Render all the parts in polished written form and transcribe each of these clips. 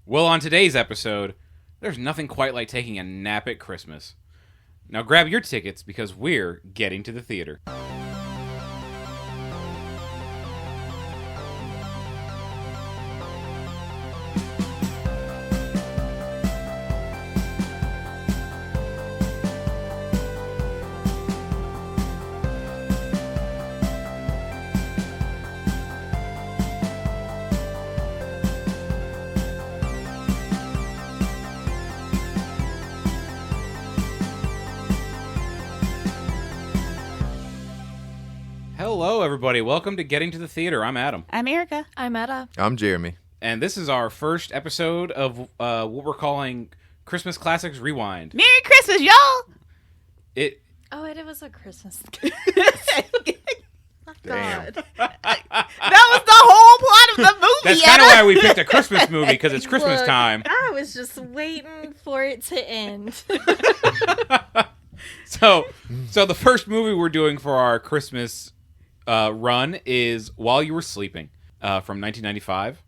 Well, on today's episode, there's nothing quite like taking a nap at Christmas. Now grab your tickets because we're getting to the theater. Hello, everybody. Welcome to Getting to the Theater. I'm Adam. I'm Erica. I'm Etta. I'm Jeremy. And this is our first episode of what we're calling Christmas Classics Rewind. Merry Christmas, y'all! Oh, it was a Christmas. Damn. God. That was the whole plot of the movie. That's kind of why we picked a Christmas movie, because it's Christmas Look, time. I was just waiting for it to end. So the first movie we're doing for our Christmas run is While You Were Sleeping from 1995.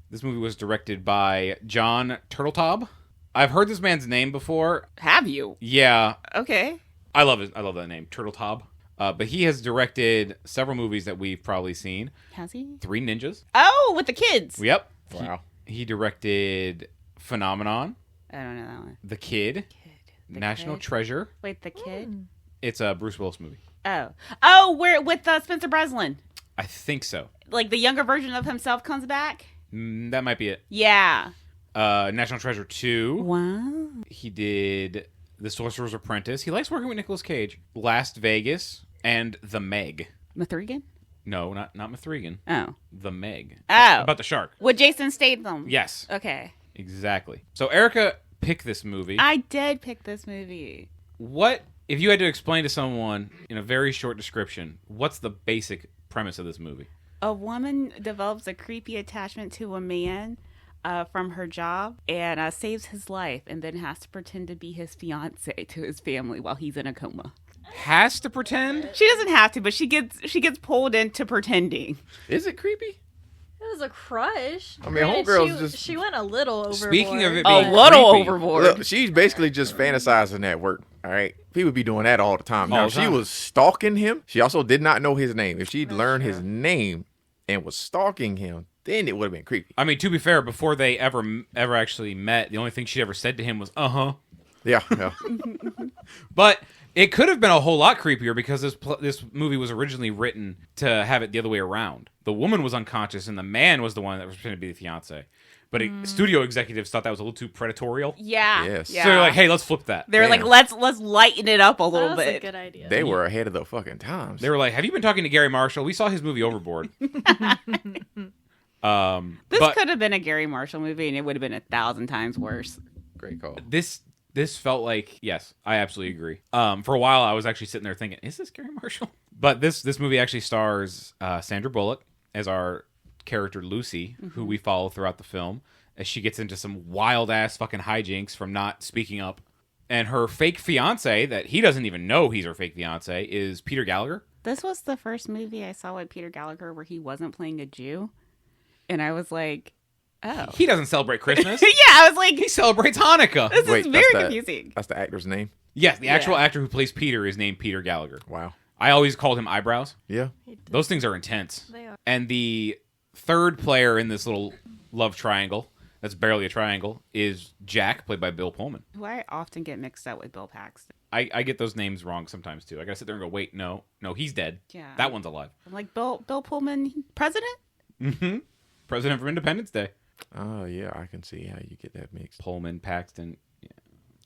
This movie was directed by John Turteltaub. I've heard this man's name before. Have you? Yeah. Okay. I love that name, Turteltaub. But he has directed several movies that we've probably seen. Has he? Three Ninjas. Oh, with the kids. Yep. Wow. He directed Phenomenon, I don't know that one. The Kid, The National Kid? Treasure. Wait, the kid? It's a Bruce Willis movie. Oh, where with Spencer Breslin. I think so. Like the younger version of himself comes back? That might be it. Yeah. National Treasure 2. Wow. He did The Sorcerer's Apprentice. He likes working with Nicolas Cage. Last Vegas and The Meg. Mithrigan? No, not Mithrigan. Oh. The Meg. Oh. About the shark. With Jason Statham. Yes. Okay. Exactly. So Erica picked this movie. I did pick this movie. What, if you had to explain to someone in a very short description, what's the basic premise of this movie? A woman develops a creepy attachment to a man from her job and saves his life and then has to pretend to be his fiance to his family while he's in a coma. Has to pretend? She doesn't have to, but she gets pulled into pretending. Is it creepy? It was a crush. I mean, Granted, homegirl's just- She went a little overboard. Speaking of it A being little creepy, overboard. Look, she's basically just fantasizing at work. All right, people be doing that all the time. All Now, the if she time. was stalking him, she also did not know his name. If she'd learned his name and was stalking him, then it would have been creepy. I mean, to be fair, before they ever actually met, the only thing she'd ever said to him was, uh-huh. Yeah, yeah. But it could have been a whole lot creepier because this movie was originally written to have it the other way around. The woman was unconscious and the man was the one that was pretending to be the fiance. But studio executives thought that was a little too predatorial. Yeah. Yes. Yeah. So they're like, hey, let's flip that. They're like, Damn. let's lighten it up a little That was bit. a good idea. They were ahead of the fucking times. They were like, have you been talking to Gary Marshall? We saw his movie Overboard. This but could have been a Gary Marshall movie, and it would have been 1,000 times worse. Great call. this felt like, yes, I absolutely agree. For a while, I was actually sitting there thinking, is this Gary Marshall? But this movie actually stars Sandra Bullock as our character Lucy, who we follow throughout the film, as she gets into some wild-ass fucking hijinks from not speaking up. And her fake fiance, that he doesn't even know he's her fake fiance, is Peter Gallagher. This was the first movie I saw with Peter Gallagher where he wasn't playing a Jew. And I was like, oh. He doesn't celebrate Christmas. Yeah, I was like, He celebrates Hanukkah. this Wait, is that's very that- confusing. That's the actor's name? Yes, the actual Yeah. actor who plays Peter is named Peter Gallagher. Wow. I always called him Eyebrows. Yeah. Those things are intense. They are. And the third player in this little love triangle, that's barely a triangle, is Jack, played by Bill Pullman. Who I often get mixed up with Bill Paxton. I get those names wrong sometimes, too. I gotta sit there and go, wait, no, he's dead. Yeah. That one's alive. I'm like, Bill Pullman, president? Mm-hmm. President for Independence Day. Oh, yeah, I can see how you get that mixed. Pullman, Paxton. Yeah.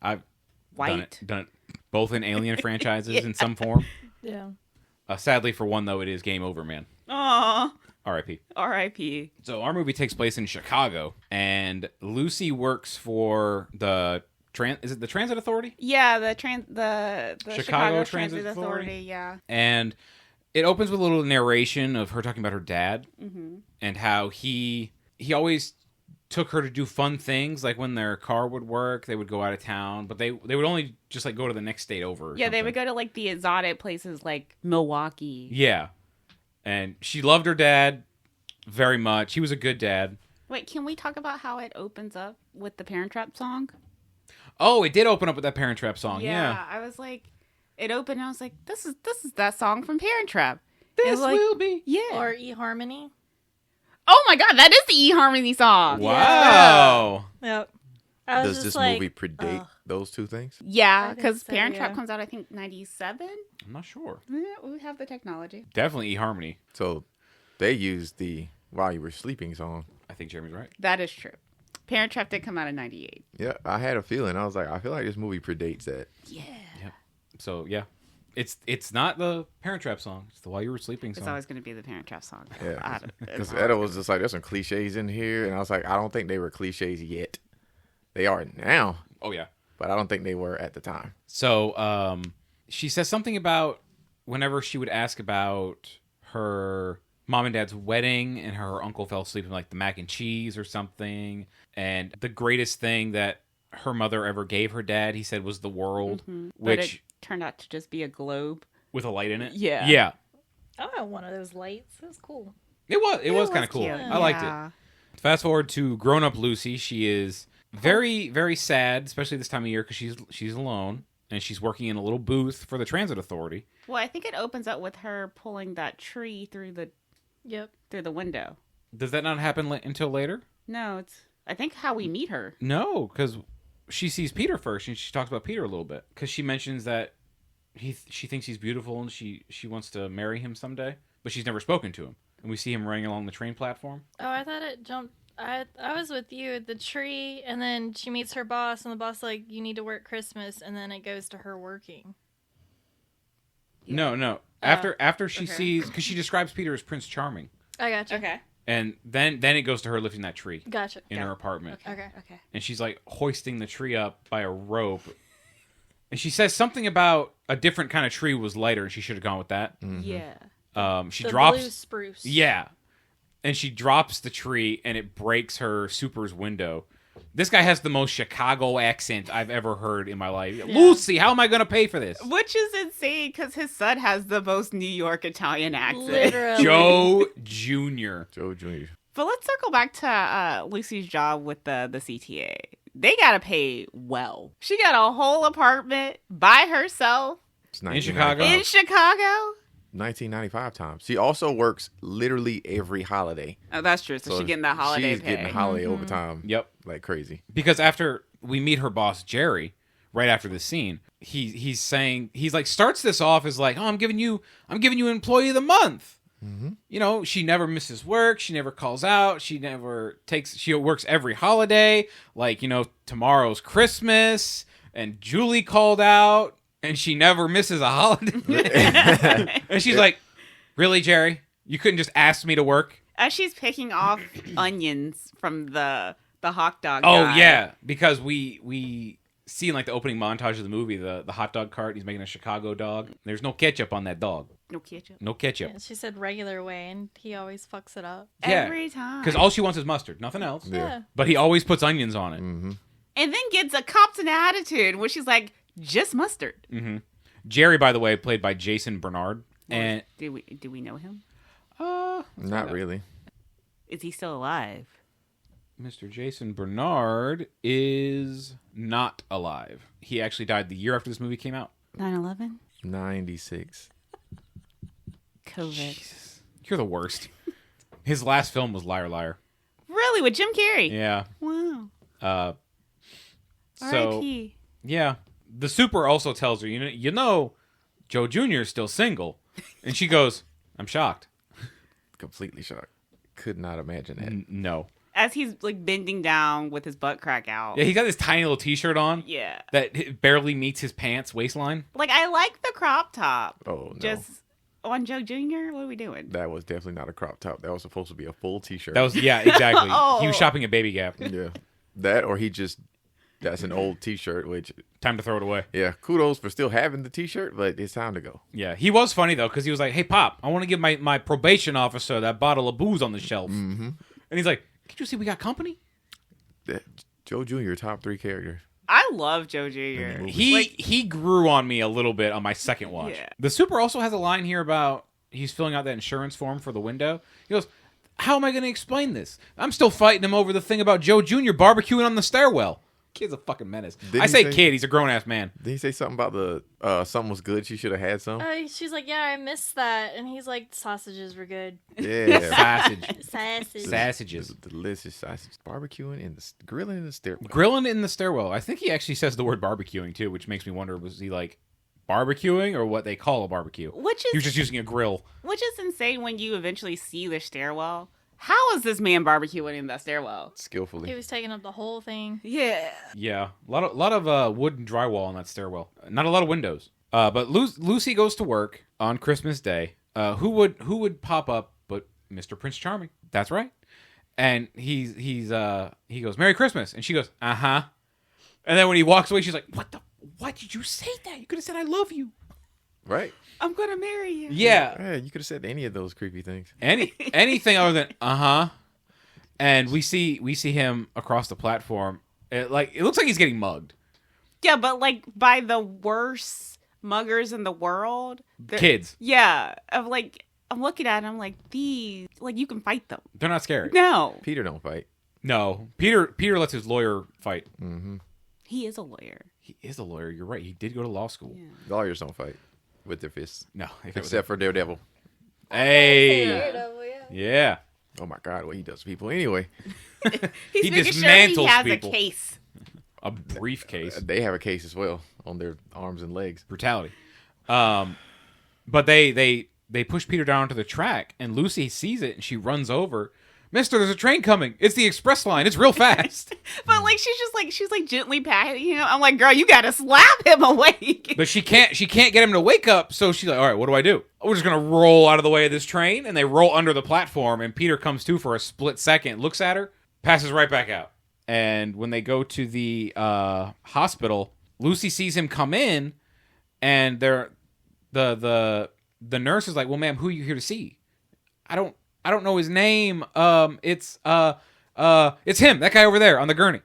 I've White. done it both in Alien franchises in some form. Yeah. Sadly, for one, though, it is game over, man. Aw, R.I.P. R.I.P. So our movie takes place in Chicago, and Lucy works for the is it the Transit Authority? Yeah, the Chicago Transit Transit Authority, yeah. And it opens with a little narration of her talking about her dad and how he always took her to do fun things, like when their car would work, they would go out of town, but they would only just like go to the next state over. Yeah, they would go to like the exotic places like Milwaukee. Yeah. And she loved her dad very much. He was a good dad. Wait, can we talk about how it opens up with the Parent Trap song? Oh, it did open up with that Parent Trap song. Yeah. I was like, it opened and I was like, this is that song from Parent Trap. This like, will be. Yeah. Or eHarmony. Oh my God, that is the eHarmony song. Wow. Yep. I was Does just this like, movie predate those two things? Yeah, I think because so, Parent yeah. Trap comes out, I think, 97. I'm not sure. Yeah, we have the technology. Definitely eHarmony. So they used the "While You Were Sleeping" song. I think Jeremy's right. That is true. Parent Trap did come out in 98. Yeah, I had a feeling. I was like, I feel like this movie predates that. Yeah. Yep. So yeah, it's not the Parent Trap song. It's the While You Were Sleeping song. It's always going to be the Parent Trap song. Yeah, because Etta was just like, "There's some cliches in here," and I was like, "I don't think they were cliches yet. They are now, Oh yeah. but I don't think they were at the time." So she says something about whenever she would ask about her mom and dad's wedding and her uncle fell asleep in like the mac and cheese or something, and the greatest thing that her mother ever gave her dad, he said, was the world, But which it turned out to just be a globe. with a light in it. Yeah. Yeah. I want one of those lights. It was cool. It was kind of cool. cute. I liked it. Fast forward to grown-up Lucy. She is very, very sad, especially this time of year because she's alone and she's working in a little booth for the transit authority. Well, I think it opens up with her pulling that tree through the window. Does that not happen until later? No, it's I think how we meet her. No, because she sees Peter first and she talks about Peter a little bit because she mentions that she thinks he's beautiful and she wants to marry him someday, but she's never spoken to him. And we see him running along the train platform. Oh, I thought it jumped. I was with you at the tree, and then she meets her boss, and the boss like, "You need to work Christmas," and then it goes to her working. Yeah. No. After she okay. sees, because she describes Peter as Prince Charming, I gotcha. Okay. and then it goes to her lifting that tree Gotcha. in her apartment, Okay. and she's like hoisting the tree up by a rope, and she says something about a different kind of tree was lighter, and she should have gone with that. Yeah. She The drops blue spruce. Yeah. And she drops the tree and it breaks her super's window. This guy has the most Chicago accent I've ever heard in my life. Yeah. Lucy, how am I going to pay for this? Which is insane because his son has the most New York Italian accent. Literally. Joe Jr. Joe Jr. But let's circle back to Lucy's job with the CTA. They got to pay well. She got a whole apartment by herself It's In Chicago? in Chicago. 1995 time. She also works literally every holiday. Oh, that's true. So she's getting that holiday She's pay. getting holiday overtime. Yep. Like crazy. Because after we meet her boss, Jerry, right after the scene, he's saying, he's like, starts this off as like, "Oh, I'm giving you employee of the month." Mm-hmm. You know, she never misses work. She never calls out. She works every holiday. Like, you know, tomorrow's Christmas and Julie called out and she never misses a holiday. And she's like, "Really, Jerry? You couldn't just ask me to work?" As she's picking off onions from the hot dog Oh, guy. yeah. Because we see in like the opening montage of the movie, the hot dog cart, he's making a Chicago dog. There's no ketchup on that dog. No ketchup. No ketchup. Yeah, she said regular way, and he always fucks it up. Yeah. Every time. Because all she wants is mustard, nothing else. Yeah. But he always puts onions on it. Mm-hmm. And then gets a Compton attitude where she's like, just mustard. Mm-hmm. Jerry, by the way, played by Jason Bernard. And Do we know him? Not really. Is he still alive? Mr. Jason Bernard is not alive. He actually died the year after this movie came out. 9/11? 96. COVID. Jesus. You're the worst. His last film was Liar Liar. Really? With Jim Carrey? Yeah. Wow. So R.I.P. yeah, the super also tells her, you know, Joe Jr. is still single, and she goes, "I'm shocked." Completely shocked. Could not imagine that. No. As he's like bending down with his butt crack out. Yeah, he got this tiny little T-shirt on. Yeah. That barely meets his pants waistline. Like, I like the crop top. Oh, no. Just on Joe Jr.? What are we doing? That was definitely not a crop top. That was supposed to be a full T-shirt. That was exactly. Oh. He was shopping at Baby Gap. Yeah. That or that's an old T-shirt, which, Time to throw it away. yeah, kudos for still having the T-shirt, but it's time to go. Yeah, he was funny though because he was like, "Hey, Pop, I want to give my probation officer that bottle of booze on the shelf," and he's like, "Can't you see we got company?" Joe Jr., top 3 character. I love Joe Jr. He grew on me a little bit on my second watch. Yeah. The super also has a line here about he's filling out that insurance form for the window. He goes, How am I going to explain this? I'm still fighting him over the thing about Joe Jr. barbecuing on the stairwell. Kid's a fucking menace. Didn't I he say say- kid, he's a grown-ass man. Did he say something about the something was good? She should have had some. She's like, yeah, I missed that. And he's like, sausages were good. Yeah. Sausage. Sausage. Sausages. Delicious sausage. Barbecuing and grilling in the stairwell. Grilling in the stairwell. I think he actually says the word barbecuing, too, which makes me wonder, was he like barbecuing or what they call a barbecue? Which He was is just using a grill. which is insane when you eventually see the stairwell. How is this man barbecuing in that stairwell? Skillfully. He was taking up the whole thing. Yeah. Yeah, a lot of wood and drywall on that stairwell. Not a lot of windows. But Lucy goes to work on Christmas Day. Who would pop up but Mr. Prince Charming? That's right. And he goes, "Merry Christmas," and she goes, "Uh-huh." And then when he walks away, she's like, "Why did you say that? You could have said I love you." Right? I'm gonna marry you. Yeah. Yeah, you could have said any of those creepy things. Anything other than uh-huh. And we see him across the platform. It looks like he's getting mugged. Yeah, but like by the worst muggers in the world. Kids. Yeah. I'm looking at him, I'm like, these, like, you can fight them. They're not scary. No. Peter don't fight. No. Peter lets his lawyer fight. Mm-hmm. He is a lawyer. He is a lawyer. You're right. He did go to law school. Yeah. Lawyers don't fight with their fists. No. Except for Daredevil. Hey. Yeah. Oh my God, what he does to people anyway. He's He making sure he dismantles has people. a case. A briefcase. They have a case as well on their arms and legs. Brutality. But they push Peter down onto the track, and Lucy sees it, and she runs over. Mister, there's a train coming. It's the express line. It's real fast. But like she's gently patting him. I'm like, girl, you gotta slap him awake. But she can't get him to wake up, so she's like, all right, what do I do? We're just gonna roll out of the way of this train, and they roll under the platform, and Peter comes to for a split second, looks at her, passes right back out. And when they go to the hospital, Lucy sees him come in, and the nurse is like, well, ma'am, who are you here to see? I don't know his name. It's him, that guy over there on the gurney.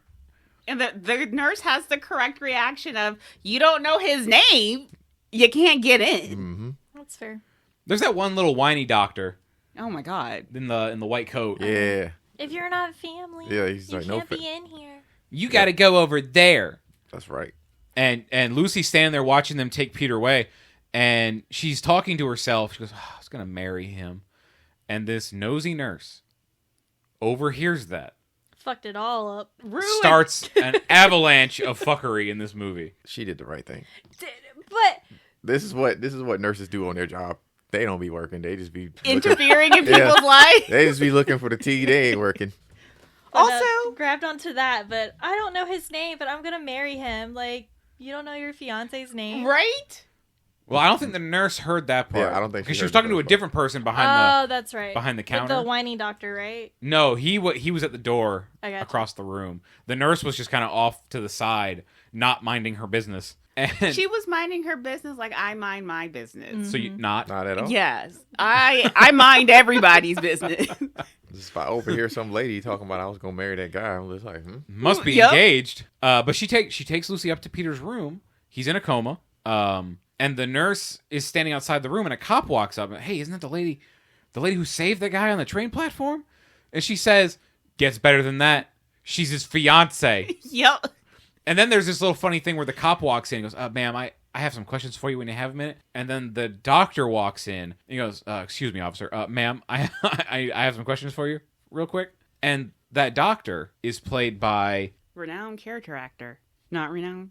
And the nurse has the correct reaction of, you don't know his name, you can't get in. Mm-hmm. That's fair. There's that one little whiny doctor Oh my God. in the white coat. Yeah. If you're not family, Yeah, he's you like, no can't be in here. You got to go over there. That's right. And Lucy's standing there watching them take Peter away, and she's talking to herself. She goes, I was going to marry him. And this nosy nurse overhears that. Fucked it all up. Ruined. Starts an avalanche of fuckery in this movie. She did the right thing. But This is what nurses do on their job. They don't be working. They just be looking, Interfering in Yeah. people's lives. they just be looking for the tea. They ain't working. Also, grabbed onto that, but I don't know his name, but I'm gonna marry him. Like, you don't know your fiance's name, right? Well, I don't think the nurse heard that part. Yeah, I don't think she because she heard was talking the to a first different person Oh, that's right. behind the With counter. the whiny doctor, right? No, he was at the door I gotcha. across the room. The nurse was just kind of off to the side, not minding her business. And She was minding her business like I mind my business. so you not. Not at all. Yes, I mind everybody's business. Just if I overhear some lady talking about I was gonna marry that guy, I'm just like, Must be Yep. engaged. But she takes Lucy up to Peter's room. He's in a coma. And the nurse is standing outside the room, and a cop walks up. And, hey, isn't that the lady who saved the guy on the train platform? And she says, gets better than that. She's his fiance. Yep. And then there's this little funny thing where the cop walks in and goes, ma'am, I have some questions for you when you have a minute. And then the doctor walks in and he goes, excuse me, officer. Ma'am, I have some questions for you real quick. And that doctor is played by... Renowned character actor. Not renowned.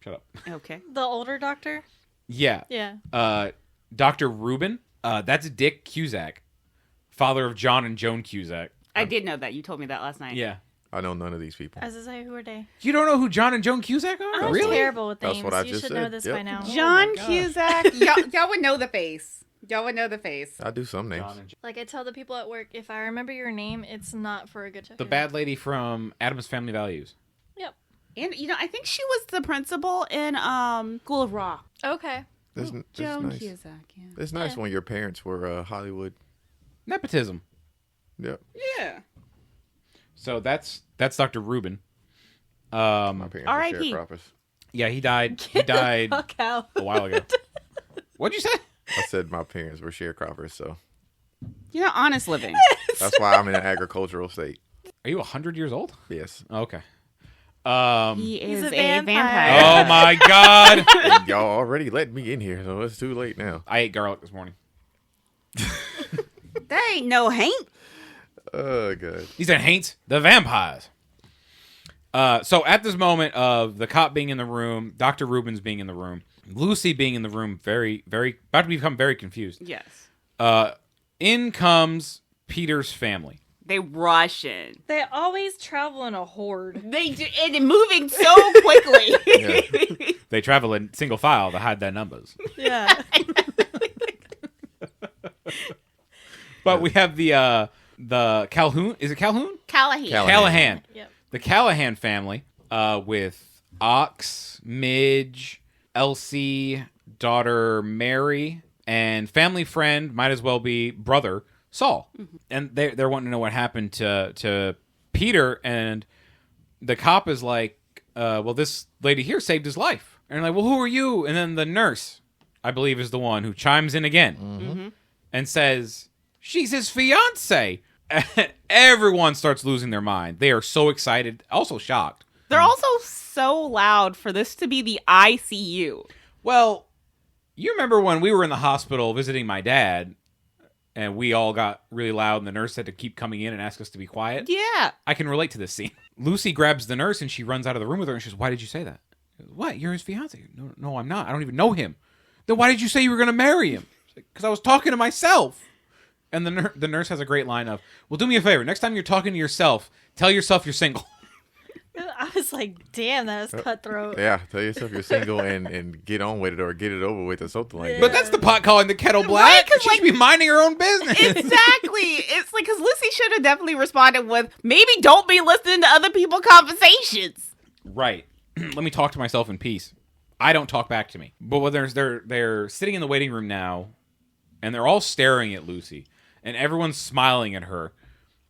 Shut up. Okay. The older doctor. Yeah. Yeah. Dr. Rubin. That's Dick Cusack, father of John and Joan Cusack. I did know that. You told me that last night. Yeah. I know none of these people. As I say, who are they? You don't know who John and Joan Cusack are? I'm Really? terrible with That's names. what I You just should know said. this Yep. by now. John Oh my gosh. Cusack. y'all would know the face. Y'all would know the face. I do some names. John and Like, I tell the people at work, if I remember your name, it's not for a good joke. the bad lady from Addams Family Values. Yep. And I think she was the principal in School of Rock. Okay. That's Joan nice. Cusack. Yeah. It's nice Yeah. when your parents were Hollywood. Nepotism. Yep. Yeah. So that's Dr. Rubin. My parents were R.I.P.. sharecroppers. Yeah, he died. He died Fuck out. a while ago. What'd you say? I said my parents were sharecroppers, so Honest living. That's why I'm in an agricultural state. Are you 100 years old? Yes. Okay. He is a a vampire. vampire. Oh my God. And y'all already let me in here, so it's too late now. I ate garlic this morning. That ain't no haint. Oh, God. These are Haints, the vampires. So at this moment of the cop being in the room, Dr. Rubens being in the room, Lucy being in the room, very, very, about to become very confused. Yes. In comes Peter's family. They rush in. They always travel in a horde. They do, and moving so quickly. Yeah. They travel in single file to hide their numbers. Yeah. But we have the Calhoun. Is it Calhoun? Callahan. Callahan. Yep. The Callahan family with Ox, Midge, Elsie, daughter Mary, and family friend, might as well be brother, Saul. Mm-hmm. And they're wanting to know what happened to Peter, and the cop is like, well, this lady here saved his life. And they're like, well, who are you? And then the nurse, I believe, is the one who chimes in again and says, she's his fiance. And everyone starts losing their mind. They are so excited, also shocked. They're also so loud for this to be the ICU. Well, you remember when we were in the hospital visiting my dad, and we all got really loud, and the nurse had to keep coming in and ask us to be quiet? Yeah. I can relate to this scene. Lucy grabs the nurse, and she runs out of the room with her, and she says, why did you say that? What? You're his fiance. No, I'm not. I don't even know him. Then why did you say you were going to marry him? Because I was talking to myself. And the nurse has a great line of, well, do me a favor. Next time you're talking to yourself, tell yourself you're single. I was like, damn, that was cutthroat. Yeah, tell yourself you're single and get on with it or get it over with or something like But that. that's the pot calling the kettle black. Right, 'cause, She should be minding her own business. Exactly. It's like, because Lucy should have definitely responded with, maybe don't be listening to other people's conversations. Right. Let me talk to myself in peace. I don't talk back to me. But when they're sitting in the waiting room now, and they're all staring at Lucy, and everyone's smiling at her.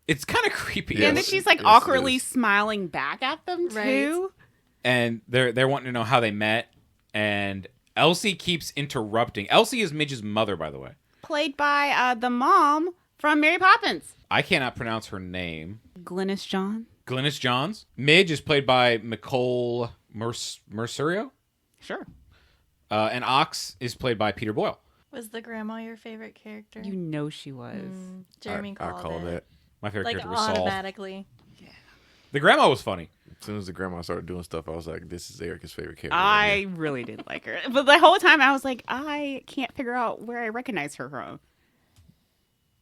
It's kind of creepy. Yeah, and then she's like awkwardly smiling back at them too. Right. And they're wanting to know how they met, and Elsie keeps interrupting. Elsie is Midge's mother, by the way. Played by the mom from Mary Poppins. I cannot pronounce her name. Glynis John. Glynis Johns. Midge is played by Nicole Mercurio. Sure. And Ox is played by Peter Boyle. Was the grandma your favorite character? You know she was. Jeremy I called called it. that. My favorite Like character was Saul. automatically. The grandma was funny. As soon as the grandma started doing stuff, I was like, this is Erica's favorite character. I really did like her. But the whole time I was like, I can't figure out where I recognize her from.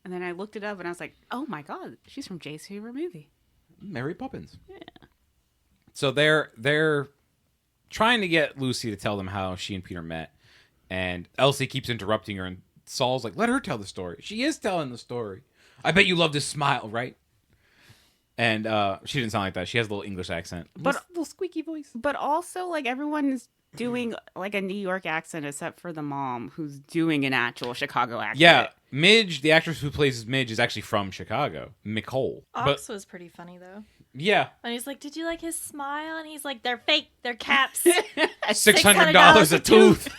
And then I looked it up and I was like, oh my God, she's from Jay's favorite movie. Mary Poppins. Yeah. So they're trying to get Lucy to tell them how she and Peter met. And Elsie keeps interrupting her, and Saul's like, let her tell the story. She is telling the story. I bet you loved his smile, right? And she didn't sound like that. She has a little English accent. But little squeaky voice. But also, like, everyone's doing, like, a New York accent except for the mom, who's doing an actual Chicago accent. Yeah. Midge, the actress who plays Midge, is actually from Chicago. Nicole. Ox was pretty funny, though. Yeah. And he's like, did you like his smile? And he's like, they're fake. They're caps. $600 a tooth.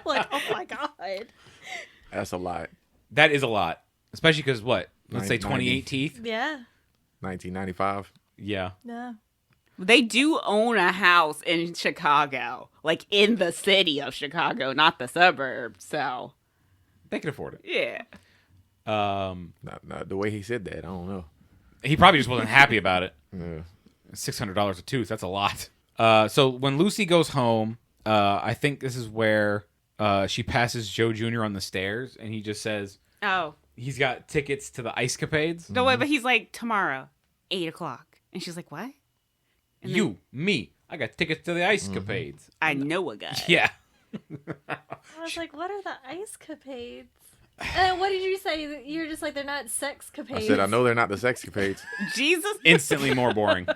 Like, oh my God. That's a lot. That is a lot. Especially because what? Let's say 90. 28 teeth? Yeah. 1995. Yeah. Yeah. They do own a house in Chicago, like in the city of Chicago, not the suburbs. So They can afford it. yeah, Not the way he said that. I don't know. He probably just wasn't happy about it. Yeah. $600 a tooth. That's a lot. So when Lucy goes home, I think this is where she passes Joe Jr. on the stairs, and he just says oh he's got tickets to the Ice Capades. no way, but he's like tomorrow, 8:00, and she's like, what? And Me. I got tickets to the Ice Capades. I know a guy. Yeah. I was like, what are the ice capades? And what did you say? You're just like, they're not sex capades. I said, I know they're not the sexcapades. Jesus. Instantly more boring.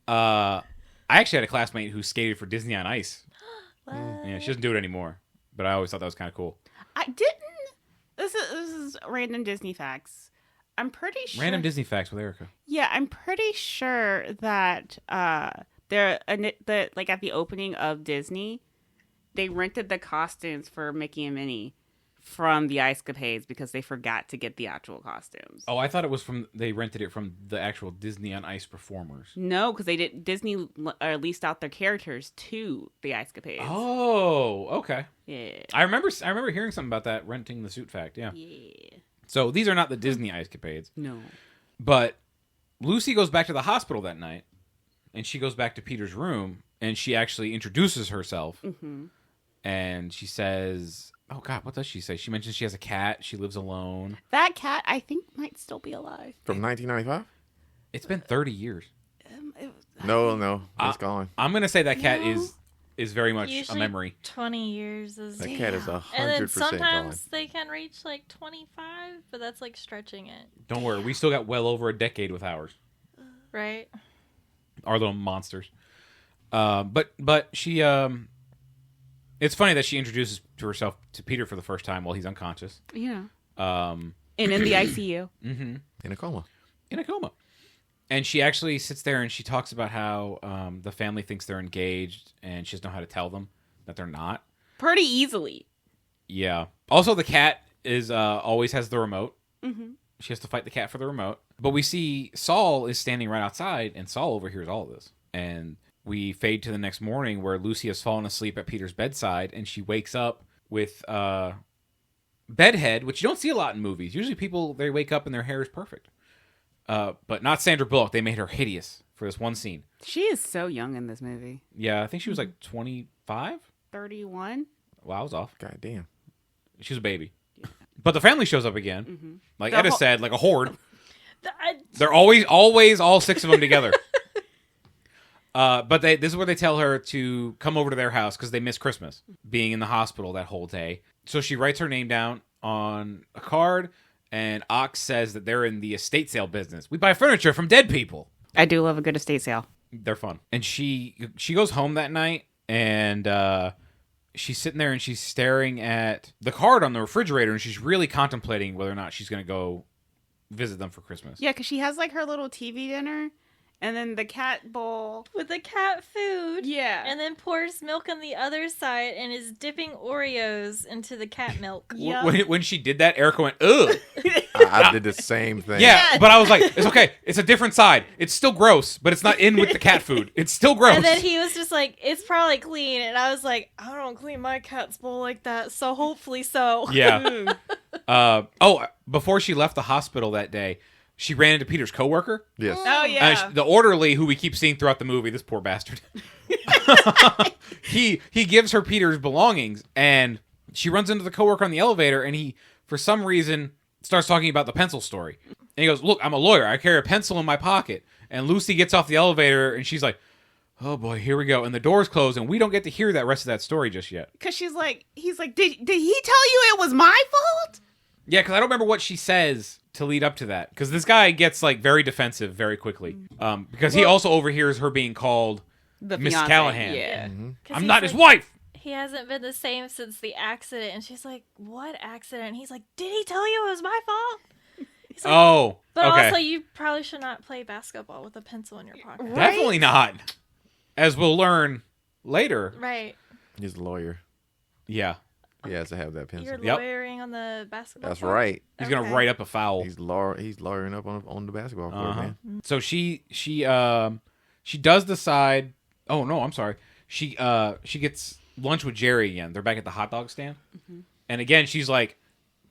I actually had a classmate who skated for Disney on Ice. What? Yeah, she doesn't do it anymore, but I always thought that was kind of cool. I didn't. This is random Disney facts. I'm pretty sure. Random Disney facts with Erica. Yeah, I'm pretty sure that like at the opening of Disney, they rented the costumes for Mickey and Minnie from the Ice Capades because they forgot to get the actual costumes. Oh, I thought it was they rented it from the actual Disney on Ice performers. No, because Disney leased out their characters to the Ice Capades. Oh, okay. Yeah. I remember hearing something about that, renting the suit fact. Yeah. So these are not the Disney Ice Capades. No. But Lucy goes back to the hospital that night, and she goes back to Peter's room, and she actually introduces herself. Mm-hmm. And she says, oh, God, what does she say? She mentions she has a cat. She lives alone. That cat, I think, might still be alive. From 1995? It's been 30 years. No, it's gone. I'm going to say that cat is very much Usually a memory. 20 years is... That cat is 100% And then gone. sometimes they can reach like 25, but that's like stretching it. Don't worry. We still got well over a decade with ours. Right? Our little monsters. But she... It's funny that she introduces herself to Peter for the first time while he's unconscious. Yeah. And in the ICU. Mm-hmm. In a coma. In a coma. And she actually sits there and she talks about how the family thinks they're engaged and she doesn't know how to tell them that they're not. Pretty easily. Yeah. Also, the cat is always has the remote. Mm-hmm. She has to fight the cat for the remote. But we see Saul is standing right outside, and Saul overhears all of this. And we fade to the next morning where Lucy has fallen asleep at Peter's bedside, and she wakes up with bedhead, which you don't see a lot in movies. Usually people, they wake up and their hair is perfect. But not Sandra Bullock. They made her hideous for this one scene. She is so young in this movie. Yeah, I think she was like 25? 31? Wow, I was off. God damn. She was a baby. Yeah. But the family shows up again. Mm-hmm. Like Etta said, like a horde. They're always all six of them together. But this is where they tell her to come over to their house because they miss Christmas, being in the hospital that whole day. So she writes her name down on a card, and Ox says that they're in the estate sale business. We buy furniture from dead people. I do love a good estate sale. They're fun. And she goes home that night, and she's sitting there, and she's staring at the card on the refrigerator, and she's really contemplating whether or not she's going to go visit them for Christmas. Yeah, because she has like her little TV dinner. And then the cat bowl. With the cat food. Yeah. And then pours milk on the other side and is dipping Oreos into the cat milk. Yeah. When she did that, Erica went, ugh. I did the same thing. Yeah, but I was like, it's okay. It's a different side. It's still gross, but it's not in with the cat food. It's still gross. And then he was just like, it's probably clean. And I was like, I don't clean my cat's bowl like that, so hopefully so. Yeah. Before she left the hospital that day, she ran into Peter's coworker. Yes. Oh, yeah. The orderly who we keep seeing throughout the movie, this poor bastard. he gives her Peter's belongings, and she runs into the coworker on the elevator, and he, for some reason, starts talking about the pencil story. And he goes, look, I'm a lawyer. I carry a pencil in my pocket. And Lucy gets off the elevator, and she's like, oh, boy, here we go. And the doors close, and we don't get to hear that rest of that story just yet. Because he's like, did he tell you it was my fault? Yeah, because I don't remember what she says to lead up to that. Because this guy gets like very defensive very quickly. Because he also overhears her being called Miss Callahan. Yeah. Mm-hmm. I'm not his wife. He hasn't been the same since the accident. And she's like, what accident? And he's like, did he tell you it was my fault? He's like, But okay. also, you probably should not play basketball with a pencil in your pocket. Right? Definitely not. As we'll learn later. Right. He's a lawyer. Yeah. He has to have that pencil. You're Yep. lawyering on the basketball That's court? right. He's going to Okay. write up a foul. He's lawyering up on the basketball court, Uh-huh. man. So she does decide. Oh no, I'm sorry. She gets lunch with Jerry again. They're back at the hot dog stand, and again she's like,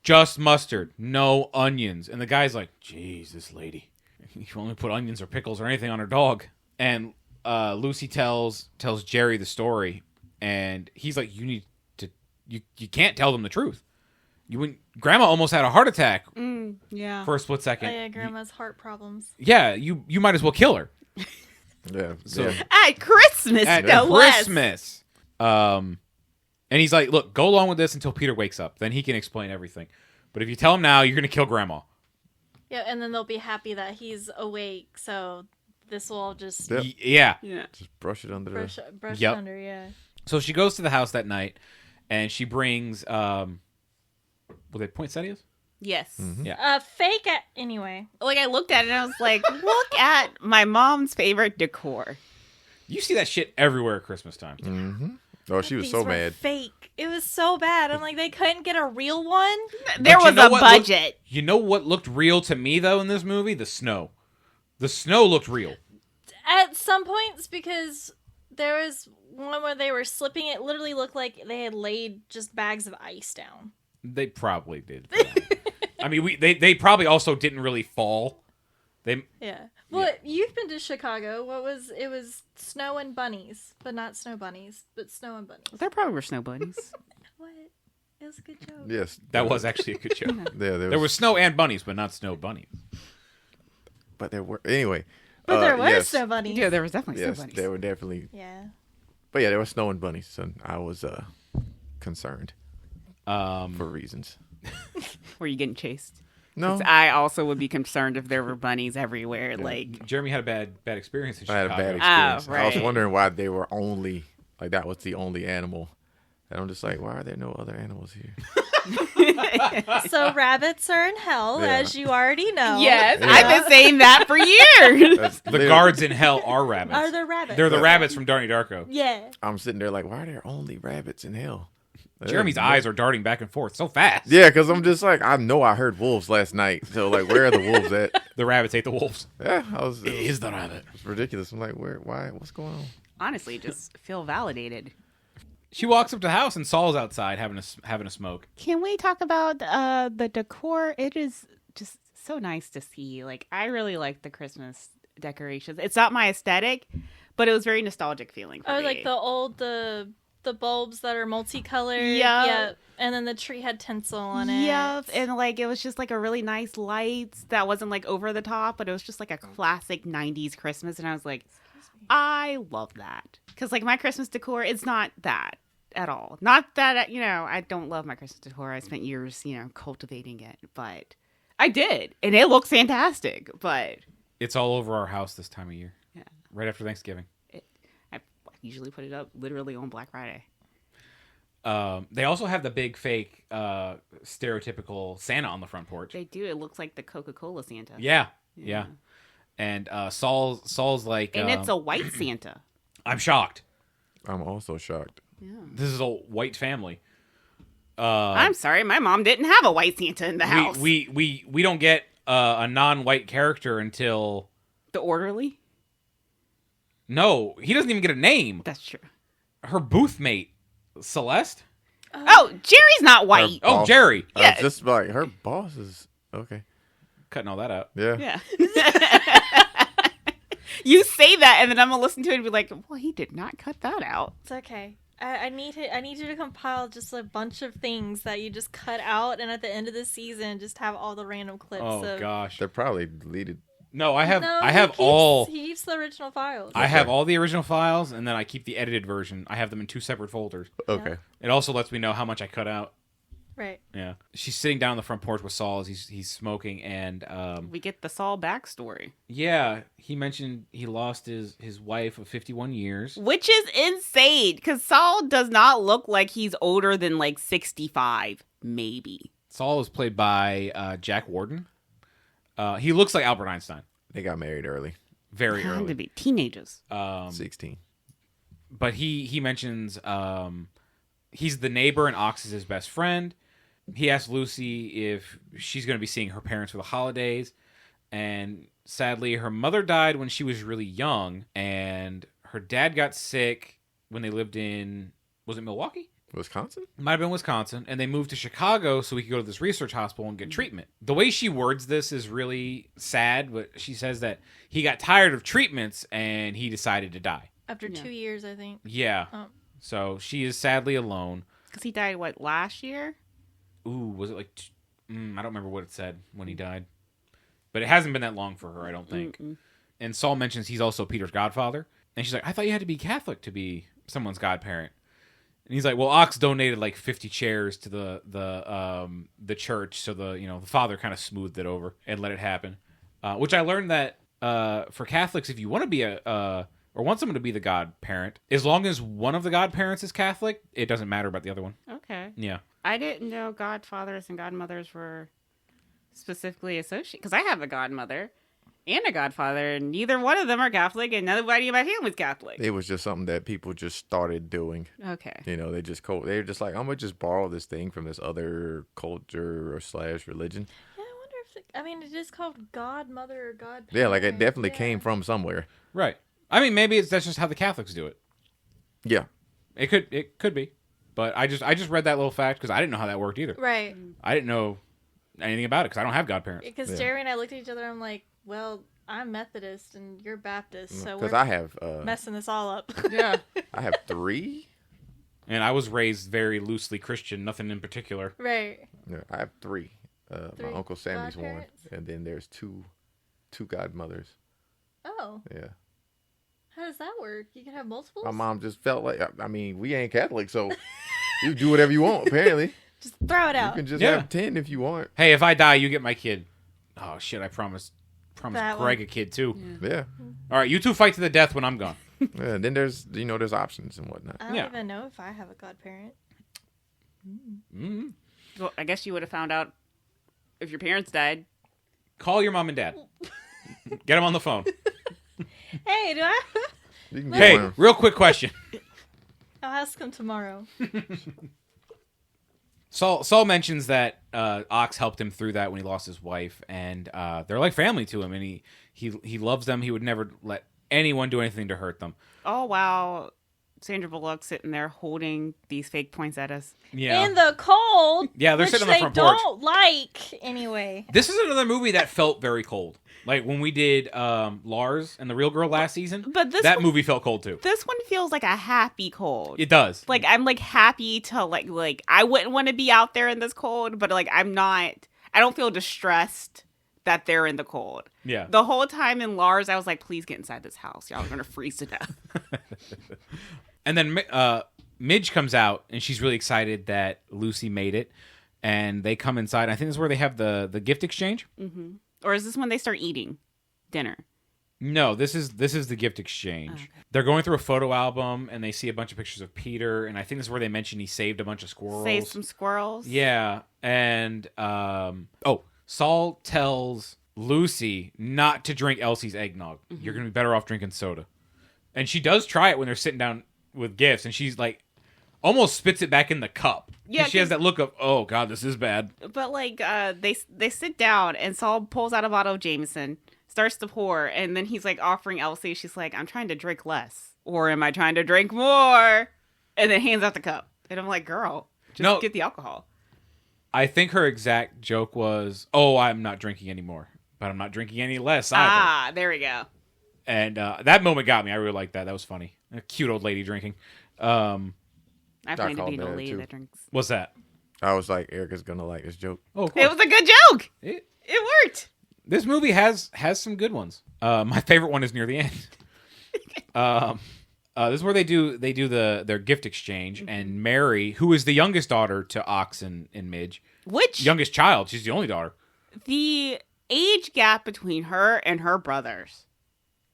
"Just mustard, no onions." And the guy's like, "Jeez, this lady, you only put onions or pickles or anything on her dog." And Lucy tells Jerry the story, and he's like, "You need to, you can't tell them the truth. Grandma almost had a heart attack Yeah. for a split second. Oh, yeah, grandma's heart problems. Yeah, you might as well kill her." Yeah. So- yeah. At Christmas, At no less. Christmas. And he's like, look, go along with this until Peter wakes up. Then he can explain everything. But if you tell him now, you're going to kill Grandma. Yeah, and then they'll be happy that he's awake, so this will all just Yep. Yeah. Yeah. Just brush it under brush Yep. under, yeah. So she goes to the house that night, and she brings, were they poinsettias? Yes. Mm-hmm. Yeah. Fake it anyway. Like, I looked at it and I was like, look at my mom's favorite decor. You see that shit everywhere at Christmas time. Mm-hmm. Oh, she was These so were mad. Fake. It was so bad. I'm like, they couldn't get a real one? There But was you know a what budget. You know what looked real to me, though, in this movie? The snow. The snow looked real. At some points, because there was one where they were slipping. It literally looked like they had laid just bags of ice down. They probably did. I mean, they probably also didn't really fall. Yeah. Well, you've been to Chicago. It was snow and bunnies, but not snow bunnies, but snow and bunnies. There probably were snow bunnies. What? It was a good joke. Yes. That was actually a good joke. Yeah, There was snow and bunnies, but not snow bunnies. But there were anyway. But there were yes. snow bunnies. Yeah, there was definitely Yes, snow bunnies. there were definitely. Yeah. But yeah, there were snow and bunnies, so I was concerned for reasons. Were you getting chased? No, 'Cause I also would be concerned if there were bunnies everywhere. Like, Jeremy had a bad experience in I had Chicago. a bad experience. Oh, I was right. wondering why they were only like that was the only animal. And I'm just like, why are there no other animals here? So rabbits are in hell, Yeah. as you already know. yes, Yeah. I've been saying that for years. That's The guards in hell are rabbits. Are there rabbits? They're the rabbits from Donnie Darko. Yeah. I'm sitting there like, why are there only rabbits in hell? Jeremy's eyes are darting back and forth so fast. Yeah, because I'm just like, I know I heard wolves last night. So like, where are the wolves at? The rabbits ate the wolves. Yeah, It is the rabbit. It's ridiculous. I'm like, why? What's going on? Honestly, just feel validated. She walks up to the house and Saul's outside having a smoke. Can we talk about the decor? It is just so nice to see. Like, I really like the Christmas decorations. It's not my aesthetic, but it was very nostalgic feeling for Oh, me. like the bulbs that are multicolored. Yeah. Yeah. And then the tree had tinsel on it. Yep, and like it was just like a really nice lights that wasn't like over the top, but it was just like a classic 90s Christmas, and I was like, I love that. Because like my Christmas decor is not that at all. Not that, I don't love my Christmas decor. I spent years, cultivating it, but I did, and it looks fantastic, but It's all over our house this time of year. Yeah. Right after Thanksgiving. I usually put it up literally on Black Friday. They also have the big fake stereotypical Santa on the front porch. They do. It looks like the Coca-Cola Santa. Yeah. And Saul's like, And it's a white Santa. I'm shocked. I'm also shocked. Yeah. This is a white family. I'm sorry, my mom didn't have a white Santa in the house. We don't get a non-white character until The orderly? no, he doesn't even get a name. That's true. Her booth mate, Celeste. Oh, Jerry's not white. Oh, Boss. Jerry. I was just like, her boss is okay. Cutting all that out. Yeah. Yeah. You say that, and then I'm gonna listen to it and be like, "Well, he did not cut that out." It's okay. I need you to compile just a bunch of things that you just cut out, and at the end of the season, just have all the random clips. Oh gosh. They're probably deleted. No, I have He keeps the original files. I have all the original files, and then I keep the edited version. I have them in 2 separate folders. Okay. It also lets me know how much I cut out. Right. Yeah. She's sitting down on the front porch with Saul as he's smoking, and We get the Saul backstory, yeah, he mentioned he lost his wife of 51 years. which is insane because Saul does not look like he's older than like 65, maybe. Saul was played by Jack Warden. He looks like Albert Einstein. They got married early. Very Had to early. be teenagers. 16. But he mentions he's the neighbor and Ox is his best friend. He asked Lucy if she's going to be seeing her parents for the holidays. And sadly, her mother died when she was really young. And her dad got sick when they lived in, was it Milwaukee? Wisconsin? Might have been Wisconsin. And they moved to Chicago so he could go to this research hospital and get treatment. The way she words this is really sad. But she says that he got tired of treatments and he decided to die. After 2 years, I think. Yeah. Oh. So she is sadly alone. Because he died, what, last year? Ooh, was it like... I don't remember what it said when he died. But it hasn't been that long for her, I don't think. Mm-mm. And Saul mentions he's also Peter's godfather. And she's like, I thought you had to be Catholic to be someone's godparent. And he's like, well, Ox donated like 50 chairs to the church. So the father kind of smoothed it over and let it happen. Which I learned that for Catholics, if you want to be or want someone to be the godparent, as long as one of the godparents is Catholic, it doesn't matter about the other one. Okay. Yeah. I didn't know godfathers and godmothers were specifically associated. Because I have a godmother, and a godfather, and neither one of them are Catholic, and nobody in my family's Catholic. It was just something that people just started doing. Okay. You know, they're just like, I'm gonna just borrow this thing from this other culture or / religion. Yeah, I wonder if it is called godmother or godparent. Yeah, like it definitely came from somewhere. Right. I mean, maybe that's just how the Catholics do it. Yeah. It could be. But I just read that little fact because I didn't know how that worked either. Right. I didn't know anything about it because I don't have godparents. Because Jerry and I looked at each other and I'm like, well, I'm Methodist and you're Baptist, so Because we're I have messing this all up. Yeah. I have 3. And I was raised very loosely Christian, nothing in particular. Right. No, I have 3. My uncle Sammy's one, godparents? and then there's two godmothers. Oh. Yeah. How does that work? You can have multiples? My mom just felt like, I mean, we ain't Catholic, so you do whatever you want. Apparently, Just throw it you out. can just Yeah. have 10 if you want. Hey, if I die, you get my kid. Oh shit! I promised That Greg one. a kid too. Yeah. All right, you two fight to the death when I'm gone. Yeah. Then there's options and whatnot. I don't Yeah. even know if I have a godparent. Mm-hmm. Well, I guess you would have found out if your parents died. Call your mom and dad. Get them on the phone. Hey, do I? You can get Hey, one. real quick question. I'll ask him tomorrow. Saul mentions that Ox helped him through that when he lost his wife, and they're like family to him, and he loves them. He would never let anyone do anything to hurt them. Oh, wow. Sandra Bullock sitting there holding these fake poinsettias. Yeah. In the cold. Yeah, they're which sitting on the front porch. They don't like anyway. This is another movie that felt very cold. Like when we did Lars and the Real Girl last season, But this that one, movie felt cold too. This one feels like a happy cold. It does. Like I'm like happy to like I wouldn't want to be out there in this cold, but like I don't feel distressed that they're in the cold. Yeah. The whole time in Lars, I was like, please get inside this house. Y'all are gonna freeze to death. And then Midge comes out, and she's really excited that Lucy made it. And they come inside. I think this is where they have the gift exchange. Mm-hmm. Or is this when they start eating dinner? No, this is the gift exchange. Okay. They're going through a photo album, and they see a bunch of pictures of Peter. And I think this is where they mention he saved a bunch of squirrels. Save some squirrels. Yeah, and Saul tells Lucy not to drink Elsie's eggnog. Mm-hmm. You're gonna be better off drinking soda. And she does try it when they're sitting down with gifts, and she's like, almost spits it back in the cup. Yeah, she has that look of, oh god, this is bad. But like they sit down and Saul pulls out a bottle of Jameson, starts to pour, and then he's like offering Elsie. She's like, I'm trying to drink less, or am I trying to drink more? And then hands out the cup, and I'm like, girl, just get the alcohol. I think her exact joke was, oh, I'm not drinking anymore, but I'm not drinking any less either. Ah, there we go. And that moment got me. I really liked that. That was funny. A cute old lady drinking. I plan to called be an old that lady too. that drinks. What's that? I was like, Erica's gonna like this joke. Oh, of It course. was a good joke. It worked. This movie has some good ones. My favorite one is near the end. This is where they do their gift exchange, and Mary, who is the youngest daughter to Ox and Midge, Which youngest child, she's the only daughter. the age gap between her and her brothers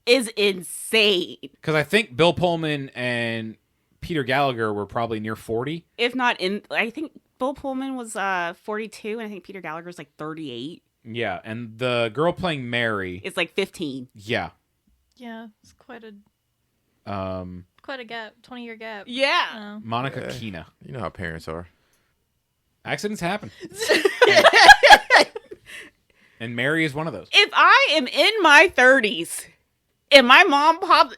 is insane. Because I think Bill Pullman and Peter Gallagher were probably near 40. If not I think Bill Pullman was 42, and I think Peter Gallagher's like 38. Yeah, and the girl playing Mary, It's like 15. yeah, Yeah, it's quite a gap, 20-year gap. Yeah. Monica Yeah. Keena. You know how parents are. Accidents happen, and Mary is one of those. If I am in my 30s and my mom popped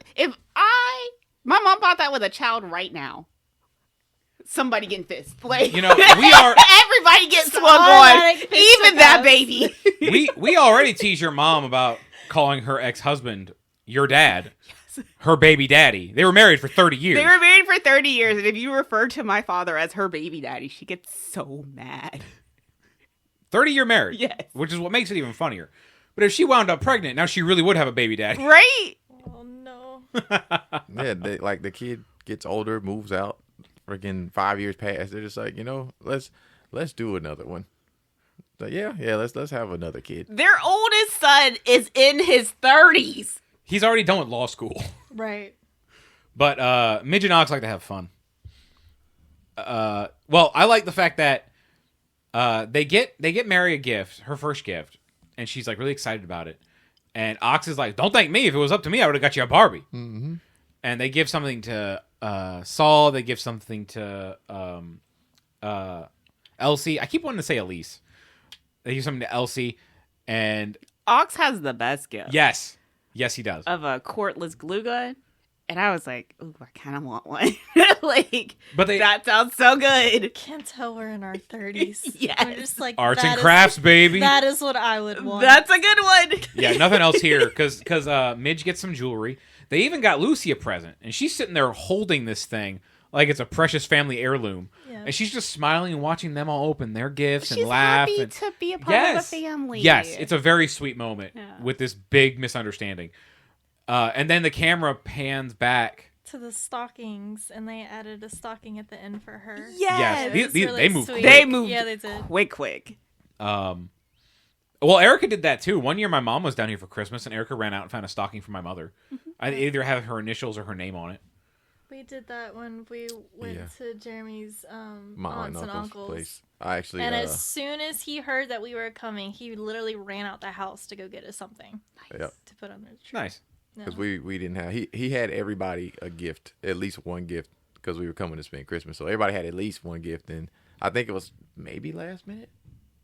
that with a child right now, somebody getting fist. Like, You know, we are everybody gets swung on, automatic fist even that up. baby. we already tease your mom about calling her ex-husband your dad, her baby daddy. They were married for 30 years. They were married for 30 years, and if you refer to my father as her baby daddy, she gets so mad. 30-year marriage. Yes. Which is what makes it even funnier. But if she wound up pregnant, now she really would have a baby daddy. Right? Oh no. Yeah, like the kid gets older, moves out, freaking 5 years past. They're just like, let's do another one. Like, yeah, let's have another kid. Their oldest son is in his 30s. He's already done with law school. Right. But Midge and Ox like to have fun. Well, I like the fact that they get Mary a gift, her first gift, and she's like really excited about it. And Ox is like, don't thank me. If it was up to me, I would have got you a Barbie. Mm-hmm. And they give something to Saul. They give something to Elsie. I keep wanting to say Elise. They give something to Elsie. And Ox has the best gift. yes, he does. Of a cordless glue gun. And I was like, ooh, I kind of want one. Like, But that sounds so good. Can't tell we're in our 30s. Yes. I'm just like, Arts that and is- crafts, baby. That is what I would want. That's a good one. Yeah, nothing else here because Midge gets some jewelry. They even got Lucy a present, and she's sitting there holding this thing like it's a precious family heirloom. Yeah. And she's just smiling and watching them all open their gifts She's and laugh. happy and... to be a part of the family. Yes, it's a very sweet moment Yeah. with this big misunderstanding. And then the camera pans back. to the stockings, and they added a stocking at the end for her. Yes. It was These- really they move sweet. quick. They moved Yeah, they did. quick. Well, Erica did that too. One year my mom was down here for Christmas, and Erica ran out and found a stocking for my mother. I either have her initials or her name on it. We did that when we went Yeah. to Jeremy's My aunts aunt and uncles. place. I actually. And as soon as he heard that we were coming, he literally ran out the house to go get us something Yep. to put on the tree. Nice. No. Because we didn't have he had everybody a gift, at least one gift, because we were coming to spend Christmas. So everybody had at least one gift, and I think it was maybe last minute.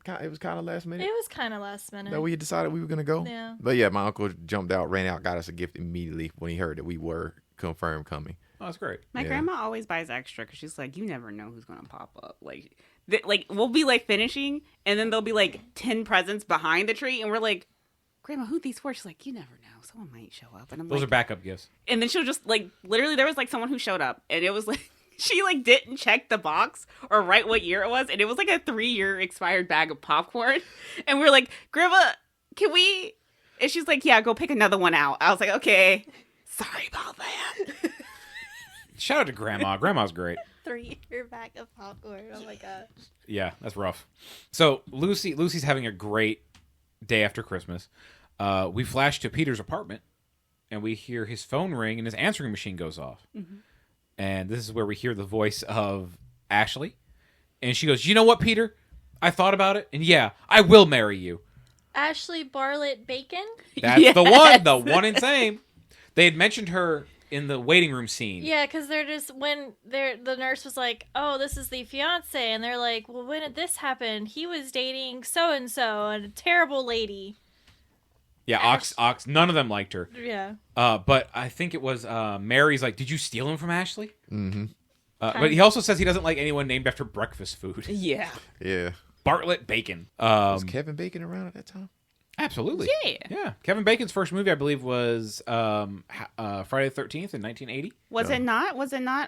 It was kind of last minute It was kind of last minute. that we had decided we were gonna go. Yeah. But yeah, my uncle jumped out, ran out, got us a gift immediately when he heard that we were confirmed coming. Oh, that's great. My Yeah. grandma always buys extra because she's like, you never know who's gonna pop up. Like we'll be like finishing, and then there'll be like 10 presents behind the tree, and we're like, Grandma, who these for? She's like, you never know, someone might show up, and I'm Those like, are backup gifts. and then she'll just like literally there was like someone who showed up, and it was like she like didn't check the box or write what year it was, and it was like a 3-year expired bag of popcorn, and we were like, Grandma, can we? And she's like, yeah, go pick another one out. I was like, okay, sorry about that. Shout out to Grandma. Grandma's great. 3-year bag of popcorn. Oh my gosh. Yeah, that's rough. So Lucy's having a great day after Christmas. We flash to Peter's apartment, and we hear his phone ring, and his answering machine goes off. Mm-hmm. And this is where we hear the voice of Ashley, and she goes, "You know what, Peter? I thought about it, and yeah, I will marry you." Ashley Bartlett Bacon? That's Yes. the one and same. They had mentioned her in the waiting room scene. Yeah, because they're just, when the nurse was like, oh, this is the fiance, and they're like, well, when did this happen? He was dating so-and-so, and a terrible lady. Yeah, Ox. None of them liked her. Yeah. But I think it was Mary's like, "Did you steal him from Ashley?" Mm-hmm. But he also says he doesn't like anyone named after breakfast food. Yeah. Yeah. Bartlett Bacon. Was Kevin Bacon around at that time? Absolutely. Yeah. Kevin Bacon's first movie, I believe, was Friday the 13th in 1980. Was it not? Was it not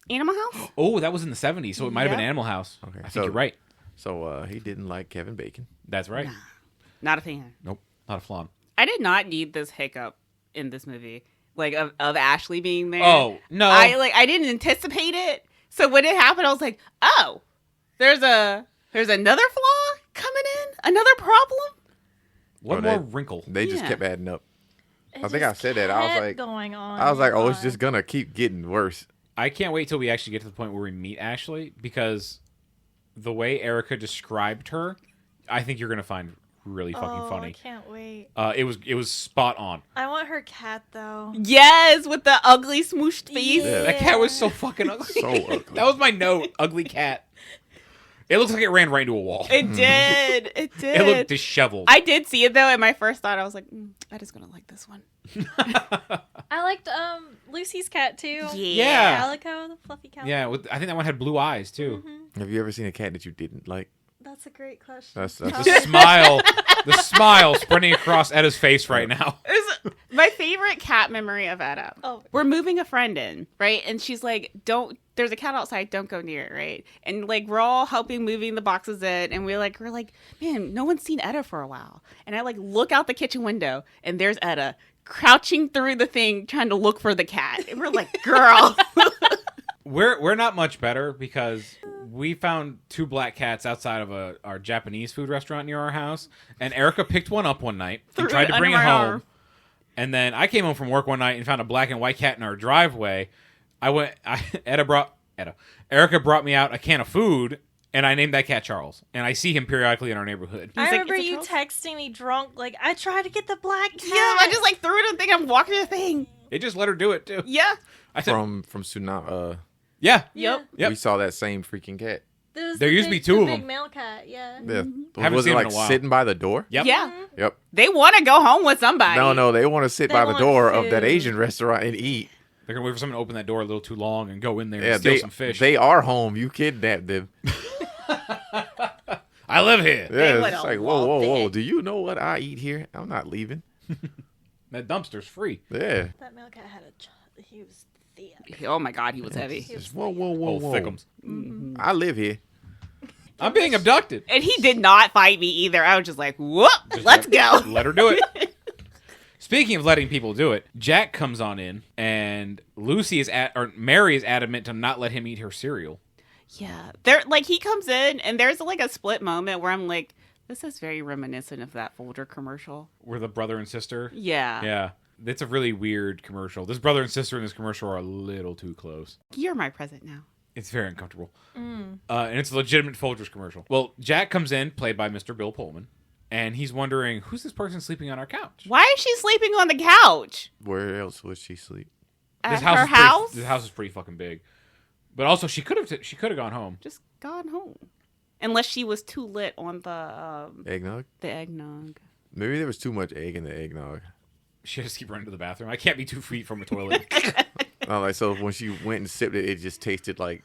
Animal House? Oh, that was in the 70s, so it might have been Yep. Animal House. Okay, I think so- you're right. So he didn't like Kevin Bacon. That's right. Not a fan. Nope, not a flan. I did not need this hiccup in this movie, like of Ashley being there. Oh, no. I didn't anticipate it. So when it happened, I was like, oh, there's another flaw coming in, another problem. One Oh, more they- wrinkle. They just Yeah. kept adding up. It I think I just said that. I was kept like- going on. I was like, and oh, it's on. just gonna keep getting worse. I can't wait till we actually get to the point where we meet Ashley, because the way Erica described her, I think you're going to find really fucking I funny. can't wait. It was spot on. I want her cat, though. Yes, with the ugly smooshed face. Yeah. That cat was so fucking ugly. So ugly. That was my note. Ugly cat. It looks like it ran right into a wall. It did. It did. It looked disheveled. I did see it though, and my first thought I was like, Etta's gonna like this one. I liked Lucy's cat, too. Yeah. Calico, the fluffy calico. Yeah, I think that one had blue eyes too. Have you ever seen a cat that you didn't like? That's a great question. That's The smile spreading across Etta's face right now. It was my favorite cat memory of Etta. Oh. We're moving a friend in, right? And she's like, there's a cat outside, don't go near it, right? And like we're all helping moving the boxes in, and we're like, man, no one's seen Etta for a while. And I like look out the kitchen window, and there's Etta crouching through the thing trying to look for the cat. And we're like, girl. We're not much better because we found 2 black cats outside of our Japanese food restaurant near our house, and Erica picked one up one night and Threw tried it to bring it under my home. arm. And then I came home from work one night and found a black and white cat in our driveway. Erica brought me out a can of food, And I named that cat Charles. And I see him periodically in our neighborhood. I like, remember "Is it you Charles?" texting me drunk, like, I tried to get the black cat. Yeah, I just like threw it in the thing. I'm walking the thing. It just let her do it, too. Yeah. I said, From Tsunami. yeah. Yep. Yep. We saw that same freaking cat. There used to be two the of big them. male cat, yeah. Yeah. Haven't Was seen it him in like a while. sitting by the door? Yep. Yeah. Yep. They want to go home with somebody. No, they want to sit They by the want door of that food. Asian restaurant and eat. They're going to wait for someone to open that door a little too long and go in there Yeah, and steal some fish. They are home. You kidnapped them. I live here. Yeah, would've it's like, whoa, loved whoa. it. Do you know what I eat here? I'm not leaving. That dumpster's free. Yeah. That male cat had he was thick. Oh my God, he was heavy. Just, whoa, whoa, Oh, whoa. thickums. I live here. I'm being abducted. And he did not fight me either. I was just like, whoop, let's go. Let her do it. Speaking of letting people do it, Jack comes on in, and Mary is adamant to not let him eat her cereal. Yeah. He comes in and there's like a split moment where I'm like, this is very reminiscent of that Folger commercial. We're the brother and sister. Yeah. Yeah. It's a really weird commercial. This brother and sister in this commercial are a little too close. You're my present now. It's very uncomfortable. And it's a legitimate Folgers commercial. Well, Jack comes in, played by Mr. Bill Pullman, and he's wondering, who's this person sleeping on our couch? Why is she sleeping on the couch? Where else would she sleep? At This her house? This house is pretty fucking big. But also, she could have gone home. Just gone home. Unless she was too lit on the Eggnog? eggnog. Maybe there was too much egg in the eggnog. She has to keep running to the bathroom. I can't be 2 feet from a toilet. So when she went and sipped it, it just tasted like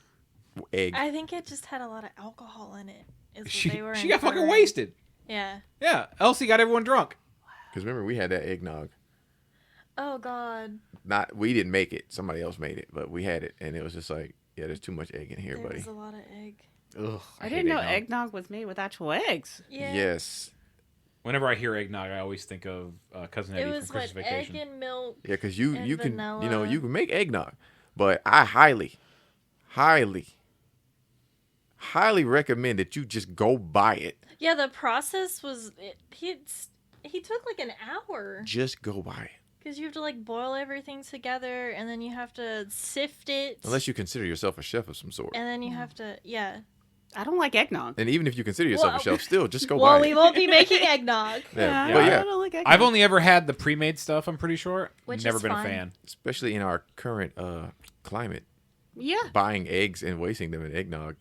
egg. I think it just had a lot of alcohol in it. Is what she they were got fucking inferring. wasted. Yeah. Yeah, Elsie got everyone drunk. Because remember, we had that eggnog. Oh God. We didn't make it. Somebody else made it, but we had it, and it was just like, yeah, there's too much egg in here, There buddy. was a lot of egg. Ugh, I didn't know eggnog was made with actual eggs. Yeah. Yes. Whenever I hear eggnog, I always think of Cousin It Eddie was from Christmas what, Vacation. egg and milk. Yeah, because you And can vanilla. you can make eggnog, but I highly recommend that you just go buy it. Yeah, the process was he took like an hour Just go buy it. because you have to like boil everything together and then you have to sift it. Unless you consider yourself a chef of some sort. And then you have to I don't like eggnog. And even if you consider yourself Well- a chef, still just go Well, buy we it. won't be making eggnog. Yeah, Yeah, but I yeah, don't like eggnog. I've only ever had the pre-made stuff, I'm pretty sure. Which Never is been fine. a fan. especially in our current climate, Yeah. buying eggs and wasting them in eggnog.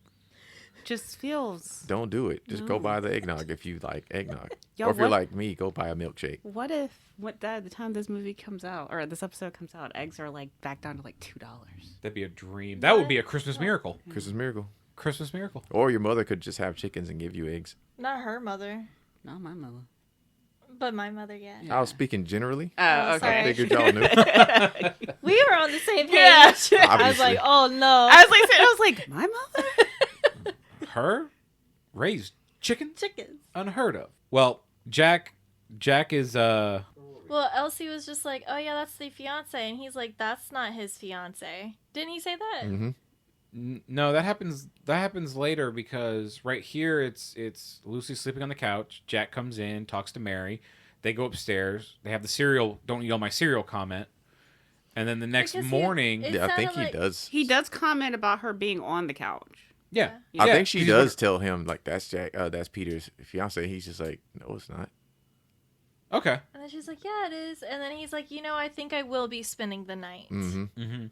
Just feels. Don't do it. Just go buy the eggnog if you like eggnog. Yo, or if you're what- like me, go buy a milkshake. What if the time this movie comes out or this episode comes out, eggs are like back down to like $2? That'd be a dream. That would be a Christmas miracle. Christmas miracle. Christmas miracle. Or your mother could just have chickens and give you eggs. Not her mother, No, my mother. but my mother, yeah. I was speaking generally. Oh, Oh, okay. sorry. I figured y'all knew. We were on the same page. Yeah. I was Obviously. like, oh no. I was like, my mother? Her raised chickens? Chickens. Unheard of. Well, Jack is Well, Elsie was just like, oh yeah, that's the fiance. And he's like, that's not his fiance. Didn't he say that? Mm-hmm. no, that happens later because right here it's Lucy sleeping on the couch. Jack comes in, talks to Mary. They go upstairs. They have the cereal, don't eat all my cereal comment. And then the next Because morning, It Yeah, I think sounded he like- does. He does comment about her being on the couch. yeah. Yeah. I Yeah, think she 'cause does tell him like that's that's Peter's fiance. He's just like, no, it's not. Okay. And then she's like, yeah, it is. And then he's like, I think I will be spending the night. Mm-hmm.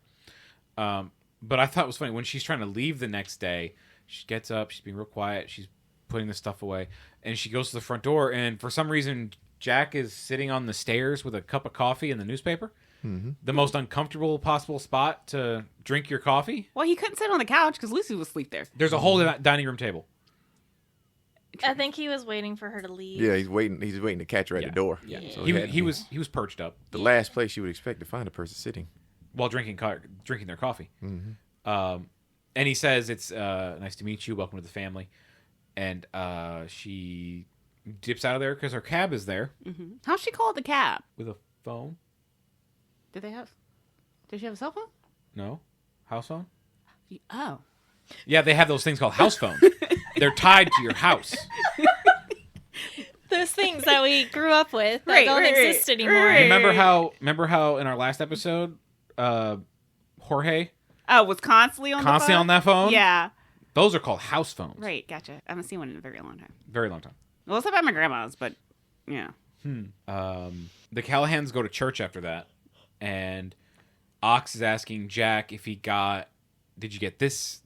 But I thought it was funny when she's trying to leave the next day. She gets up, she's being real quiet, she's putting the stuff away, and she goes to the front door. And for some reason, Jack is sitting on the stairs with a cup of coffee and the newspaper. Mm-hmm. The most uncomfortable possible spot to drink your coffee. Well, he couldn't sit on the couch because Lucy was asleep there. There's a whole dining room table. I think he was waiting for her to leave. Yeah, he's waiting. He's waiting to catch her at Yeah. the door. Yeah, So he had- was perched up the last place you would expect to find a person sitting. while drinking their coffee. Mm-hmm. And he says, "It's nice to meet you. Welcome to the family." And she dips out of there because her cab is there Mm-hmm. How'd she call the cab? with a phone. Did she have a cell phone? No, house phone. Oh. Yeah, they have those things called house phones. They're tied to your house. Those things that we grew up with that Right, don't right, exist right, anymore. right. Remember how in our last episode, Jorge Oh, was constantly on the phone? on that phone? Yeah. Those are called house phones. Right, gotcha. I haven't seen one in a very long time. Very long time. Well, except at my grandma's, but yeah. The Callahans go to church after that, and Ox is asking Jack if he got. Did you get this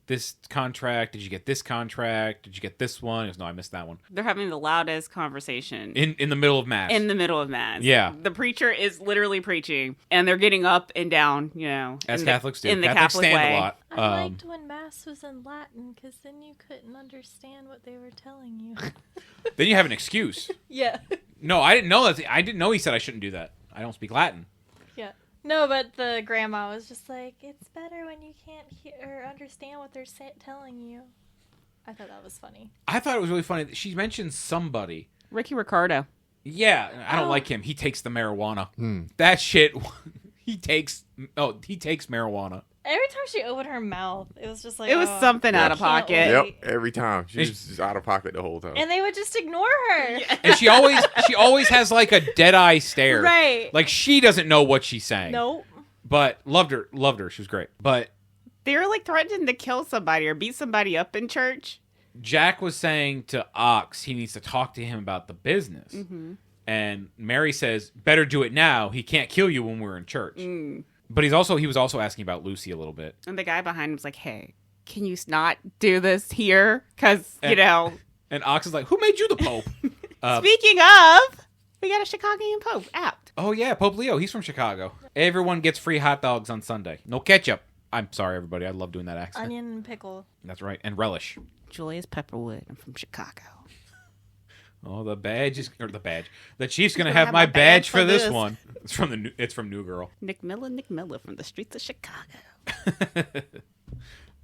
contract? Did you get this contract? Did you get this one? He goes, no, I missed that one. They're having the loudest conversation In the middle of mass. in the middle of mass. Yeah. The preacher is literally preaching, and they're getting up and down, As Catholics do. in the Catholics Catholic stand way. a lot. I liked when Mass was in Latin, because then you couldn't understand what they were telling you. Then you have an excuse. Yeah. No, I didn't know that. I didn't know he said I shouldn't do that. I don't speak Latin. Yeah. No, but the grandma was just like, it's better when you can't hear or understand what they're telling you. I thought that was funny. I thought it was really funny that she mentioned somebody. Ricky Ricardo. Yeah, I don't like him. He takes the marijuana. That shit. He takes marijuana. Every time she opened her mouth, it was just like, It was something out of I can't pocket. wait. Yep, every time. She's just out of pocket the whole time. And they would just ignore her. And she always has like a dead eye stare. Right. Like she doesn't know what she's saying. Nope. But loved her. She was great. But They were like threatening to kill somebody or beat somebody up in church. Jack was saying to Ox he needs to talk to him about the business. And Mary says, better do it now. He can't kill you when we're in church. But he was also asking about Lucy a little bit. And the guy behind him was like, hey, can you not do this here? Because, And Ox is like, who made you the Pope? speaking of, we got a Chicagoan Pope apt. Oh, yeah, Pope Leo. He's from Chicago. Everyone gets free hot dogs on Sunday. No ketchup. I'm sorry, everybody. I love doing that accent. Onion and pickle. That's right. And relish. Julius Pepperwood. I'm from Chicago. Oh, the Chief's gonna have my badge for this one. It's from New Girl. Nick Miller from the streets of Chicago.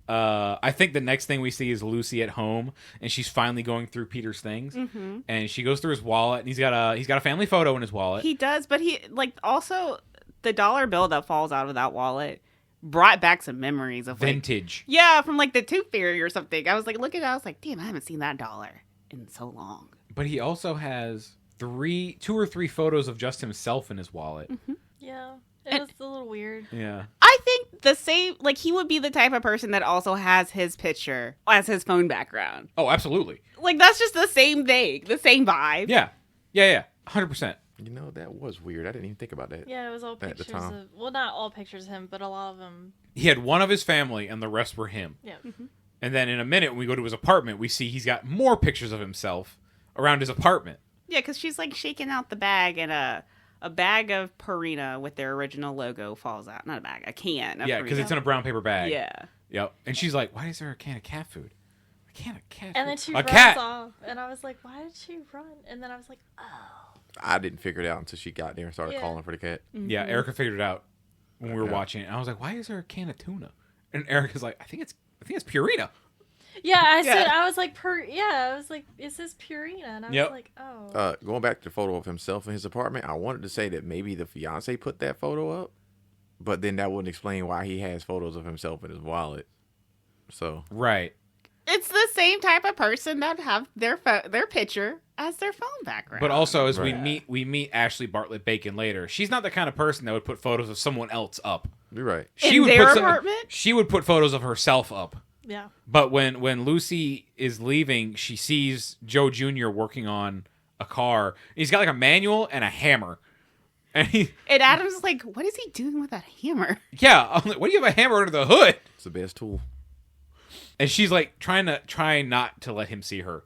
I think the next thing we see is Lucy at home, and she's finally going through Peter's things, and she goes through his wallet, and he's got a family photo in his wallet. He does, but he also the dollar bill that falls out of that wallet brought back some memories of Vintage. from like the Tooth Fairy or something. I was like looking at it, I was like, damn, I haven't seen that dollar in so long. But he also has 2 or 3 photos of just himself in his wallet. Yeah. It was a little weird. Yeah. I think the same, like he would be the type of person that also has his picture as his phone background. Oh, absolutely. Like that's just the same thing, the same vibe. Yeah. 100%. You know, that was weird. I didn't even think about that. Yeah, it was all At the pictures time. of, well, not all pictures of him, but a lot of them. He had one of his family, and the rest were him. Yeah. And then in a minute, when we go to his apartment, we see he's got more pictures of himself around his apartment. Yeah, because she's like shaking out the bag, and a bag of Purina with their original logo falls out. Not a bag, a can. Yeah, because it's in a brown paper bag. Yeah. Yep. And she's like, why is there a can of cat food? A can of cat food? And then she a runs cat. off. And I was like, why did she run? And then I was like, oh. I didn't figure it out until she got there and started Yeah. calling for the cat. Yeah, Erica figured it out when we were watching it. And I was like, why is there a can of tuna? And Erica's like, I think it's Purina. Yeah, I said, Yeah. I was like, is this Purina? And I was like, oh. Going back to the photo of himself in his apartment, I wanted to say that maybe the fiance put that photo up, but then that wouldn't explain why he has photos of himself in his wallet. So Right. It's the same type of person that have their picture as their phone background. But also, as Right. we meet Ashley Bartlett Bacon later, she's not the kind of person that would put photos of someone else up. you're right. In their apartment? She would put photos of herself up. Yeah. But when Lucy is leaving, she sees Joe Jr. working on a car. He's got like a manual and a hammer. And Adam's like, what is he doing with that hammer? yeah, I'm like, what do you have a hammer under the hood? It's the best tool. And she's like trying not to let him see her.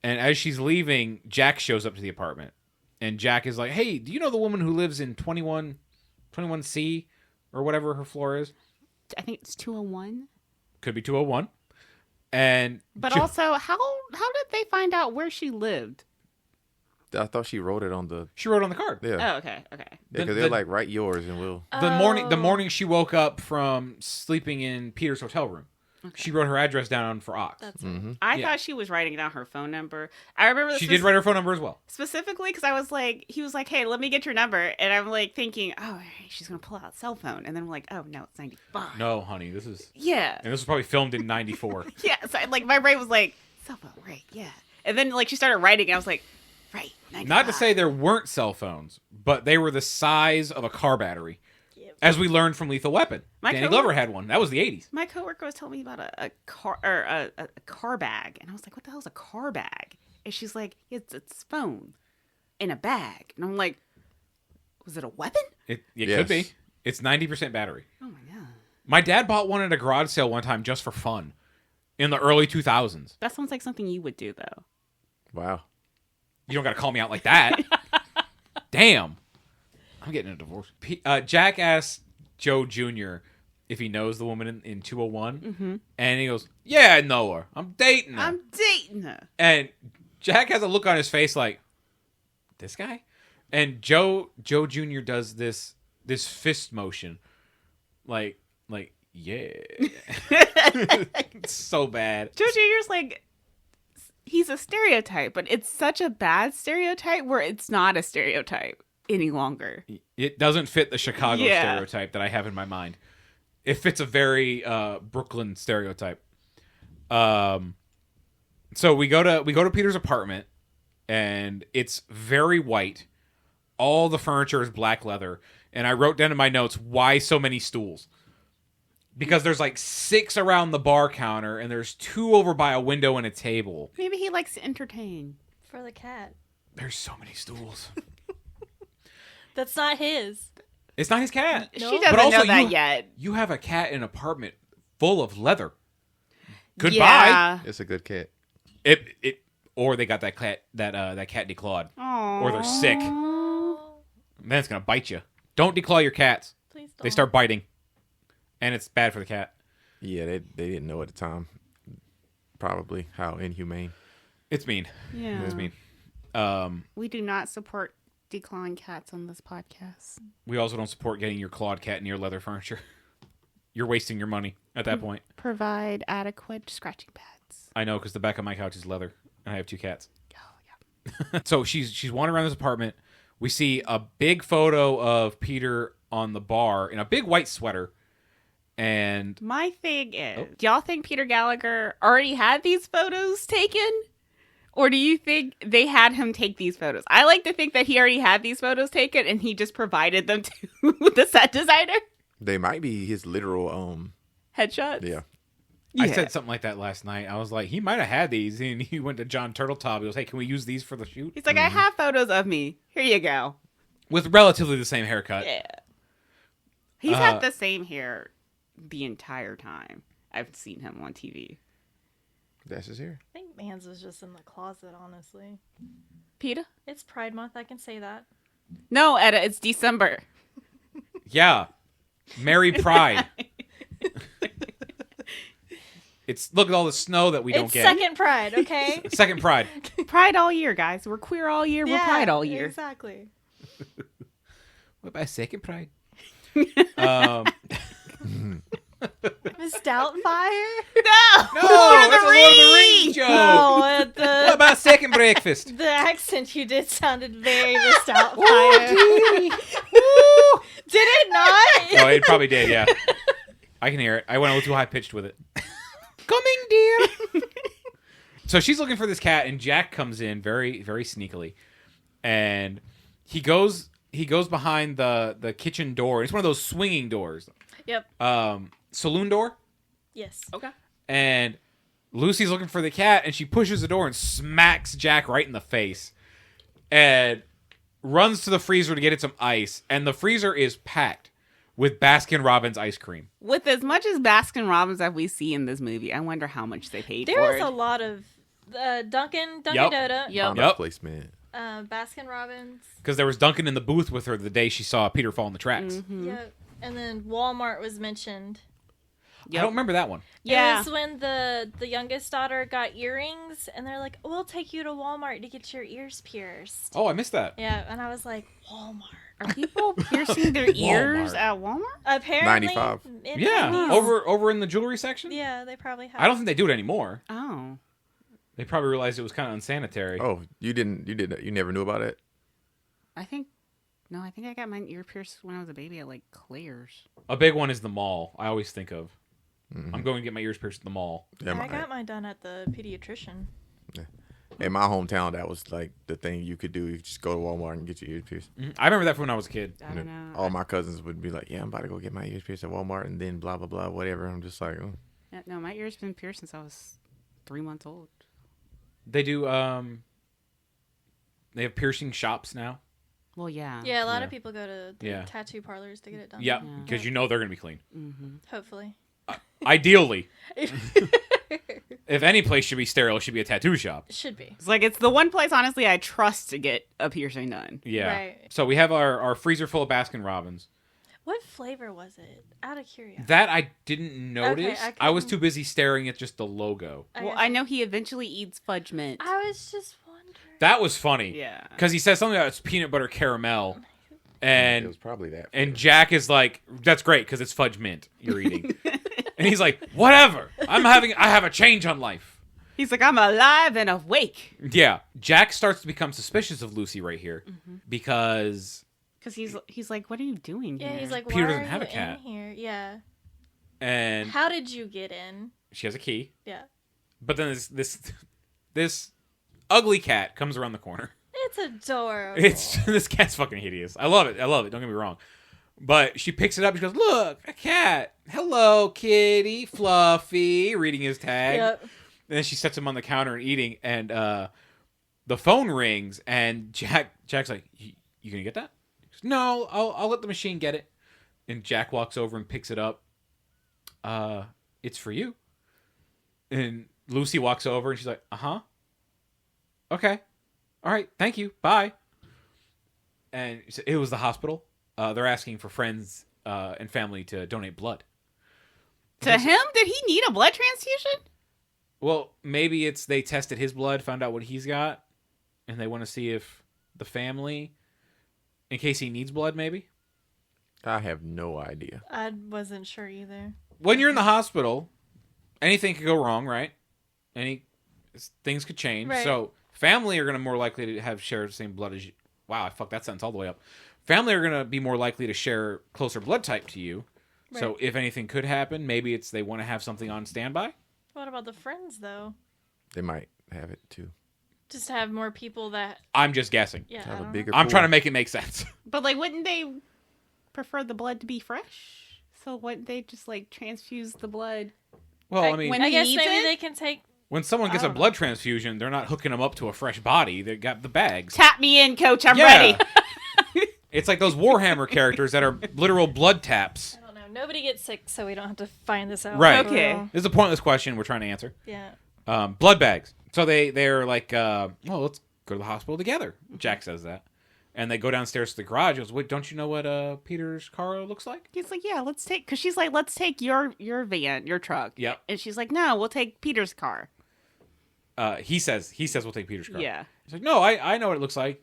And as she's leaving, Jack shows up to the apartment. And Jack is like, hey, do you know the woman who lives in 21C or whatever her floor is? I think it's 201. Could be 201. And But also, how did they find out where she lived? I thought she wrote it on the she wrote on the card. yeah Oh, okay. because they're like write yours and we'll The morning she woke up from sleeping in Peter's hotel room. She wrote her address down for Ox. That's I Yeah. thought she was writing down her phone number. I remember She did write her phone number as well. specifically because I was like, he was like, hey, let me get your number. And I'm like thinking, oh, she's going to pull out a cell phone. And then I'm like, oh, no, it's 95. No, honey, this is Yeah. and this was probably filmed in '94. Yeah. So like my brain was like, cell phone, right. Yeah. And then like she started writing. And I was like, right. 95. Not to say there weren't cell phones, but they were the size of a car battery. Yep. As we learned from Lethal Weapon. My Danny co- Glover had one. That was the 80s. My coworker was telling me about a car or a car bag, and I was like, "What the hell is a car bag?" And she's like, "It's phone in a bag," and I'm like, "Was it a weapon?" It Yes. could be. It's 90% battery. Oh my god, My dad bought one at a garage sale one time just for fun in the early 2000s. that sounds like something you would do, though. Wow. You don't got to call me out like that. Damn. I'm getting a divorce. Jack asked Joe Jr. if he knows the woman in 201. And he goes, "Yeah, I know her. I'm dating her." I'm dating her. And Jack has a look on his face like, "This guy?" And Joe Jr. does this fist motion. Like, yeah. It's so bad. Joe Jr.'s like, he's a stereotype, but it's such a bad stereotype where it's not a stereotype any longer. It doesn't fit the Chicago Yeah. stereotype that I have in my mind. It fits a very Brooklyn stereotype. So we go to Peter's apartment, and it's very white. All the furniture is black leather, and I wrote down in my notes, why so many stools? Because there's like 6 around the bar counter, and there's 2 over by a window and a table. Maybe he likes to entertain. For the cat. There's so many stools. That's not his. It's not his cat. She No. doesn't But also know that you- yet. You have a cat in an apartment full of leather. Goodbye. Yeah. It's a good cat. Or they got that cat declawed. Aww. Or they're sick. Then it's gonna bite you. Don't declaw your cats. Please don't. They start biting, and it's bad for the cat. Yeah, they didn't know at the time. Probably how inhumane. It's mean. Yeah. It's mean. We do not support declawing cats on this podcast. We also don't support getting your clawed cat near leather furniture. You're wasting your money at that point. Provide adequate scratching pads. I know, because the back of my couch is leather, and I have 2 cats. Oh, yeah. So she's wandering around this apartment. We see a big photo of Peter on the bar in a big white sweater. And My thing is, do y'all think Peter Gallagher already had these photos taken? Or do you think they had him take these photos? I like to think that he already had these photos taken and he just provided them to the set designer. They might be his literal Headshots? yeah. I said something like that last night. I was like, he might have had these. And he went to John Turtletop. He goes, "Hey, can we use these for the shoot?" He's like, I have photos of me. Here you go. With relatively the same haircut. Yeah. He's had the same hair the entire time I've seen him on TV. That's his hair. I think Mans was just in the closet, honestly. Peter? It's Pride Month, I can say that. No, Etta, it's December. Yeah. Merry Pride. Look at all the snow that we don't It's get. second Pride, okay? Second Pride. Pride all year, guys. We're queer all year. We're pride all year. Exactly. What about second Pride? Miss Doubtfire? No! No, that's a Lord of the Rings joke. Oh, What the about second breakfast? the accent you did sounded very Miss Doubtfire. Did it not? No, it probably did, yeah. I can hear it. I went a little too high pitched with it. Coming, dear. So she's looking for this cat, and Jack comes in very, very sneakily, and he goes behind the kitchen door. It's one of those swinging doors. Yep. Saloon door. Yes. Okay. And Lucy's looking for the cat, and she pushes the door and smacks Jack right in the face, and runs to the freezer to get it some ice. And the freezer is packed with Baskin-Robbins ice cream. With as much as Baskin Robbins that we see in this movie, I wonder how much they paid There for was it. a lot of Dunkin' Yep. Donuts, Yep. Product placement. Baskin Robbins. Because there was Duncan in the booth with her the day she saw Peter fall in the tracks. Mm-hmm. Yep. And then Walmart was mentioned. I don't remember that one. Yeah. It was when the youngest daughter got earrings, and they're like, "We'll take you to Walmart to get your ears pierced." Oh, I missed that. Yeah, and I was like, Walmart. Are people piercing their ears Walmart. at Walmart? Apparently, 95. in Yeah, 90s. over in the jewelry section. Yeah, they probably have. I don't think they do it anymore. Oh. They probably realized it was kind of unsanitary. Oh, you never knew about it? I think I got my ear pierced when I was a baby at like Claire's. A big one is the mall. I always think of. Mm-hmm. I'm going to get my ears pierced at the mall. Yeah, I got mine done at the pediatrician. yeah, In my hometown, that was like the thing you could do. You just go to Walmart and get your ears pierced. I remember that from when I was a kid. I don't know. All my cousins would be like, "Yeah, I'm about to go get my ears pierced at Walmart," and then blah blah blah, whatever. I'm just like, oh. Yeah, no, my ears been pierced since I was 3 months old. They do. They have piercing shops now. Well, yeah. Yeah, a lot Yeah. of people go to the Yeah. tattoo parlors to get it done. Yeah, Yeah. because you know they're gonna be clean. Mm-hmm. Hopefully. Ideally, if any place should be sterile, it should be a tattoo shop. It should be. It's like it's the one place, honestly, I trust to get a piercing done. Yeah. Right. So we have our freezer full of Baskin Robbins. What flavor was it? Out of curiosity. That I didn't notice. I I was couldn't- too busy staring at just the logo. Well, I know he eventually eats fudge mint. I was just wondering. That was funny. Yeah. Because he says something about it's peanut butter caramel, It and was probably that. and Jack is like, "That's great because it's fudge mint you're eating," and he's like, "Whatever. I have a change on life." He's like, I'm alive and awake. Yeah. Jack starts to become suspicious of Lucy right here because Because he's like, what are you doing Yeah, here? he's like, Peter why doesn't are have you a cat. in here? Yeah. and How did you get in? she has a key, Yeah. but then this ugly cat comes around the corner. It's adorable. It's this cat's fucking hideous. I love it. Don't get me wrong. But she picks it up. She goes, "Look, a cat. Hello, kitty, Fluffy." Reading his tag. Yep. And then she sets him on the counter and eating. And the phone rings. And Jack's like, "You gonna get that?" He goes, "No, I'll let the machine get it." And Jack walks over and picks it up. It's for you. And Lucy walks over and she's like, "Uh-huh. Okay. All right. Thank you. Bye." And it was the hospital. They're asking for friends and family to donate blood. To him? Did he need a blood transfusion? Well, maybe it's they tested his blood, found out what he's got, and they want to see if the family, in case he needs blood, maybe. I have no idea. I wasn't sure either. When you're in the hospital, anything could go wrong, right? Things could change. Right. So family are going to more likely to have share the same blood as you. Wow, I fucked that sentence all the way up. Family are going to be more likely to share closer blood type to you. Right. So if anything could happen, maybe it's they want to have something on standby. What about the friends, though? They might have it too. Just to have more people that... I'm just guessing. Yeah, Have I a don't bigger I'm pool. trying to make it make sense. But, like, wouldn't they prefer the blood to be fresh? So wouldn't they just, like, transfuse the blood? Well, Like, I mean, when know. I he guess needs maybe it? they can take... when someone gets I a don't blood transfusion, they're not hooking them up to a fresh body. They got the bags. Tap me in, coach. I'm Yeah. ready. It's like those Warhammer characters that are literal blood taps. I don't know. Nobody gets sick, so we don't have to find this out. Right. Okay. This is a pointless question we're trying to answer. Yeah. Blood bags. So they're like, well, let's go to the hospital together. Jack says that. And they go downstairs to the garage. He goes, wait, don't you know what Peter's car looks like? He's like, yeah, let's take... Because she's like, let's take your van, your truck. Yep. And she's like, no, we'll take Peter's car. He says we'll take Peter's car. Yeah. He's like, no, I know what it looks like.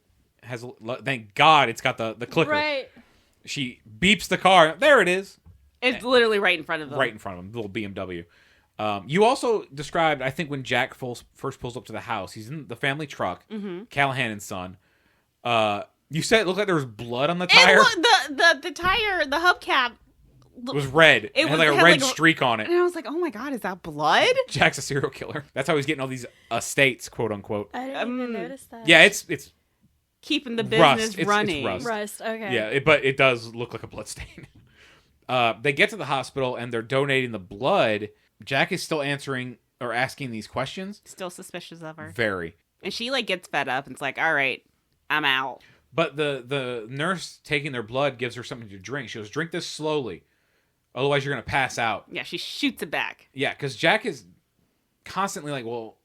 Thank God it's got the clicker. Right. She beeps the car. There it is. It's literally right in front of them. Right in front of him, the little BMW. You also described, I think, when Jack first pulls up to the house, he's in the family truck, Callahan and son. You said it looked like there was blood on the tire. The tire, the hubcap. It was red. It had like a red streak on it. And I was like, oh my God, is that blood? Jack's a serial killer. That's how he's getting all these estates, quote unquote. I didn't even notice that. Yeah, it's Keeping the Rust. business It's running. rust. Rust. Okay. yeah, but it does look like a blood stain. They get to the hospital and they're donating the blood. Jack is still answering or asking these questions. Still suspicious of her. Very. And she like gets fed up and it's like, all right, I'm out. But the nurse taking their blood gives her something to drink. She goes, drink this slowly. Otherwise, you're going to pass out. Yeah, she shoots it back. Yeah, because Jack is constantly like, well,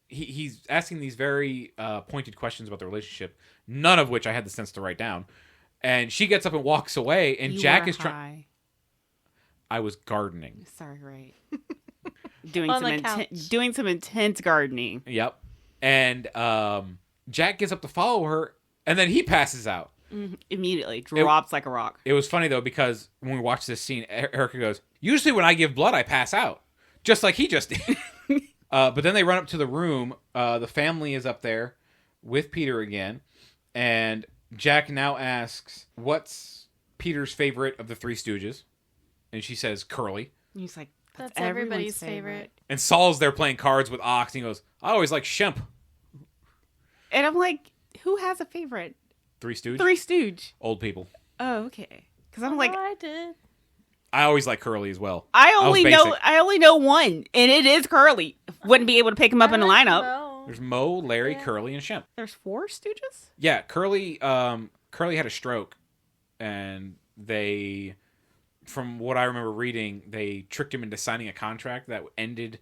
he's asking these very pointed questions about the relationship, none of which I had the sense to write down. And she gets up and walks away, and You Jack were is trying. high. I was gardening. Sorry, right. doing On some the couch. doing some intense gardening. Yep. And Jack gets up to follow her, and then he passes out. Immediately drops like a rock. It was funny, though, because when we watched this scene, Erica goes, usually when I give blood, I pass out. Just like he just did. But then they run up to the room. The family is up there with Peter again. And Jack now asks, what's Peter's favorite of the Three Stooges? And she says, Curly. And he's like, That's everyone's everybody's favorite. And Saul's there playing cards with Ox. And he goes, I always like Shemp. And I'm like, who has a favorite? Three Stooges? Three Stooge. Old people. Oh, okay. Because I'm like, I did. I always like Curly as well. I was only basic. know one, and it is Curly. Wouldn't be able to pick him up in the lineup. No. There's Moe, Larry, Curly, and Shemp. There's 4 Stooges? Yeah, Curly had a stroke, and they, from what I remember reading, they tricked him into signing a contract that ended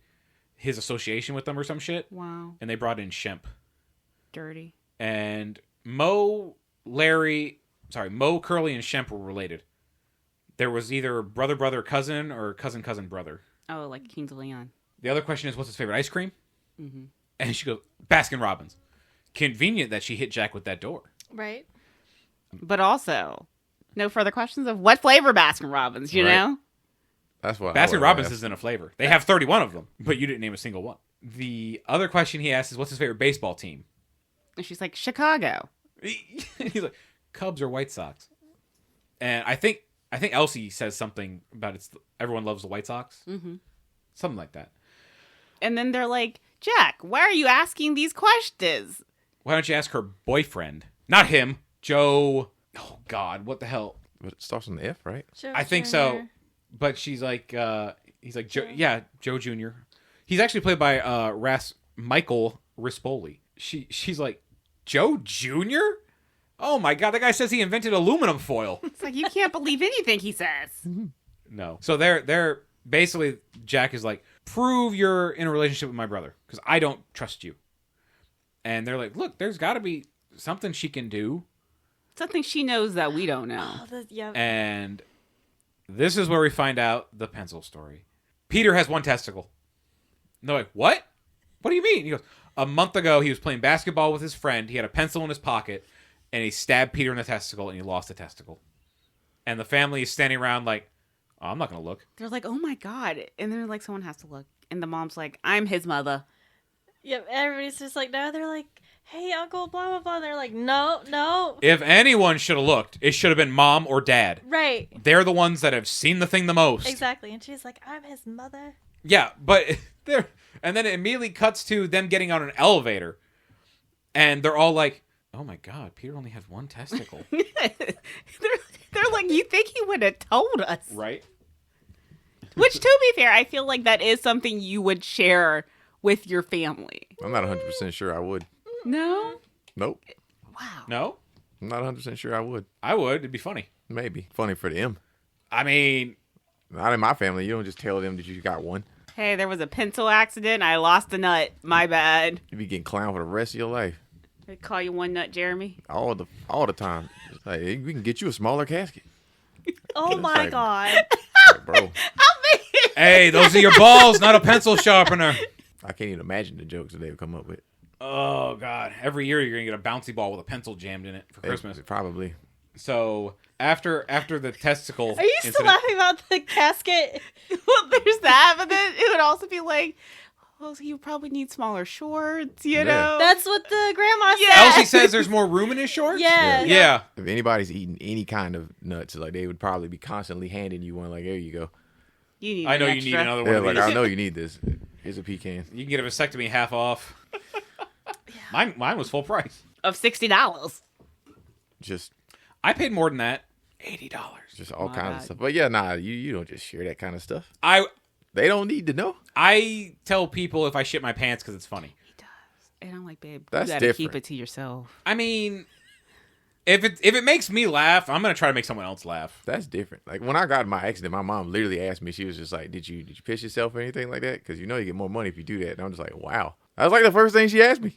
his association with them or some shit. Wow. And they brought in Shemp. Dirty. And Moe, Curly, and Shemp were related. There was either brother, cousin, or cousin, brother. Oh, like Kings of Leon. The other question is, what's his favorite ice cream? Mm-hmm. And she goes, Baskin Robbins. Convenient that she hit Jack with that door. Right. But also, no further questions of what flavor Baskin Robbins, you Right. know? That's what Baskin Robbins isn't a flavor. They have 31 of them, but you didn't name a single one. The other question he asked is, what's his favorite baseball team? And she's like, Chicago. He's like, Cubs or White Sox? And I think Elsie says something about everyone loves the White Sox. Mm-hmm. Something like that. And then they're like, Jack, why are you asking these questions? Why don't you ask her boyfriend? Not him. Joe. Oh, God. What the hell? But it starts on the F, right? Joe I think Jr. so. But she's like, he's like, Joe Jr. He's actually played by Michael Rispoli. She's like, Joe Jr.? Oh my God, that guy says he invented aluminum foil. It's like, you can't believe anything he says. No. So they're basically, Jack is like, prove you're in a relationship with my brother, because I don't trust you. And they're like, look, there's got to be something she can do. Something she knows that we don't know. Oh, yeah. And this is where we find out the pencil story. Peter has one testicle. And they're like, what? What do you mean? He goes, a month ago, he was playing basketball with his friend. He had a pencil in his pocket, and he stabbed Peter in the testicle, and he lost the testicle. And the family is standing around like, oh, I'm not going to look. They're like, oh my God. And they're like, someone has to look. And the mom's like, I'm his mother. Yep, everybody's just like, no, they're like, hey, uncle, blah, blah, blah. They're like, no. If anyone should have looked, it should have been mom or dad. Right. They're the ones that have seen the thing the most. Exactly. And she's like, I'm his mother. Yeah, but they're... And then it immediately cuts to them getting on an elevator. And they're all like, oh my God, Peter only has one testicle. they're like, you think he would have told us? Right? Which, to be fair, I feel like that is something you would share with your family. I'm not 100% sure I would. No? Nope. Wow. No? I'm not 100% sure I would. I would. It'd be funny. Maybe. Funny for them. I mean... Not in my family. You don't just tell them that you got one. Hey, there was a pencil accident. I lost a nut. My bad. You be getting clowned for the rest of your life. They call you One Nut Jeremy. All the time. It's like, hey, we can get you a smaller casket. Oh my like- God. Like, bro, Hey, those are your balls, not a pencil sharpener. I can't even imagine the jokes that they would come up with. Oh, God. Every year you're going to get a bouncy ball with a pencil jammed in it for Christmas. Probably. So, after the testicle Are you still incident... laughing about the casket? Well, there's that, but then it would also be like, oh, so you probably need smaller shorts, you Yeah. know? That's what the grandma said. Yeah. Elsie says there's more room in his shorts? Yeah. Yeah. If anybody's eating any kind of nuts, like they would probably be constantly handing you one. Like, there you go. You need I know an you need extra. another one They're of like, these. I know you need this. Here's a pecan. You can get a vasectomy half off. Mine was full price. Of $60. Just I paid more than that. $80. just all My kinds God. of stuff. But yeah, nah, you don't just share that kind of stuff. I They don't need to know. tell people if I shit my pants because it's funny. He does. And I'm like, babe, That's you gotta keep different. it to yourself. I mean, if it makes me laugh, I'm gonna try to make someone else laugh. That's different. Like when I got in my accident, my mom literally asked me. She was just like, "Did you piss yourself or anything like that? Because you know you get more money if you do that." And I'm just like, "Wow." That was like the first thing she asked me.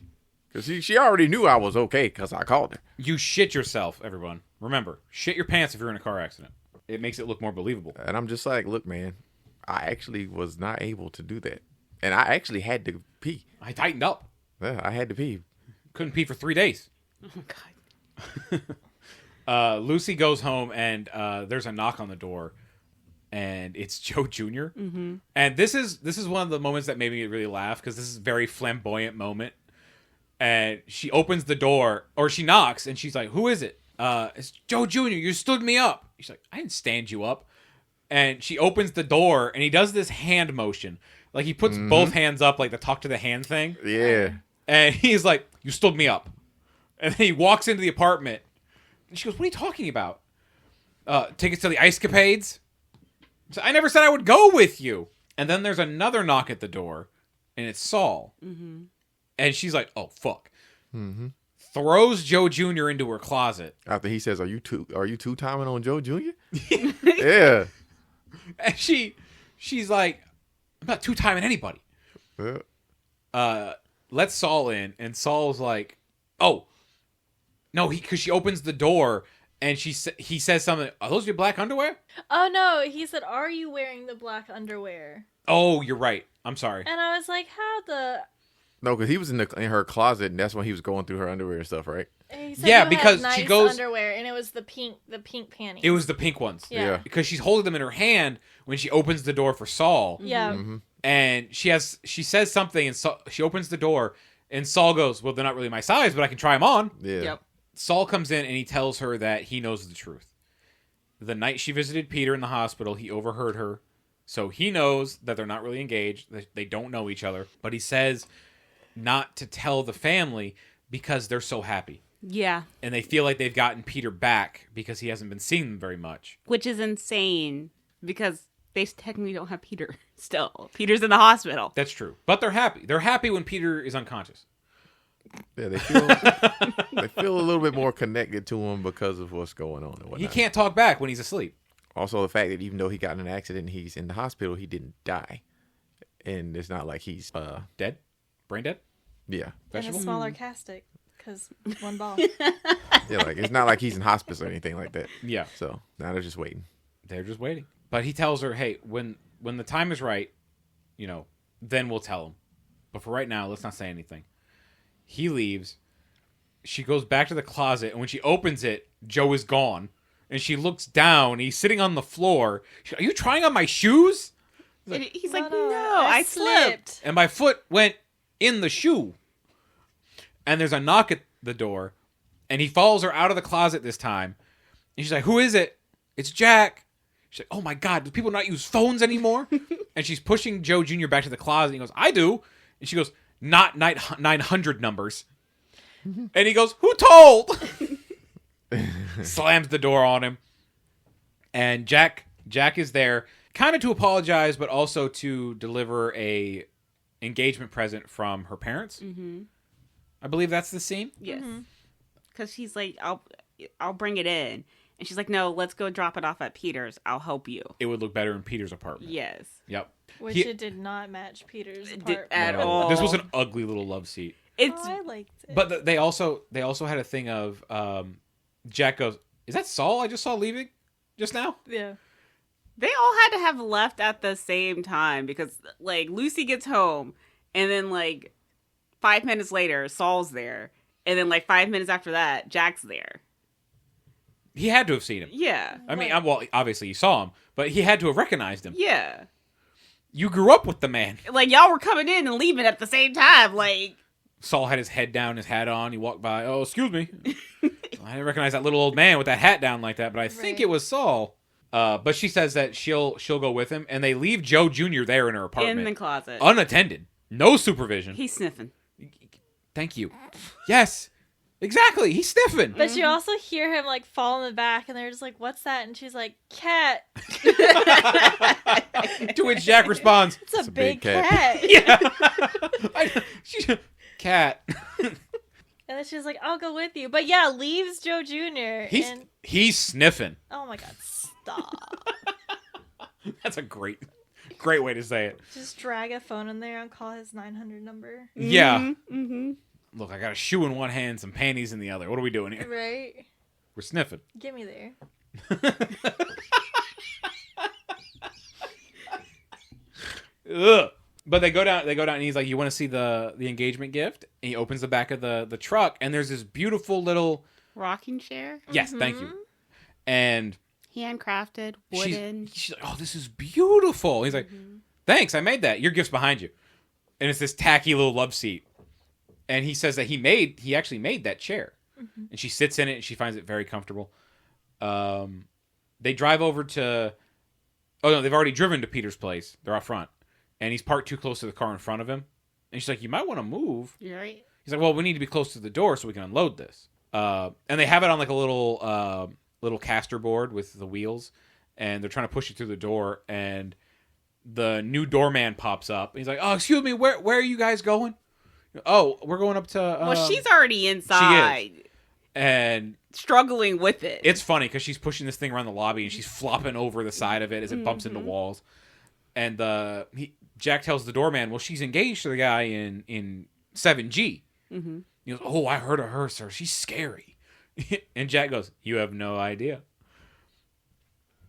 Because she already knew I was okay because I called her. You shit yourself, everyone. Remember, shit your pants if you're in a car accident. It makes it look more believable. And I'm just like, look, man, I actually was not able to do that. And I actually had to pee. I tightened up. Yeah, I had to pee. Couldn't pee for 3 days. Oh, God. Lucy goes home and there's a knock on the door, and it's Joe Jr. Mm-hmm. And this is one of the moments that made me really laugh because this is a very flamboyant moment. And she opens the door, or she knocks, and she's like, "Who is it?" It's Joe Jr. You stood me up. She's like, "I didn't stand you up." And she opens the door, and he does this hand motion, like he puts both hands up, like the talk to the hand thing. Yeah. And he's like, "You stood me up." And then he walks into the apartment. And she goes, what are you talking about? Tickets to the Ice Capades? So I never said I would go with you. And then there's another knock at the door. And it's Saul. Mm-hmm. And she's like, oh, fuck. Mm-hmm. Throws Joe Jr. into her closet. After he says, are you two-timing on Joe Jr.? Yeah. And she's like, I'm not two-timing anybody. Lets Saul in, and Saul's like, oh, no, because she opens the door, and he says something, are those your black underwear? Oh, no, he said, are you wearing the black underwear? Oh, you're right. I'm sorry. And I was like, how the... No, because he was in her closet, and that's when he was going through her underwear and stuff, right? And he said yeah, you because had nice she goes underwear, and it was the pink panties. It was the pink ones. Yeah. Because she's holding them in her hand when she opens the door for Saul. Yeah. Mm-hmm. And she says something, and she opens the door, and Saul goes, well, they're not really my size, but I can try them on. Yeah. Yep. Saul comes in, and he tells her that he knows the truth. The night she visited Peter in the hospital, he overheard her. So he knows that they're not really engaged. They don't know each other. But he says not to tell the family because they're so happy. Yeah. And they feel like they've gotten Peter back because he hasn't been seeing them very much. Which is insane because they technically don't have Peter still. Peter's in the hospital. That's true. But they're happy. They're happy when Peter is unconscious. Yeah, they feel a little bit more connected to him because of what's going on and whatnot. He can't talk back when he's asleep. Also, the fact that even though he got in an accident and he's in the hospital, he didn't die. And it's not like he's... Dead? Brain dead? Yeah. And a Vegetable? smaller castic, because one ball. Yeah, like it's not like he's in hospice or anything like that. Yeah. So now they're just waiting. They're just waiting. But he tells her, hey, when the time is right, then we'll tell him. But for right now, let's not say anything. He leaves. She goes back to the closet, and when she opens it, Joe is gone. And she looks down. He's sitting on the floor. Are you trying on my shoes? He's like, No, no, I slipped. And my foot went in the shoe. And there's a knock at the door. And he follows her out of the closet this time. And she's like, who is it? It's Jack. She's like, oh my God, do people not use phones anymore? And she's pushing Joe Jr. back to the closet. And he goes, I do. And she goes, not 900 numbers. And he goes, who told? Slams the door on him. And Jack is there kind of to apologize, but also to deliver a engagement present from her parents. Mm-hmm. I believe that's the scene. Yes. Because she's like, I'll bring it in. And she's like, no, let's go drop it off at Peter's. I'll help you. It would look better in Peter's apartment. Yes. Yep. Which it did not match Peter's apartment. At No. all. This was an ugly little love seat. It's I liked it. But they also had a thing of Jack goes, is that Saul I just saw leaving just now? Yeah. They all had to have left at the same time because, like, Lucy gets home, and then, like, 5 minutes later, Saul's there. And then, like, 5 minutes after that, Jack's there. He had to have seen him. Yeah. I mean, well, obviously you saw him, but he had to have recognized him. Yeah. You grew up with the man. Like, y'all were coming in and leaving at the same time. Like, Saul had his head down, his hat on. He walked by. Oh, excuse me. I didn't recognize that little old man with that hat down like that, but I think Right. it was Saul. But she says that she'll go with him, and they leave Joe Jr. there in her apartment. in the closet. Unattended. No supervision. He's sniffing. Thank you. Yes. Exactly. He's sniffing. But you also hear him like fall in the back, and they're just like, "What's that?" And she's like, "Cat." To which Jack responds, It's a a big big cat. yeah. Cat. And then she's like, "I'll go with you." But yeah, leaves Joe Jr. He's sniffing. Oh my God, stop! That's a great way to say it. Just drag a phone in there and call his 900 number. Yeah. Mm-hmm. Look, I got a shoe in one hand, some panties in the other. What are we doing here? Right? We're sniffing. Get me there. Ugh. But they go down, and he's like, "You want to see the engagement gift?" And he opens the back of the truck, and there's this beautiful little Rocking chair. yes, thank you. And Handcrafted, wooden. she's like, "Oh, this is beautiful." He's like, "Thanks, I made that. Your gift's behind you." And it's this tacky little love seat. And he says that he actually made that chair. And she sits in it, and she finds it very comfortable. They drive over to... Oh, no, they've already driven to Peter's place. They're out front. And he's parked too close to the car in front of him. And she's like, you might want to move. You're right. He's like, well, we need to be close to the door so we can unload this. And they have it on like a little caster board with the wheels, and they're trying to push it through the door, and the new doorman pops up. He's like, oh, excuse me, where are you guys going? Oh, we're going up to... well, she's already inside. She is. And... struggling with it. It's funny because she's pushing this thing around the lobby, and she's flopping over the side of it as it bumps into walls. And Jack tells the doorman, well, she's engaged to the guy in 7G. Mm-hmm. He goes, oh, I heard of her, sir. She's scary. And Jack goes, you have no idea.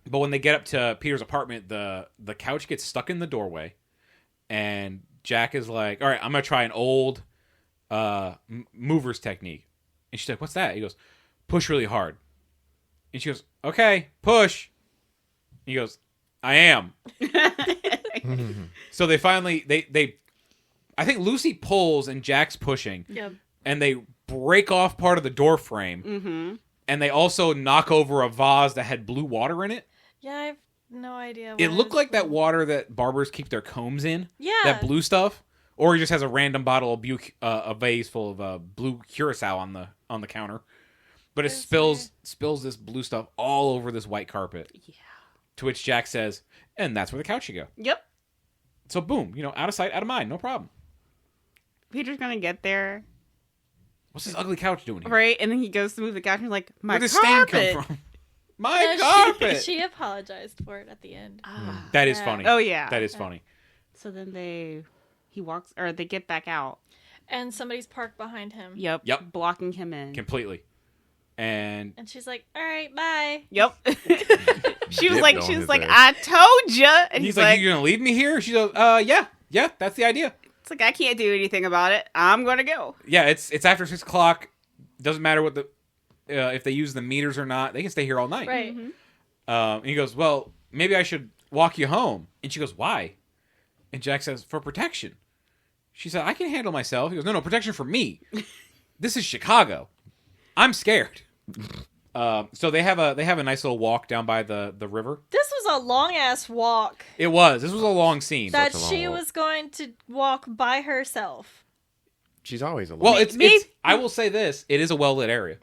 But when they get up to Peter's apartment, the couch gets stuck in the doorway. And Jack is like, all right, I'm going to try an old mover's technique. And she's like, what's that? He goes, push really hard. And she goes, okay, push. He goes, I am. So they finally, I think Lucy pulls and Jack's pushing. Yep. And they break off part of the door frame. Mm-hmm. And they also knock over a vase that had blue water in it. Yeah, I have no idea. It looked like that water that barbers keep their combs in. Yeah. That blue stuff. Or he just has a random bottle of a vase full of blue curacao on the counter. But it spills this blue stuff all over this white carpet. Yeah. To which Jack says, and that's where the couch should go. Yep. So boom, out of sight, out of mind, no problem. Peter's gonna get there. What's this ugly couch doing here? Right, and then he goes to move the couch and he's like, my Where did carpet. the stain come from? My No, carpet! She apologized for it at the end. That is funny. Oh, yeah. That is funny. So then they get back out. And somebody's parked behind him. Yep. Blocking him in. Completely. And And she's like, all right, bye. Yep. she was like, his ass. I told ya. And he's like, you gonna leave me here? She goes, yeah, that's the idea. it's like, I can't do anything about it. I'm gonna go. Yeah, it's after 6 o'clock. Doesn't matter what if they use the meters or not. They can stay here all night. Right. Mm-hmm. And he goes, well, maybe I should walk you home. And she goes, why? And Jack says, for protection. She said, I can handle myself. He goes, no, protection for me. This is Chicago. I'm scared. So they have a nice little walk down by the river. This was a long ass walk It was. This was a long scene. that a long she walk. was going to walk by herself. She's always alone. Well, it's I will say this. It is a well-lit area.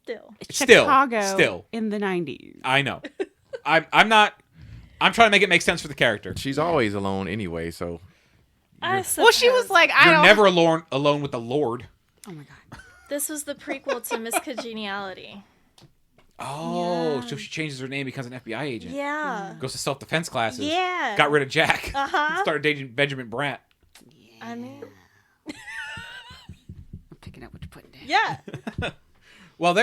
Still. Chicago in the 90s. I know. I'm trying to make it make sense for the character. she's always alone anyway, so I Well, she was suppose. like, I You're don't... never alone with the Lord. Oh, my God. This was the prequel to Miss Congeniality. Oh, Yeah. so she changes her name, becomes an FBI agent. Yeah. Goes to self-defense classes. Yeah. Got rid of Jack. Uh-huh. Started dating Benjamin Brandt. I mean, I'm picking up what you're putting down. yeah. Well,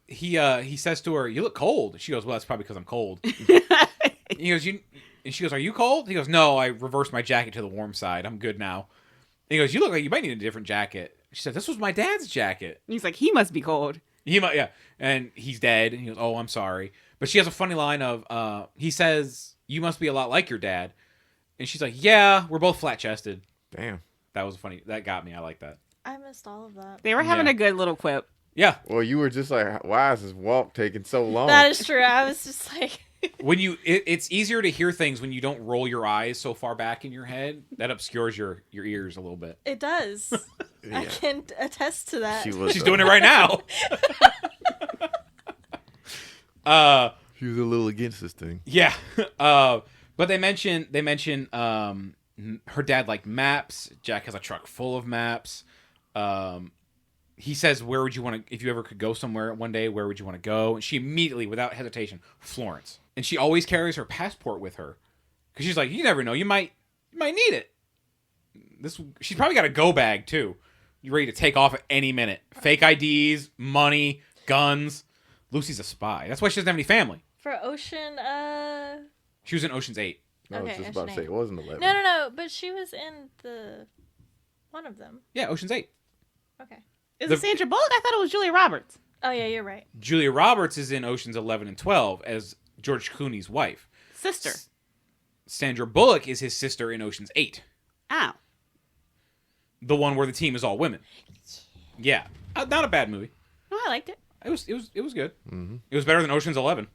he says to her, "You look cold." She goes, "Well, that's probably because I'm cold." He goes, and she goes, "Are you cold?" He goes, "No, I reversed my jacket to the warm side. I'm good now." And he goes, "You look like you might need a different jacket." She said, "This was my dad's jacket." He's like, he must be cold. He might, yeah. And he's dead. And he goes, "Oh, I'm sorry." But she has a funny line of, he says, "You must be a lot like your dad." And she's like, "Yeah, we're both flat-chested." damn. That was funny. That got me. I like that. I missed all of that. They were having Yeah. a good little quip. Yeah. Well, you were just like, why is this walk taking so long? That is true. I was just like, When it's easier to hear things when you don't roll your eyes so far back in your head. That obscures your ears a little bit. it does. I Yeah. can attest to that. She's doing it right now. She was a little against this thing. Yeah. But they mention her dad liked maps. Jack has a truck full of maps. He says, where would you want to, if you ever could go somewhere one day, where would you want to go? And she immediately, without hesitation, Florence. And she always carries her passport with her. Because she's like, you never know, you might need it. She's probably got a go bag, too. You're ready to take off at any minute. Fake IDs, money, guns. Lucy's a spy. That's why she doesn't have any family. For Ocean, She was in Ocean's 8. I was Okay, just about to Ocean say, eight. it wasn't 11. No, but she was in one of them. Yeah, Ocean's 8. Okay. Is The- it Sandra Bullock? I thought it was Julia Roberts. Oh, yeah, you're right. Julia Roberts is in Oceans 11 and 12 as George Clooney's wife. Sister. Sandra Bullock is his sister in Ocean's 8. Oh. The one where the team is all women. Yeah. Not a bad movie. Oh, I liked it. It was good. Mm-hmm. It was better than Ocean's 11.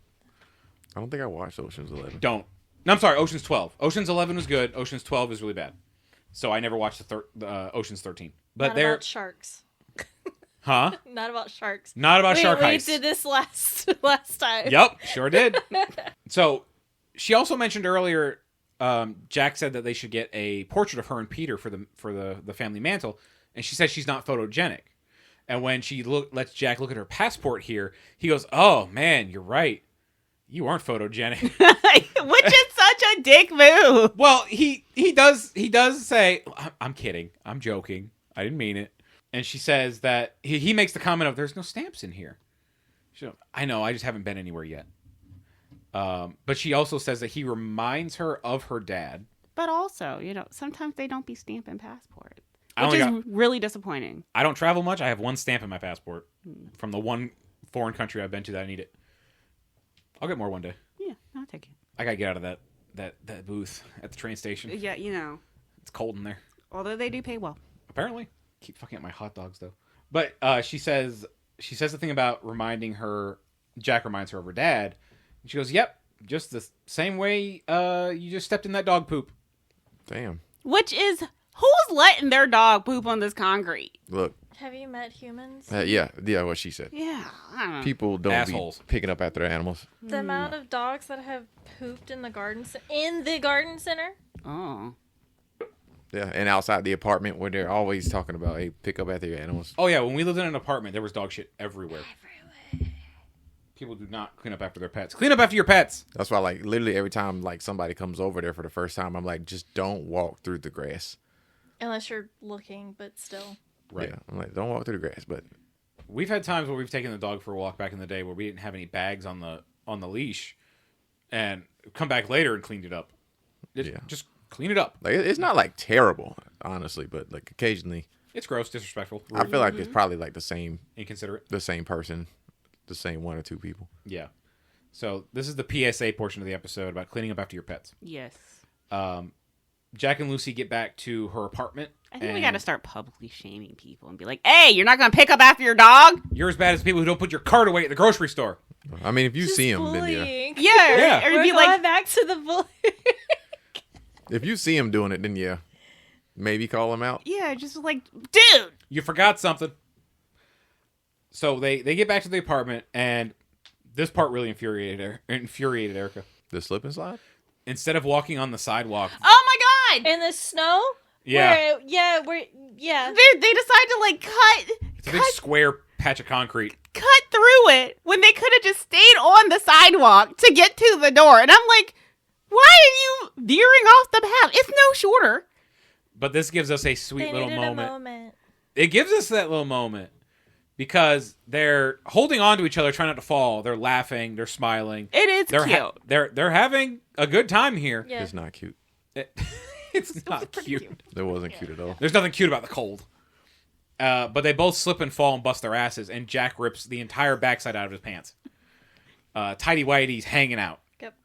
I don't think I watched Ocean's 11. Don't. No, I'm sorry, Ocean's 12. Ocean's 11 was good. Ocean's 12 is really bad. so I never watched the Ocean's 13. But Not they're about sharks. huh? Not about sharks. Not about shark We heists. did this last time. Yep, sure did. So she also mentioned earlier, Jack said that they should get a portrait of her and Peter for the family mantle, and she says she's not photogenic. And when she lets Jack look at her passport here, he goes, "Oh man, you're right. You aren't photogenic." Which is such a dick move. Well, he does say, "I'm kidding. I'm joking. I didn't mean it." And she says that he makes the comment of, "There's no stamps in here." I know. I just haven't been anywhere yet. But she also says that he reminds her of her dad. But also, sometimes they don't be stamping passports, I which only is really disappointing. I don't travel much. I have one stamp in my passport from the one foreign country I've been to that I need it. I'll get more one day. Yeah, I'll take it. I gotta get out of that booth at the train station. Yeah, It's cold in there. although they do pay well. Apparently. Keep fucking up my hot dogs though. But she says the thing about reminding her, Jack reminds her of her dad. And she goes, "Yep, just the same way you just stepped in that dog poop." Damn. Which is, who's letting their dog poop on this concrete? Look. Have you met humans? Yeah, what she said. Yeah, I don't know. People don't Assholes. be picking up after their animals. The amount of dogs that have pooped in the garden center. Oh. Yeah, and outside the apartment where they're always talking about, hey, pick up after your animals. Oh yeah, when we lived in an apartment, there was dog shit everywhere. People do not clean up after their pets. Clean up after your pets. That's why, like, literally every time, like, somebody comes over there for the first time, I'm like, just don't walk through the grass. Unless you're looking, but still. Right. Yeah, I'm like, don't walk through the grass, but... We've had times where we've taken the dog for a walk back in the day where we didn't have any bags on the leash, and come back later and cleaned it up. Just clean it up. Like, it's not, like, terrible, honestly, but, like, occasionally... It's gross, disrespectful, I feel like it's probably, like, the same inconsiderate. person, the same one or two people. Yeah. So this is the PSA portion of the episode about cleaning up after your pets. Yes. Jack and Lucy get back to her apartment. I think we got to start publicly shaming people and be like, "Hey, you're not going to pick up after your dog?" You're as bad as people who don't put your cart away at the grocery store. I mean, if you Just see him, then yeah. bullying. Yeah. Yeah. Or We're be going like, back to the bullying. If you see him doing it, then yeah. Maybe call him out. yeah, just like, dude. You forgot something. So they get back to the apartment, and this part really infuriated Erica. The slip and slide? Instead of walking on the sidewalk, Oh my God. In the snow? yeah, Yeah. They decide to like it's a big square patch of concrete. cut through it when they could have just stayed on the sidewalk to get to the door. And I'm like, why are you veering off the path? It's no shorter. But this gives us a sweet They little needed moment. a moment. It gives us that little moment because they're holding on to each other, trying not to fall. They're laughing. They're smiling. It is They're cute. They're having a good time here. Yeah. It's not cute. It's not pretty cute. That wasn't cute at all. There's nothing cute about the cold. But they both slip and fall and bust their asses, and Jack rips the entire backside out of his pants. Tidy whitey's hanging out.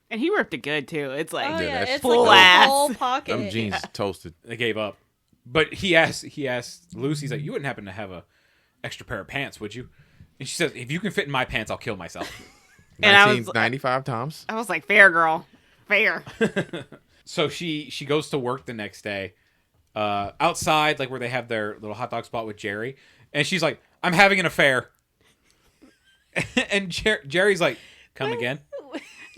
And he ripped it good too. It's like, Oh Yeah, yeah, that's it's full like ass. a whole pocket. Them jeans toasted. They gave up. But he asked Lucy's like, "You wouldn't happen to have a extra pair of pants, would you?" And she says, "If you can fit in my pants, I'll kill myself." And I was- 1995 times. I was like, fair, girl. Fair. So she goes to work the next day, outside, like where they have their little hot dog spot with Jerry, and she's like, "I'm having an affair," and Jerry's like, "Come again?"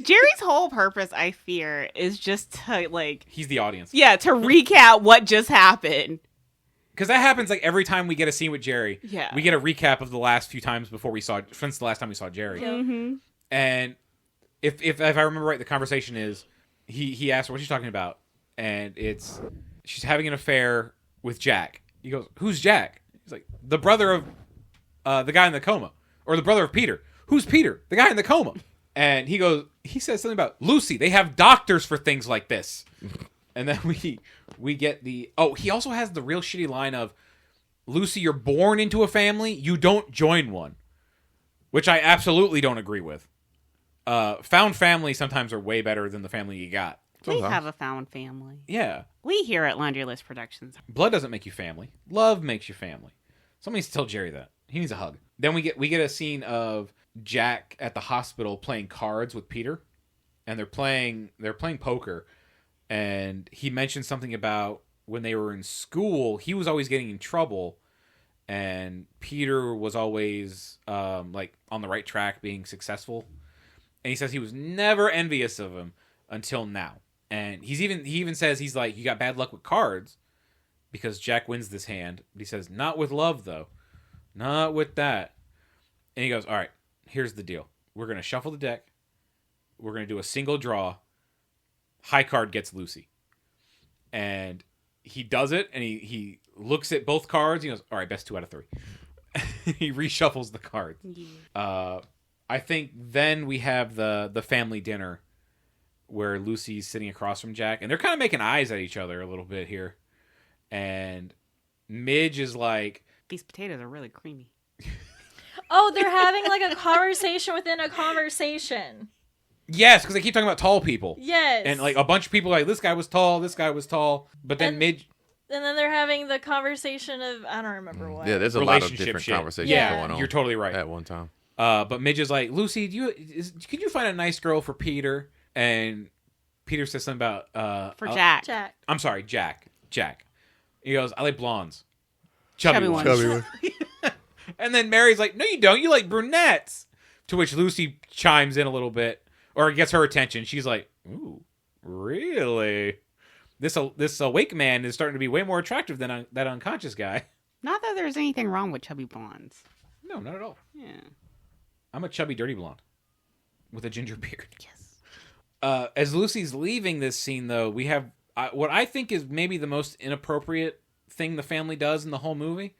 Jerry's whole purpose, I fear, is just to like, He's the audience. yeah, to recap what just happened. Because that happens like every time we get a scene with Jerry. Yeah. We get a recap of the last few times since the last time we saw Jerry. Yeah. Mm-hmm. And if I remember right, the conversation is he asked her what she's talking about, and it's she's having an affair with Jack. He goes, "Who's Jack?" He's like, "The brother of the guy in the coma, or the brother of Peter." "Who's Peter?" "The guy in the coma." And he says something about Lucy. They have doctors for things like this. And then we get he also has the real shitty line of, "Lucy, you're born into a family, you don't join one," which I absolutely don't agree with. Found family sometimes are way better than the family you got. We Sometimes. have a found family. Yeah. We here at Laundry List Productions. Blood doesn't make you family. Love makes you family. Somebody needs to tell Jerry that. He needs a hug. Then we get a scene of Jack at the hospital playing cards with Peter, and they're playing poker, and he mentions something about when they were in school, he was always getting in trouble, and Peter was always like on the right track, being successful. And he says he was never envious of him until now. And he even says, he's like, you got bad luck with cards because Jack wins this hand. But he says, not with love, though. Not with that. And he goes, all right, here's the deal. We're going to shuffle the deck. We're going to do a single draw. High card gets Lucy. And he does it, and he looks at both cards. He goes, all right, best 2 out of 3. He reshuffles the cards. Yeah. I think then we have the family dinner where Lucy's sitting across from Jack, and they're kind of making eyes at each other a little bit here. And Midge is like, These potatoes are really creamy. Oh, they're having like a conversation within a conversation. yes, because they keep talking about tall people. Yes. And like a bunch of people are like, this guy was tall, this guy was tall. But then Midge... And then they're having the conversation of, I don't remember what. Yeah, there's a lot of Relationship different shit. conversations Yeah. going on. You're totally right. At one time. But Midge is like, Lucy, could you find a nice girl for Peter? And Peter says something about... For Jack. Jack. I'm sorry, Jack. He goes, I like blondes. Chubby ones. ones. And then Mary's like, no, you don't. You like brunettes. To which Lucy chimes in a little bit, or gets her attention. She's like, ooh, really? This awake man is starting to be way more attractive than that unconscious guy. Not that there's anything wrong with chubby blondes. No, not at all. Yeah. I'm a chubby, dirty blonde with a ginger beard. Yes. As Lucy's leaving this scene, though, we have what I think is maybe the most inappropriate thing the family does in the whole movie.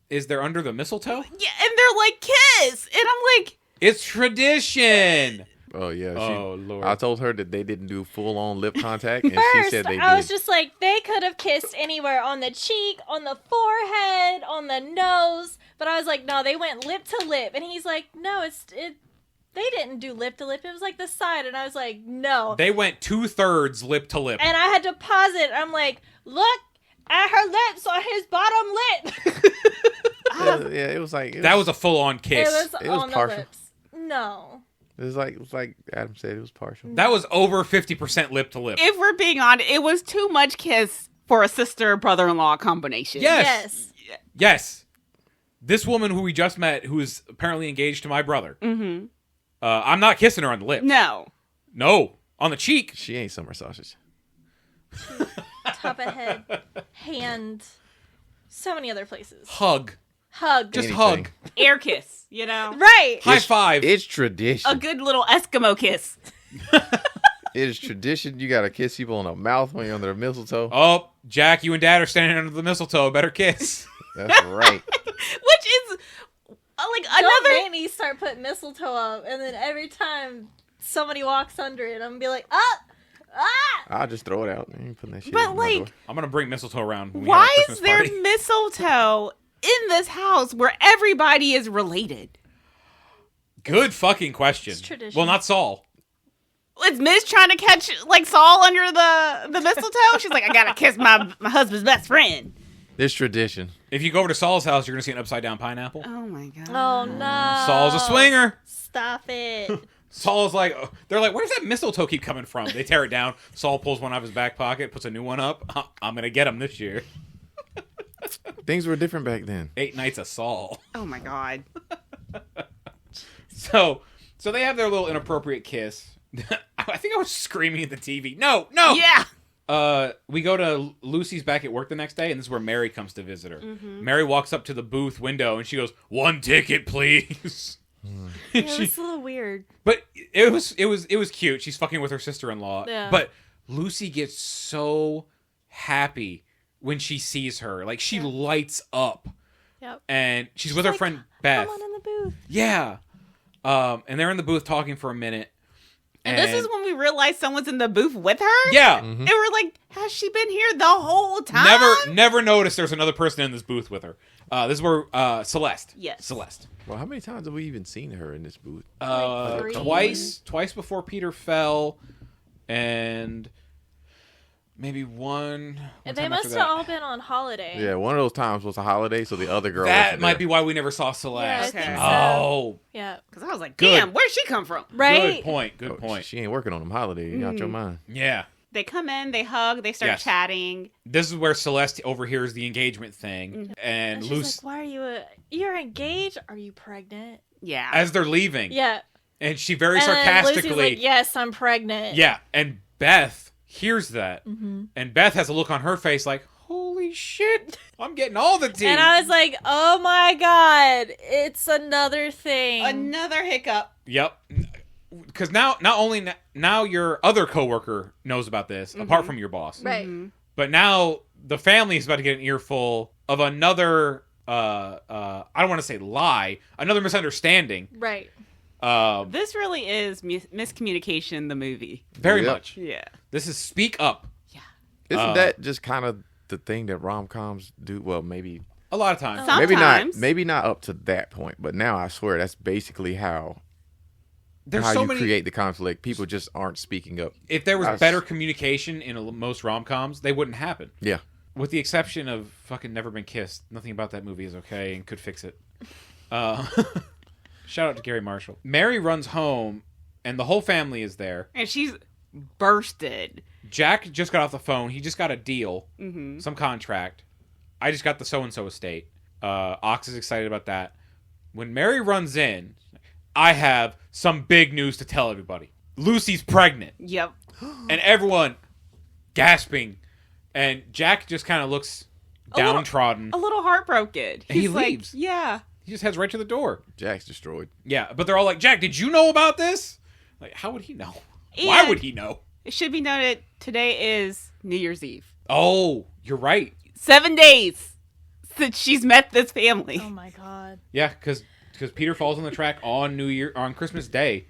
Is they're under the mistletoe? Yeah, and they're like, kiss! And I'm like... It's tradition! Oh, yeah. Oh, Lord. I told her that they didn't do full-on lip contact, and she First, said they I did. was just like, they could have kissed anywhere on the cheek, on the forehead, on the nose. But I was like, no, they went lip to lip. And he's like, no, they didn't do lip to lip. It was like the side. And I was like, no. They went 2/3 lip to lip. And I had to pause it. I'm like, look at her lips on his bottom lip. Yeah, it was like... That was a full-on kiss. It was on the partial. lips. No. It was like Adam said, it was partial. That was over 50% lip to lip. If we're being honest, it was too much kiss for a sister-brother-in-law combination. Yes. Yes. This woman who we just met, who is apparently engaged to my brother, Mm-hmm. I'm not kissing her on the lips. No. No. On the cheek. She ain't summer sausage. Top of head, hand, so many other places. Hug. Hug. Just Anything. hug. Air kiss, you know? Right. High five. It's tradition. A good little Eskimo kiss. It is tradition. You got to kiss people on the mouth when you're under the mistletoe. Oh, Jack, you and Dad are standing under the mistletoe. Better kiss. That's right. Which is like Don't another... make me start putting mistletoe up, and then every time somebody walks under it, I'm gonna be like, ah! I'll just throw it out. You ain't putting that shit But, in my door. like, I'm going to bring mistletoe around. When we why have a is Christmas there party. mistletoe in this house where everybody is related? Good fucking question. It's tradition. Well, not Saul. Is Miz trying to catch like Saul under the mistletoe? She's like, I gotta kiss my husband's best friend. It's tradition. If you go over to Saul's house, you're going to see an upside-down pineapple. Oh my god. Oh no. Saul's a swinger. Stop it. Saul's like, they're like, where's that mistletoe keep coming from? They tear it down. Saul pulls one out of his back pocket, puts a new one up. I'm going to get him this year. Things were different back then. 8 nights of Saul. Oh my god. So they have their little inappropriate kiss. I think I was screaming at the TV. No. Yeah. We go to Lucy's back at work the next day, and this is where Mary comes to visit her. Mm-hmm. Mary walks up to the booth window, and she goes, 1 ticket, please. Yeah, it was a little weird. But it was cute. She's fucking with her sister-in-law. Yeah. But Lucy gets so happy when she sees her. Like, she lights up. Yep. And she's with her like, friend Beth. Come on in the booth. Yeah. And they're in the booth talking for a minute. And this is when we realized someone's in the booth with her? Yeah. And we're like, has she been here the whole time? Never noticed there's another person in this booth with her. This is where Celeste. Yes. Celeste. Well, how many times have we even seen her in this booth? Like 3. Twice before Peter fell, and maybe one. And time they after must that. have all been on holiday. Yeah, one of those times was a holiday, so the other girl That wasn't might there. be why we never saw Yeah, I Celeste. Okay. think so. Oh, Yeah. Because I was like, Good. damn, where'd she come from? Right? good point. Good Oh, point. She ain't working on them holidays. You got your mind. Yeah. They come in, they hug, they start Yes. chatting. This is where Celeste overhears the engagement thing, and And she's Lucy, like, "Why are you? You're engaged? Are you pregnant?" Yeah. as they're leaving, Yeah. and she very And then sarcastically, Lucy's like, "Yes, I'm pregnant." yeah, and Beth hears that, Mm-hmm. and Beth has a look on her face like, "Holy shit, I'm getting all the tea." And I was like, "Oh my god, it's another thing." Another hiccup. Yep. Because now your other coworker knows about this, apart from your boss. Right. But now the family is about to get an earful of another, I don't want to say lie, another misunderstanding. Right. This really is miscommunication in the movie. Very Yep. much. Yeah. This is speak up. Isn't that just kind of the thing that rom-coms do? Well, maybe A lot of times. Sometimes. maybe not up to that point, but now I swear that's basically how There's so you many. create the conflict. People just aren't speaking up. If there was That's- better communication in most rom-coms, they wouldn't happen. Yeah. With the exception of fucking Never Been Kissed. Nothing about that movie is okay and could fix it. Shout out to Gary Marshall. Mary runs home, and the whole family is there. And she's bursted. Jack just got off the phone. He just got a deal, some contract. I just got the so-and-so estate. Ox is excited about that. When Mary runs in, I have some big news to tell everybody. Lucy's pregnant. Yep. And everyone gasping. And Jack just kind of looks downtrodden. A little heartbroken. And he He's like, leaves. yeah. He just heads right to the door. Jack's destroyed. Yeah, but they're all like, Jack, did you know about this? Like, how would he know? Why And would he know? It should be noted today is New Year's Eve. Oh, you're right. 7 days since she's met this family. Oh my god. Yeah, because Peter falls on the track on Christmas Day.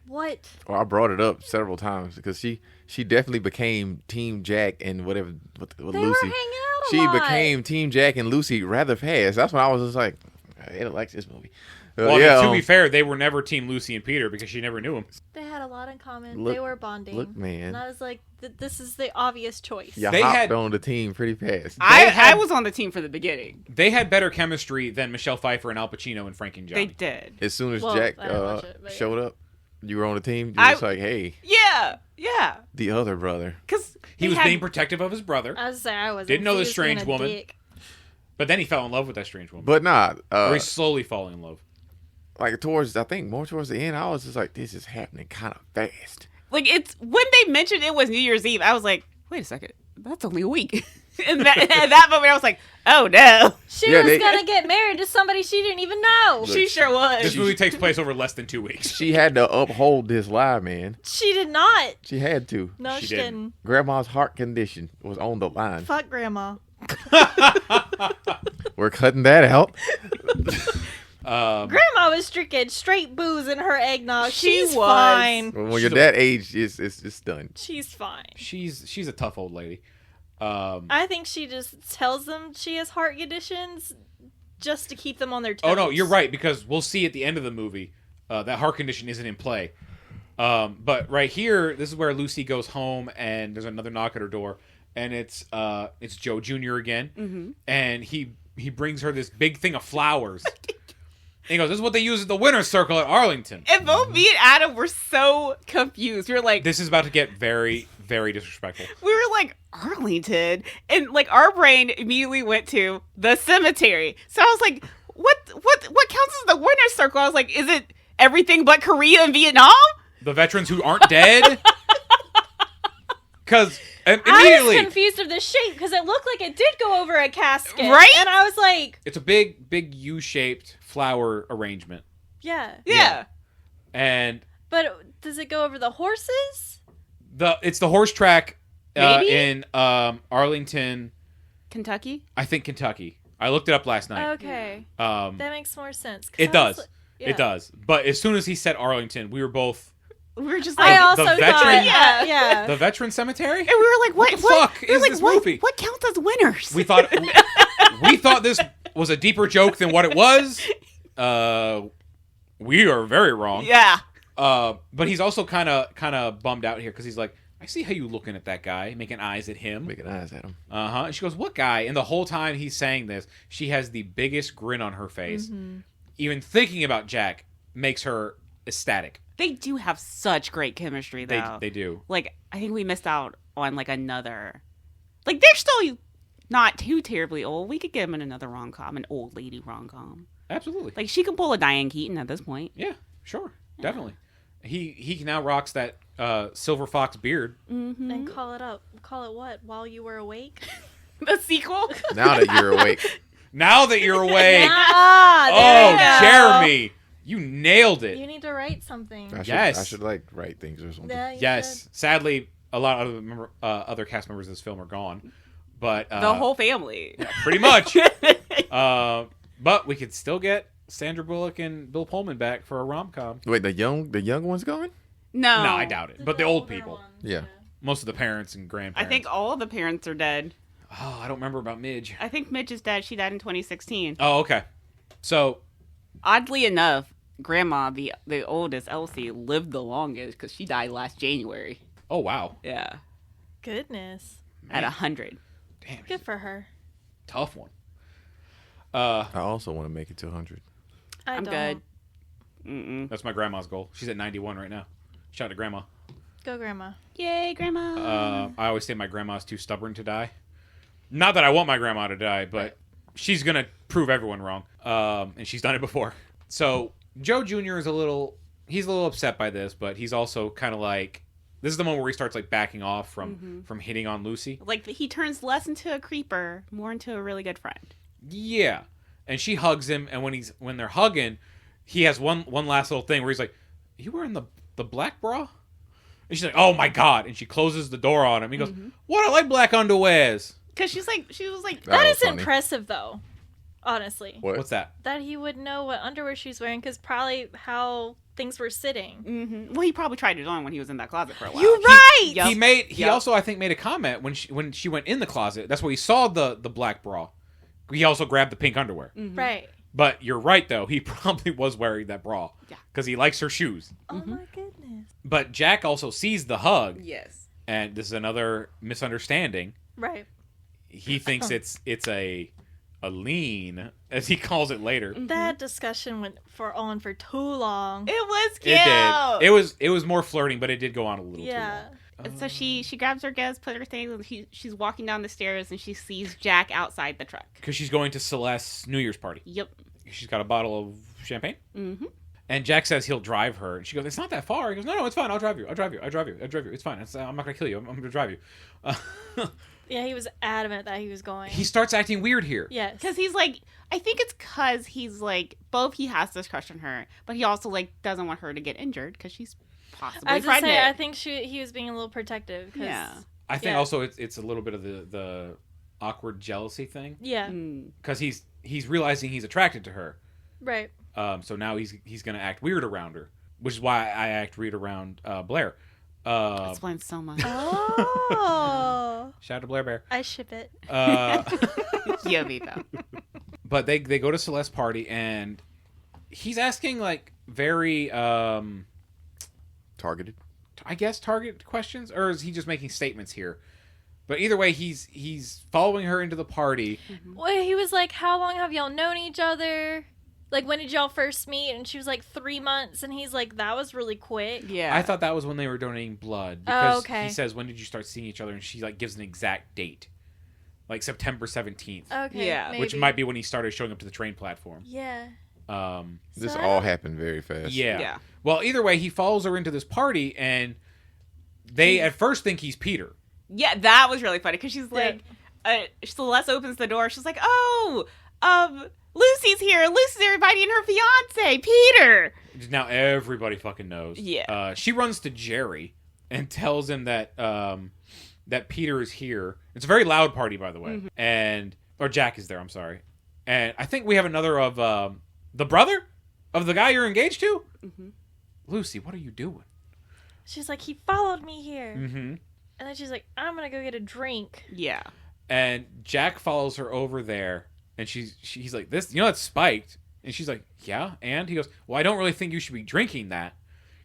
What? Well, I brought it up several times because she definitely became Team Jack and with They Lucy. were hanging out a She lot. became Team Jack and Lucy rather fast. That's when I was just like, I don't like this movie. Well, I mean, to be fair, they were never Team Lucy and Peter because she never knew him. They had a lot in common. Look- they were bonding. look, man. And I was like, this is the obvious choice. you They hopped had- on the team pretty fast. I was on the team for the beginning. They had better chemistry than Michelle Pfeiffer and Al Pacino and Frank and Johnny. They did. As soon as Well, Jack I didn't watch it, but showed up, you were on the team. You I- were just like, hey, Yeah. Yeah. the other brother. Because He was being protective of his brother, I was saying I was Didn't know this he was being strange a woman. dick. but then he fell in love with that strange woman. But nah, or he's slowly falling in love. like I think more towards the end, I was just like, this is happening kind of fast. like it's when they mentioned it was New Year's Eve, I was like, wait a second, that's only a week. And at that moment, I was like, oh no, She Yeah, was they- gonna get married to somebody she didn't even know. she sure was. This movie takes place over less than 2 weeks. She had to uphold this lie, man. She did not. She had to. No, She she didn't. didn't. Grandma's heart condition was on the line. Fuck grandma. We're cutting that out. Grandma was drinking straight booze in her eggnog. She She's was. fine. When you're that age, it's done. She's fine. She's a tough old lady. I think she just tells them she has heart conditions just to keep them on their toes. Oh no, you're right, because we'll see at the end of the movie that heart condition isn't in play. But right here, this is where Lucy goes home, and there's another knock at her door, and it's Joe Jr. again, and he brings her this big thing of flowers. And he goes, "This is what they use at the winner's circle at Arlington." And both me and Adam were so confused. We were like, This is about to get very, very disrespectful. we were like, Arlington? And like our brain immediately went to the cemetery. So I was like, what counts as the winner's circle? I was like, is it everything but Korea and Vietnam? The veterans who aren't dead. Because I was immediately, confused of the shape because it looked like it did go over a casket. Right? And I was like, it's a big U-shaped flower arrangement. yeah. Yeah. And But does it go over the horses? it's the horse track Maybe? in Arlington, Kentucky? I think Kentucky. I looked it up last night. Okay. Um, That makes more sense. 'cause it I does. was- It does. But as soon as he said Arlington, we were both We were just I like, also the thought, veteran- yeah. the veteran cemetery. and we were like, what the fuck we were is like, this what, movie? What counts as winners? We thought this was a deeper joke than what it was. We are very wrong. Yeah. But he's also kind of bummed out here because he's like, I see how you looking at that guy, making eyes at him. Making eyes at him. And she goes, what guy? And the whole time he's saying this, she has the biggest grin on her face. Even thinking about Jack makes her ecstatic. They do have such great chemistry, though. They do. Like, I think we missed out on, like, another... Like, they're still not too terribly old. We could get them in another rom-com, an old lady rom-com. Absolutely. Like, she can pull a Diane Keaton at this point. Yeah, sure. Yeah. Definitely. He now rocks that silver fox beard. Mm-hmm. And call it what? While You Were Awake? The sequel? Now that you're awake. Now that you're awake. There you go. Jeremy. You nailed it. You need to write something. I should like write things or something. Yeah, you Yes. should. Sadly, a lot of other cast members of this film are gone. But The whole family. pretty much. But we could still get Sandra Bullock and Bill Pullman back for a rom-com. Wait, the young one's going? No. No, I doubt it. But the old older people. ones, Yeah. Most of the parents and I grandparents. think all the parents are dead. Oh, I don't remember about Midge. I think Mitch is dead. She died in 2016. Oh, okay. So, Oddly enough, Grandma, the oldest, Elsie, lived the longest because she died last January. oh, wow. Yeah. Goodness. At 100. Damn, Good for her. tough one. I also want to make it to 100. I'm don't. good. Mm-mm. That's my grandma's goal. She's at 91 right now. Shout out to Grandma. Go, Grandma. Yay, Grandma. I always say my grandma's too stubborn to die. Not that I want my grandma to die, but she's going to prove everyone wrong. And she's done it before. So Joe Jr. is he's a little upset by this, but he's also kind of like, this is the moment where he starts like backing off from hitting on Lucy. Like, he turns less into a creeper, more into a really good friend. Yeah. And she hugs him, and when they're hugging, he has one last little thing where he's like, "You wearing the black bra?" And she's like, "Oh my God." And she closes the door on him. He goes, "What? I like black underwears." Because she was like, That was is funny. impressive, though. Honestly. What's that? That he would know what underwear she's wearing because probably how things were sitting. mm-hmm. Well, he probably tried it on when he was in that closet for a while. You're right! Yup. He Yup. also, I think, made a comment when she went in the closet. That's where he saw the black bra. He also grabbed the pink underwear. Right. But you're right, though. He probably was wearing that bra. Yeah. Because he likes her shoes. Oh my goodness. But Jack also sees the hug. Yes. And this is another misunderstanding. Right. He thinks it's a lean, as he calls it later. That discussion went on for too long. It was cute. It did. It was more flirting, but it did go on a little too long. And so she grabs her gifts, put her things, and she's walking down the stairs, and she sees Jack outside the truck. Because she's going to Celeste's New Year's party. Yep. She's got a bottle of champagne. Mm-hmm. And Jack says he'll drive her. And she goes, "It's not that far." He goes, "No, it's fine. I'll drive you. It's fine. I'm not going to kill you. I'm going to drive you." Yeah, he was adamant that he was going. He starts acting weird here. Yes. Because he's like, I think it's because he's like, both he has this crush on her, but he also like doesn't want her to get injured because she's possibly I was gonna pregnant. say, I think he was being a little protective. Cause, Yeah. I think Yeah. also it's a little bit of the awkward jealousy thing. Yeah. Because he's realizing he's attracted to her. Right. So now he's going to act weird around her, which is why I act weird around Blair. Explains so much. Oh. Shout out to Blair Bear. I ship it. Yummy though. But they go to Celeste's party, and he's asking like very Targeted. I guess target questions, or is he just making statements here? But either way, he's following her into the party. Well, he was like, "How long have y'all known each other? Like, when did y'all first meet?" And she was like, 3 months. And he's like, "That was really quick." Yeah. I thought that was when they were donating blood, because okay. he says, "When did you start seeing each other?" And she like gives an exact date, like September 17th, Okay. Yeah. Maybe. which might be when he started showing up to the train platform. Yeah. This So- all happened very fast. Yeah. Yeah. Well, either way, he follows her into this party, and they at first think he's Peter. Yeah, that was really funny because she's like, Celeste opens the door. She's like, "Oh, Lucy's here. Lucy's everybody and her fiance, Peter." Now everybody fucking knows. Yeah. She runs to Jerry and tells him that that Peter is here. It's a very loud party, by the way, or Jack is there. I'm sorry, and I think we have another of the brother of the guy you're engaged to. Lucy, what are you doing? She's like, "He followed me here." Mm-hmm. And then she's like, "I'm going to go get a drink." Yeah. And Jack follows her over there, and he's like, "This, that's spiked." And she's like, "Yeah." And he goes, "Well, I don't really think you should be drinking that."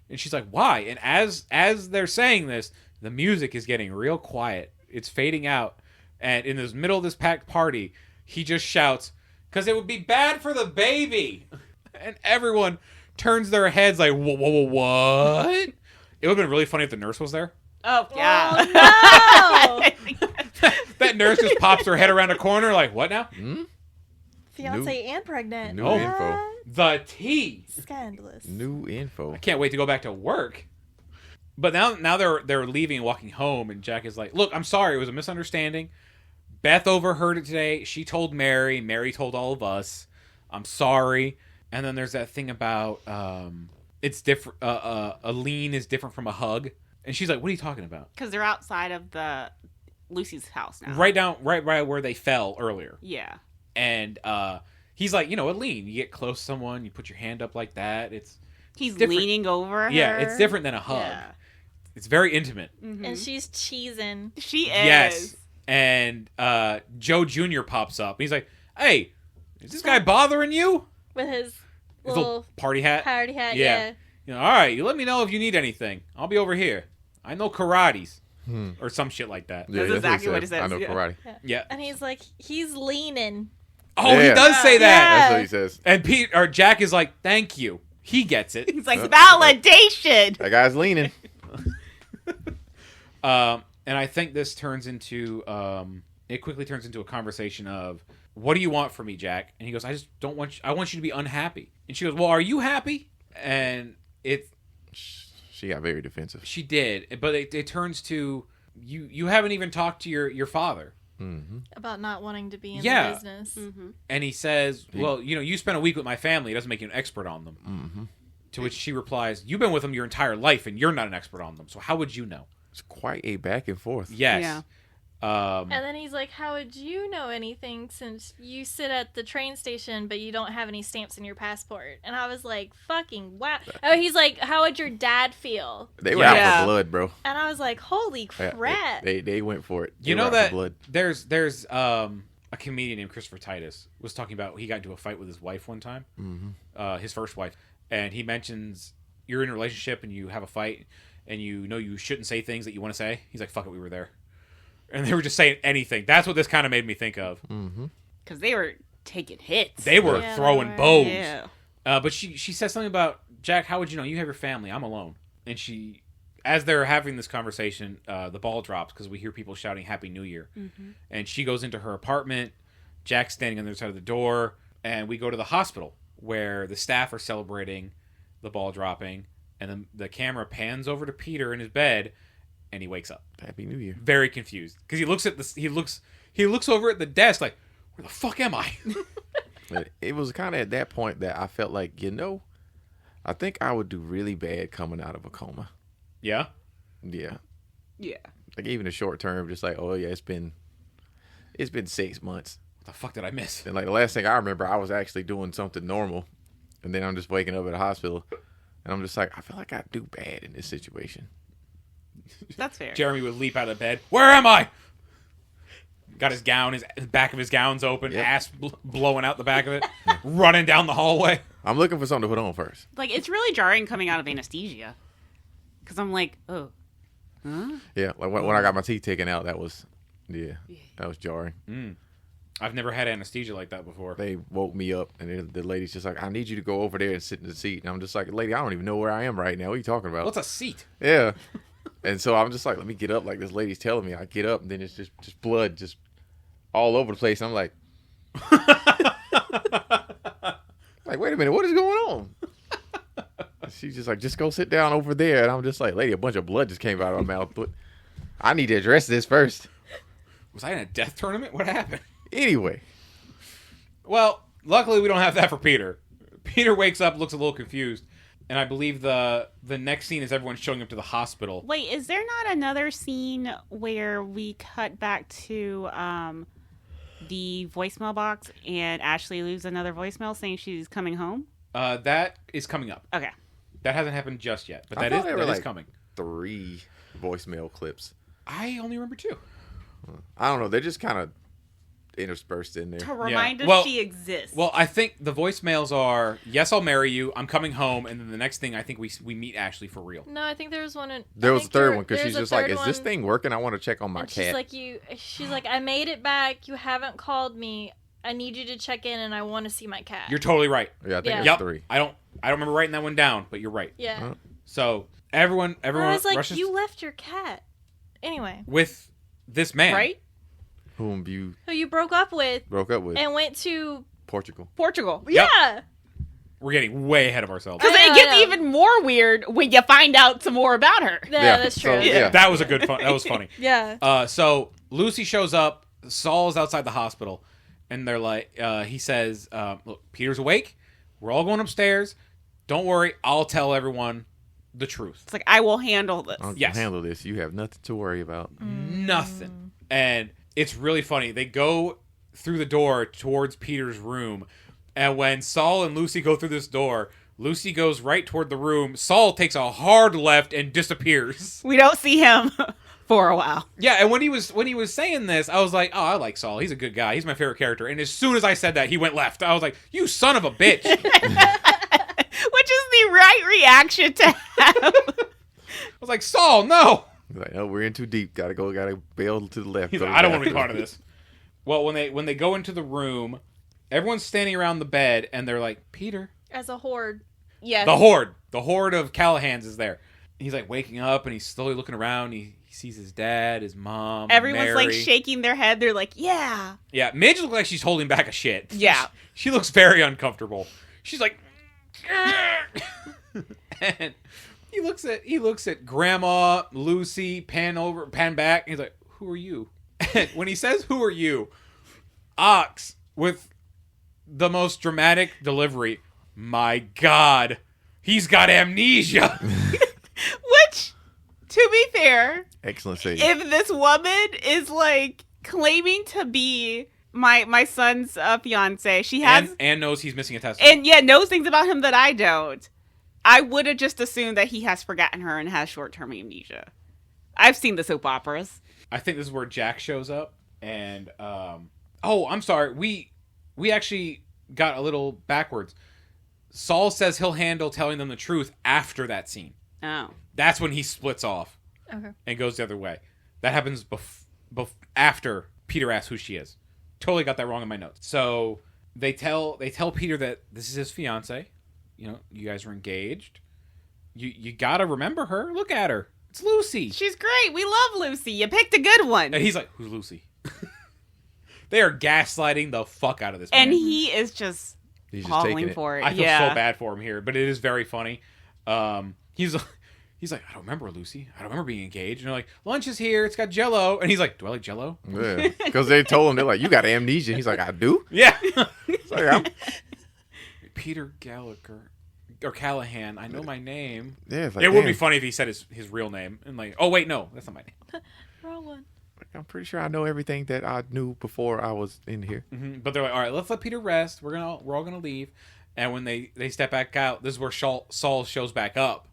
And she's like, "Why?" And as they're saying this, the music is getting real quiet. It's fading out. And in the middle of this packed party, he just shouts, "'Cause it would be bad for the baby." And everyone turns their heads like, whoa, what? It would have been really funny if the nurse was there. Oh, yeah. Oh, no. That nurse just pops her head around a corner like, what now? Fiance and pregnant. New What? info. The tea. Scandalous. New info. I can't wait to go back to work. But now they're leaving and walking home, and Jack is like, look, I'm sorry, it was a misunderstanding. Beth overheard it today. She told Mary. Mary told all of us. I'm sorry. And then there's that thing about it's different. A lean is different from a hug. And she's like, what are you talking about? Because they're outside of Lucy's house now. Right where they fell earlier. Yeah. And he's like, a lean. You get close to someone, you put your hand up like that. He's different. leaning over her. Yeah, it's different than a hug. Yeah. It's very intimate. Mm-hmm. And she's cheesing. She is. Yes. And Joe Jr. pops up. He's like, hey, is this guy bothering you? With his His little party hat. party hat, yeah. All right, you let me know if you need anything. I'll be over here. I know karates. Or some shit like that. That's exactly what he says, I know yeah. karate. Yeah. And he's like, he's leaning. Oh, he Yeah. does say that. That's what he says. And Jack is like, thank you. He gets it. He's like, validation. That guy's leaning. And I think this turns into, it quickly turns into a conversation of, what do you want from me, Jack? And he goes, I just don't want you, I want you to be unhappy. And she goes, well, are you happy? And She got very defensive. she did, but it turns to, you haven't even talked to your father. About not wanting to be in Yeah. the business. Mm-hmm. And he says, well, you spent a week with my family. It doesn't make you an expert on them. To which she replies, you've been with them your entire life, and you're not an expert on them. So how would you know? It's quite a back and forth. Yes. Yeah. And then he's like, how would you know anything since you sit at the train station but you don't have any stamps in your passport? And I was like, fucking wow. Oh, he's like, how would your dad feel? They were Yeah. out for blood, bro. And I was like, holy Yeah, crap. They went for it. They You were know out for that blood. there's a comedian named Christopher Titus was talking about, he got into a fight with his wife one time, his first wife, and he mentions, you're in a relationship and you have a fight and you know you shouldn't say things that you want to say. He's like, fuck it, we were there. And they were just saying anything. That's what this kind of made me think of. Because they were taking hits. They were Yeah, throwing they were. bows. Yeah. But she says something about, Jack, how would you know? You have your family. I'm alone. And as they're having this conversation, the ball drops because we hear people shouting Happy New Year. And she goes into her apartment. Jack's standing on the other side of the door. And we go to the hospital where the staff are celebrating the ball dropping. And then the camera pans over to Peter in his bed. And he wakes up. Happy New Year. Very confused. Because he looks over at the desk like, where the fuck am I? But it was kind of at that point that I felt like, I think I would do really bad coming out of a coma. Yeah? Yeah. Yeah. Like even a short term, just like, oh yeah, it's been 6 months. What the fuck did I miss? And like the last thing I remember, I was actually doing something normal. And then I'm just waking up at a hospital. And I'm just like, I feel like I'd do bad in this situation. That's fair. Jeremy would leap out of bed. Where am I? Got his gown, his back of his gown's open, Yep. ass blowing out the back of it, running down the hallway. I'm looking for something to put on first. Like, it's really jarring coming out of anesthesia. Because I'm like, oh. Huh? Yeah, like when I got my teeth taken out, that was jarring. I've never had anesthesia like that before. They woke me up, and the lady's just like, I need you to go over there and sit in the seat. And I'm just like, lady, I don't even know where I am right now. What are you talking about? What's a seat? Yeah. And so I'm just like, let me get up like this lady's telling me. I get up, and then it's just blood just all over the place. I'm like, wait a minute, what is going on? She's just like, just go sit down over there. And I'm just like, lady, a bunch of blood just came out of my mouth. But I need to address this first. Was I in a death tournament? What happened? Anyway. Well, luckily we don't have that for Peter. Peter wakes up, looks a little confused. And I believe the next scene is everyone showing up to the hospital. Wait, is there not another scene where we cut back to the voicemail box and Ashley leaves another voicemail saying she's coming home? That is coming up. Okay. That hasn't happened just yet, but I that thought they were is like coming. 3 voicemail clips. I only remember 2. I don't know. They're just kind of interspersed in there. To remind us Well- she exists. Well, I think the voicemails are, yes, I'll marry you, I'm coming home, and then the next thing I think we meet Ashley for real. No, I think there was one. There was a third one because she's just like, is this thing working? I want to check on my And cat. she's like, I made it back. You haven't called me. I need you to check in and I want to see my cat. You're totally right. Yeah, I think Yeah. it's 3. I don't remember writing that one down, but you're right. Yeah. So everyone I was like, rushes you left your cat. Anyway. with this man. Right? Whom you Who you broke up with broke up with. and went to... Portugal. Portugal. Yep. Yeah. We're getting way ahead of ourselves. Because I it know, gets I know. even more weird when you find out some more about her. Yeah, that's so, true. yeah. That was a good fun. That was funny. Yeah. So Lucy shows up. Saul's outside the hospital, and they're like, he says, "Look, Peter's awake. We're all going upstairs. Don't worry. I'll tell everyone the truth. It's like, I will handle this. I'll Yes. handle this. You have nothing to worry about. Nothing." And it's really funny. They go through the door towards Peter's room, and when Saul and Lucy go through this door, Lucy goes right toward the room. Saul takes a hard left and disappears. We don't see him for a while. Yeah, and when he was saying this, I was like, "Oh, I like Saul. He's a good guy. He's my favorite character." And as soon as I said that, he went left. I was like, "You son of a bitch!" Which is the right reaction to have. I was like, "Saul, no!" He's like, oh, we're in too deep. Gotta bail to the left. He's go like, "I don't back. want to be part of this." Well, when they go into the room, everyone's standing around the bed, and they're like, "Peter." As a horde. Yes. The horde of Callahans is there. He's like waking up and he's slowly looking around. He sees his dad, his mom, Everyone's Mary. like shaking their head. They're like, yeah. Yeah, Midge looks like she's holding back a shit. Yeah. She looks very uncomfortable. She's like, and he looks at Grandma, Lucy, pan back, and he's like, "Who are you?" And when he says, "Who are you?" Ox with the most dramatic delivery. My God, he's got amnesia. Which, to be fair, Excellent save. if this woman is like claiming to be my son's fiance, she has and knows he's missing a testicle. and yeah knows things about him that I don't. I would have just assumed that he has forgotten her and has short-term amnesia. I've seen the soap operas. I think this is where Jack shows up, and oh, I'm sorry, we actually got a little backwards. Saul says he'll handle telling them the truth after that scene. Oh, That's when he splits off Okay. and goes the other way. That happens after Peter asks who she is. Totally got that wrong in my notes. So they tell Peter that this is his fiance. You know, you guys are engaged. You gotta remember her. Look at her. It's Lucy. she's great. We love Lucy. You picked a good one. And he's like, "Who's Lucy?" They are gaslighting the fuck out of this man. And he is just He's just falling taking it. for it. I feel yeah. so bad for him here, but it is very funny. He's like, "I don't remember Lucy. I don't remember being engaged." And they're like, "Lunch is here. It's got Jell-O." And he's like, "Do I like Jell-O?" Yeah, because they told him, they're like, you got amnesia. He's like, I do? Yeah. It's like, I'm, Peter Gallagher or Callahan. I know my name. yeah, it's like, It would be damn, funny if he said his real name and like, "Oh wait, no, that's not my name." Wrong one. I'm pretty sure I know everything that I knew before I was in here. But they're like, "All right, let's let Peter rest. We're all gonna leave." And when they step back out, this is where Saul shows back up.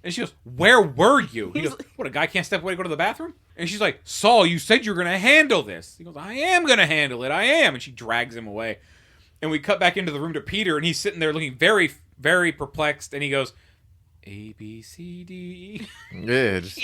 And she goes, "Where were you?" He goes, "What, a guy can't step away to go to the bathroom?" And she's like, "Saul, you said you were going to handle this." He goes, "I am going to handle it. I am." And she drags him away. And we cut back into the room to Peter, and he's sitting there looking very, very perplexed. And he goes, "A, B, C, D." Yeah, just,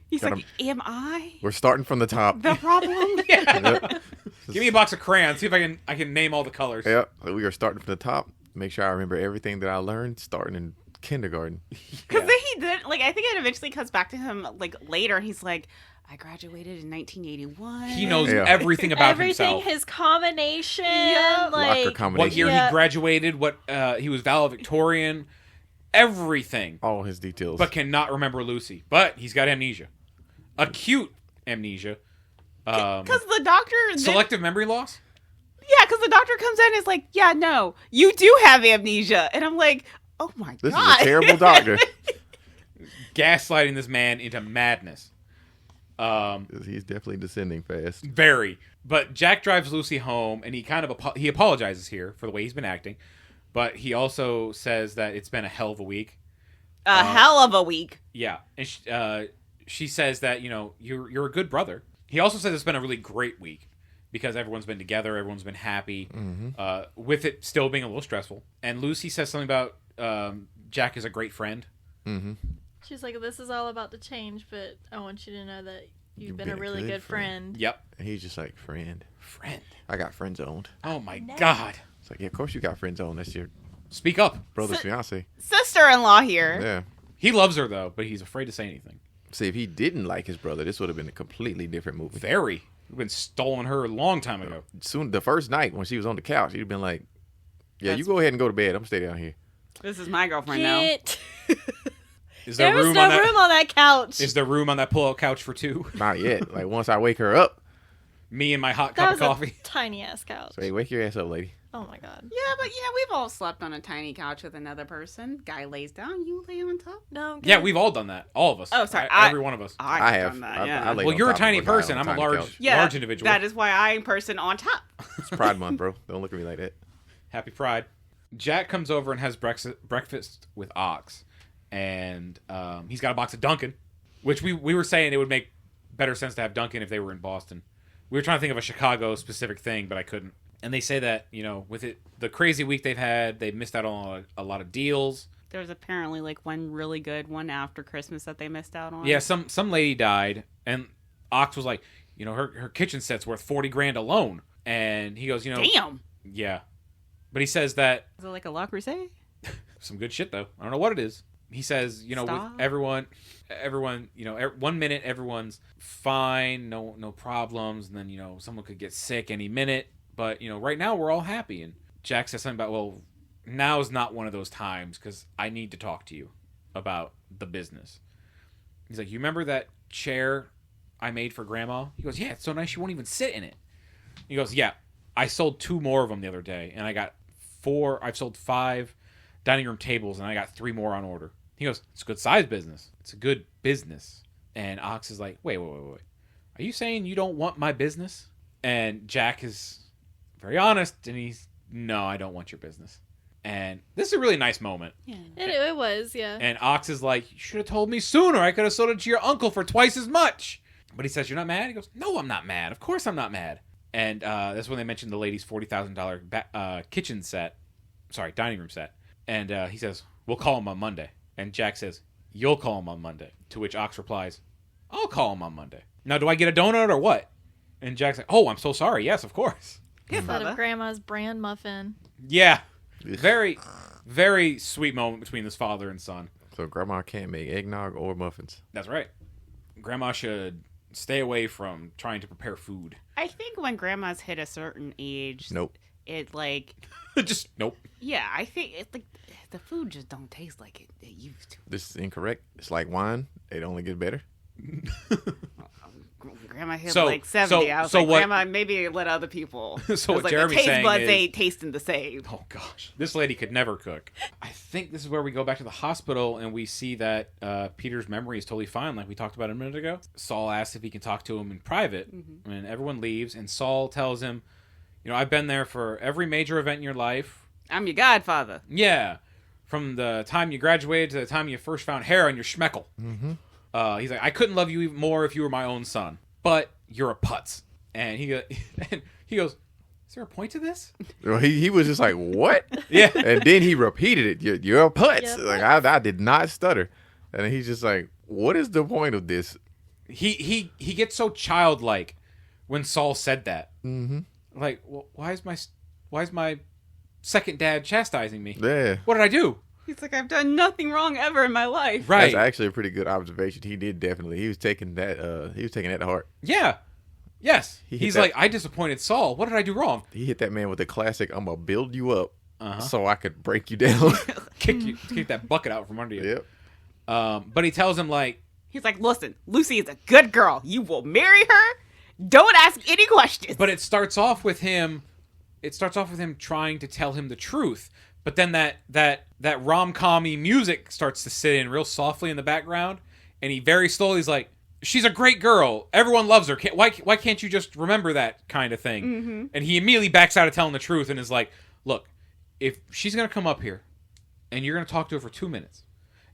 He's Got like, am I we're starting from the top. the problem? Yep. Give me a box of crayons. See if I can name all the colors. Yep. We are starting from the top. Make sure I remember everything that I learned starting in kindergarten. Because then he did, like, I think it eventually comes back to him, like, later, and he's like, I graduated in 1981. He knows Yeah. everything about Everything, himself. his combination. Yeah. Like, Locker combination. What year Yeah. he graduated, what he was valedictorian, everything. All his details. But cannot remember Lucy. But he's got amnesia. Acute amnesia. Because the doctor... Selective memory loss? Yeah, because the doctor comes in and is like, yeah, no, you do have amnesia. And I'm like, oh my this God. is a terrible doctor. Gaslighting this man into madness. He's definitely descending fast. Very. But Jack drives Lucy home, and he kind of he apologizes here for the way he's been acting. But he also says that it's been a hell of a week. A hell of a week. Yeah. And she says that, you know, you're a good brother. He also says it's been a really great week because everyone's been together, everyone's been happy, with it still being a little stressful. And Lucy says something about Jack is a great friend. Mm-hmm. she's like, this is all about to change, but I want you to know that You've been a really good friend. Yep. And he's just like, friend. I got friend zoned. Oh my God. It's like, yeah, of course you got friend zoned. That's your Speak up. brother's fiance. Sister-in-law here. Yeah. He loves her though, but he's afraid to say anything. See, if he didn't like his brother, this would have been a completely different movie. Very. We've been stolen her a long time ago. Soon, the first night when she was on the couch, he'd have been like, yeah, you go ahead and go to bed. I'm stay down here. This is my girlfriend now. Is There was no room on that couch. Is there room on that pull-out couch for two? Not yet. Like, once I wake her up, Me and my hot That cup was of coffee. a tiny ass couch. say, hey, wake your ass up, lady. Oh my god. Yeah, but we've all slept on a tiny couch with another person. Guy lays down, you lay on top. No. I'm good. Yeah, we've all done that. All of us. Oh, sorry. Every one of us. I I've have. done that, I yeah. laid Well, on you're a top tiny of guy person. on I'm a tiny large, couch. large individual. That is why I'm person on top. It's Pride Month, bro. Don't look at me like that. Happy Pride. Jack comes over and has breakfast with Ox, and he's got a box of Dunkin', which we were saying it would make better sense to have Dunkin' if they were in Boston. We were trying to think of a Chicago specific thing, but I couldn't. And they say that, with the crazy week they've had, they've missed out on a lot of deals. There's apparently like one really good one after Christmas that they missed out on. Yeah, some lady died, and Ox was like, her kitchen set's worth $40,000 alone. And he goes, Damn. Yeah. But he says that Is it like a La Crusade? some good shit though. I don't know what it is. He says, with Stop. everyone, 1 minute everyone's fine, no problems, and then someone could get sick any minute. But right now we're all happy. And Jack says something about, well, now is not one of those times because I need to talk to you about the business. He's like, you remember that chair I made for Grandma? He goes, yeah, it's so nice she won't even sit in it. He goes, yeah, I sold 2 more of them the other day, and I got 4. I've sold 5 dining room tables, and I got 3 more on order. He goes, it's a good size business. It's a good business. And Ox is like, wait. Are you saying you don't want my business? And Jack is very honest, and he's, no, I don't want your business. And this is a really nice moment. Yeah. It was, yeah. And Ox is like, you should have told me sooner. I could have sold it to your uncle for twice as much. But he says, you're not mad? He goes, no, I'm not mad. Of course I'm not mad. And that's when they mentioned the lady's $40,000 kitchen set. Sorry, dining room set. And he says, we'll call him on Monday. And Jack says, you'll call him on Monday. To which Ox replies, I'll call him on Monday. Now, do I get a donut or what? And Jack's like, oh, I'm so sorry. Yes, of course. Instead of Grandma's brand muffin. Yeah. Very, very sweet moment between this father and son. So Grandma can't make eggnog or muffins. That's right. Grandma should stay away from trying to prepare food. I think when grandmas hit a certain age, Nope. it like, Just, nope. yeah, I think it's like the food just don't taste like it used to. This is incorrect. It's like wine. It only gets better. Grandma hit So- like 70. I was so like, what- Grandma, maybe let other people. So I was what like, Jeremy's the taste saying buds is- ain't tasting the same. Oh, gosh. This lady could never cook. I think this is where we go back to the hospital and we see that Peter's memory is totally fine, like we talked about a minute ago. Saul asks if he can talk to him in private, and everyone leaves, and Saul tells him, I've been there for every major event in your life. I'm your godfather. Yeah. From the time you graduated to the time you first found hair on your schmeckle. Mm-hmm. He's like, I couldn't love you even more if you were my own son. But you're a putz. And he goes, is there a point to this? Well, he was just like, what? Yeah. And then he repeated it. You're a putz. Yep. Like I did not stutter. And he's just like, what is the point of this? He gets so childlike when Saul said that. Mm-hmm. Like, well, why is my second dad chastising me? Yeah. What did I do? He's like, I've done nothing wrong ever in my life. Right. That's actually a pretty good observation. He did definitely. He was taking that to heart. Yeah. Yes. He hit He's that- like, I disappointed Saul. What did I do wrong? He hit that man with the classic, I'm going to build you up Uh-huh. so I could break you down. Kick that bucket out from under you. Yep. But he tells him, like, He's like, listen, Lucy is a good girl. You will marry her. Don't ask any questions. but it starts off with him trying to tell him the truth. But then that rom-com-y music starts to sit in real softly in the background, and he very slowly is like, she's a great girl. Everyone loves her. Why can't you just remember that kind of thing? Mm-hmm. And he immediately backs out of telling the truth and is like, look, if she's going to come up here and you're going to talk to her for 2 minutes,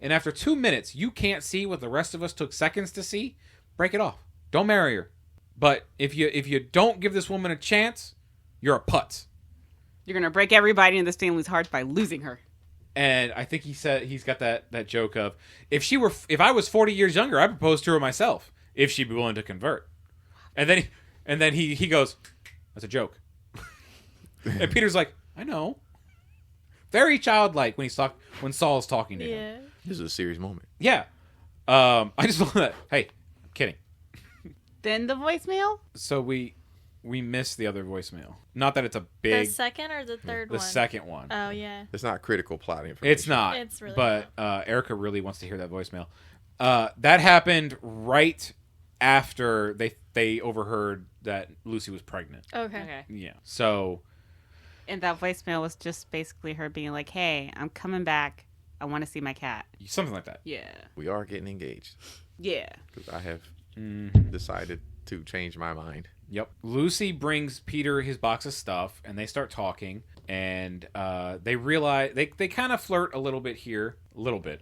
and after 2 minutes you can't see what the rest of us took seconds to see, break it off. Don't marry her. But if you don't give this woman a chance, you're a putz. You're going to break everybody in this family's hearts by losing her. And I think he said he's got that joke of if I was 40 years younger, I'd propose to her myself. if she'd be willing to convert. And then he goes, "That's a joke." And Peter's like, "I know." Very childlike when Saul's talking to him. Yeah. This is a serious moment. Yeah. I just love that. Hey, I'm kidding. Then the voicemail? So we missed the other voicemail. Not that it's a big... The second or the third one? The second one. Oh, yeah. It's not critical plot information. It's not. It's really but Erica really wants to hear that voicemail. That happened right after they overheard that Lucy was pregnant. Okay. Yeah. So... And that voicemail was just basically her being like, "Hey, I'm coming back. I want to see my cat." Something like that. Yeah. We are getting engaged. Yeah. Because I have decided to change my mind. Yep. Lucy brings Peter his box of stuff, and they start talking, and they realize they kind of flirt a little bit here. A little bit.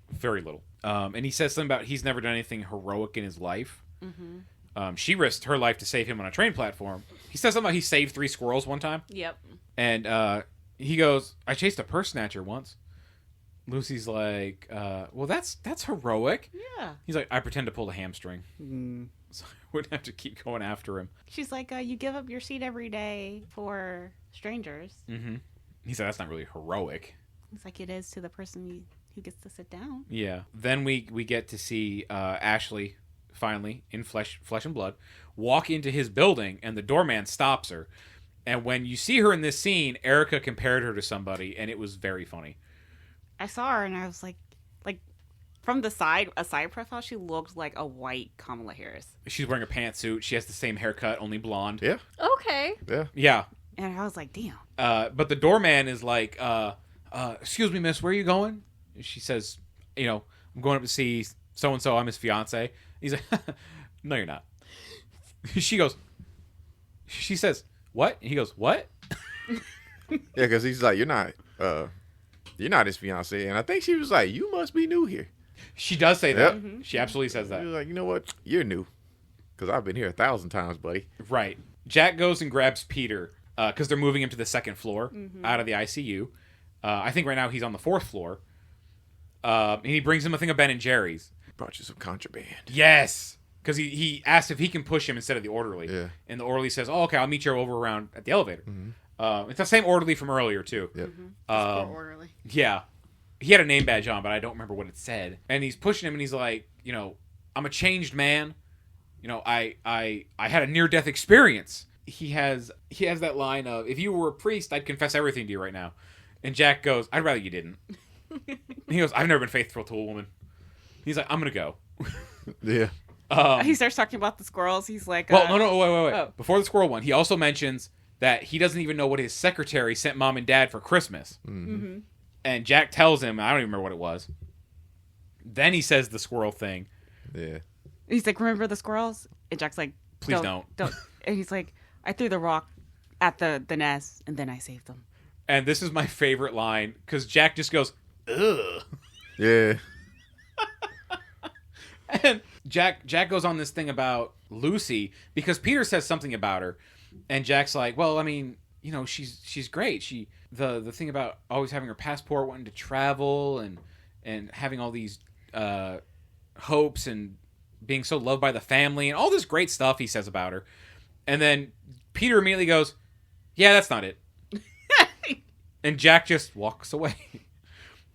Very little. And he says something about he's never done anything heroic in his life. Mm-hmm. She risked her life to save him on a train platform. He says something about he saved 3 squirrels one time. Yep. And he goes, "I chased a purse snatcher once." Lucy's like, "Well, that's heroic." Yeah. He's like, "I pretend to pull a hamstring." So I wouldn't have to keep going after him. She's like, "You give up your seat every day for strangers." Mm-hmm. He said, "That's not really heroic." It's like it is to the person who gets to sit down. Yeah. Then we get to see Ashley, finally, in flesh and blood, walk into his building, and the doorman stops her. And when you see her in this scene, Erica compared her to somebody, and it was very funny. I saw her and I was like from the side, a side profile, she looked like a white Kamala Harris. She's wearing a pantsuit. She has the same haircut, only blonde. Yeah. Okay. Yeah. Yeah. And I was like, damn. But the doorman is like, "Excuse me, miss, where are you going?" She says, "I'm going up to see so-and-so. I'm his fiance." He's like, "No, you're not." She says, "What?" And he goes, "What?" Yeah, because he's like, you're not his fiance. And I think she was like, "You must be new here." She does say that. Yep. Mm-hmm. She absolutely says that. He was like, "You know what? You're new. Because I've been here 1,000 times, buddy." Right. Jack goes and grabs Peter because they're moving him to the second floor out of the ICU. I think right now he's on the 4th floor. And he brings him a thing of Ben and Jerry's. Brought you some contraband. Yes. Because he asked if he can push him instead of the orderly. Yeah. And the orderly says, "Oh, okay, I'll meet you over around at the elevator." It's the same orderly from earlier, too. Yep. Poor orderly. Yeah. He had a name badge on, but I don't remember what it said. And he's pushing him, and he's like, "I'm a changed man. I had a near-death experience." He has that line of, "If you were a priest, I'd confess everything to you right now." And Jack goes, "I'd rather you didn't." He goes, "I've never been faithful to a woman." He's like, "I'm going to go." Yeah. He starts talking about the squirrels. He's like, Well, no, wait. Oh. Before the squirrel one, he also mentions that he doesn't even know what his secretary sent mom and dad for Christmas. Mm-hmm. And Jack tells him, I don't even remember what it was. Then he says the squirrel thing. Yeah. He's like, "Remember the squirrels?" And Jack's like, Please don't. And he's like, "I threw the rock at the nest and then I saved them." And this is my favorite line because Jack just goes, "Ugh." Yeah. And Jack goes on this thing about Lucy because Peter says something about her, and Jack's like, "Well, I mean, she's great. The thing about always having her passport, wanting to travel, and having all these hopes and being so loved by the family and all this great stuff he says about her." And then Peter immediately goes, "Yeah, that's not it." And Jack just walks away.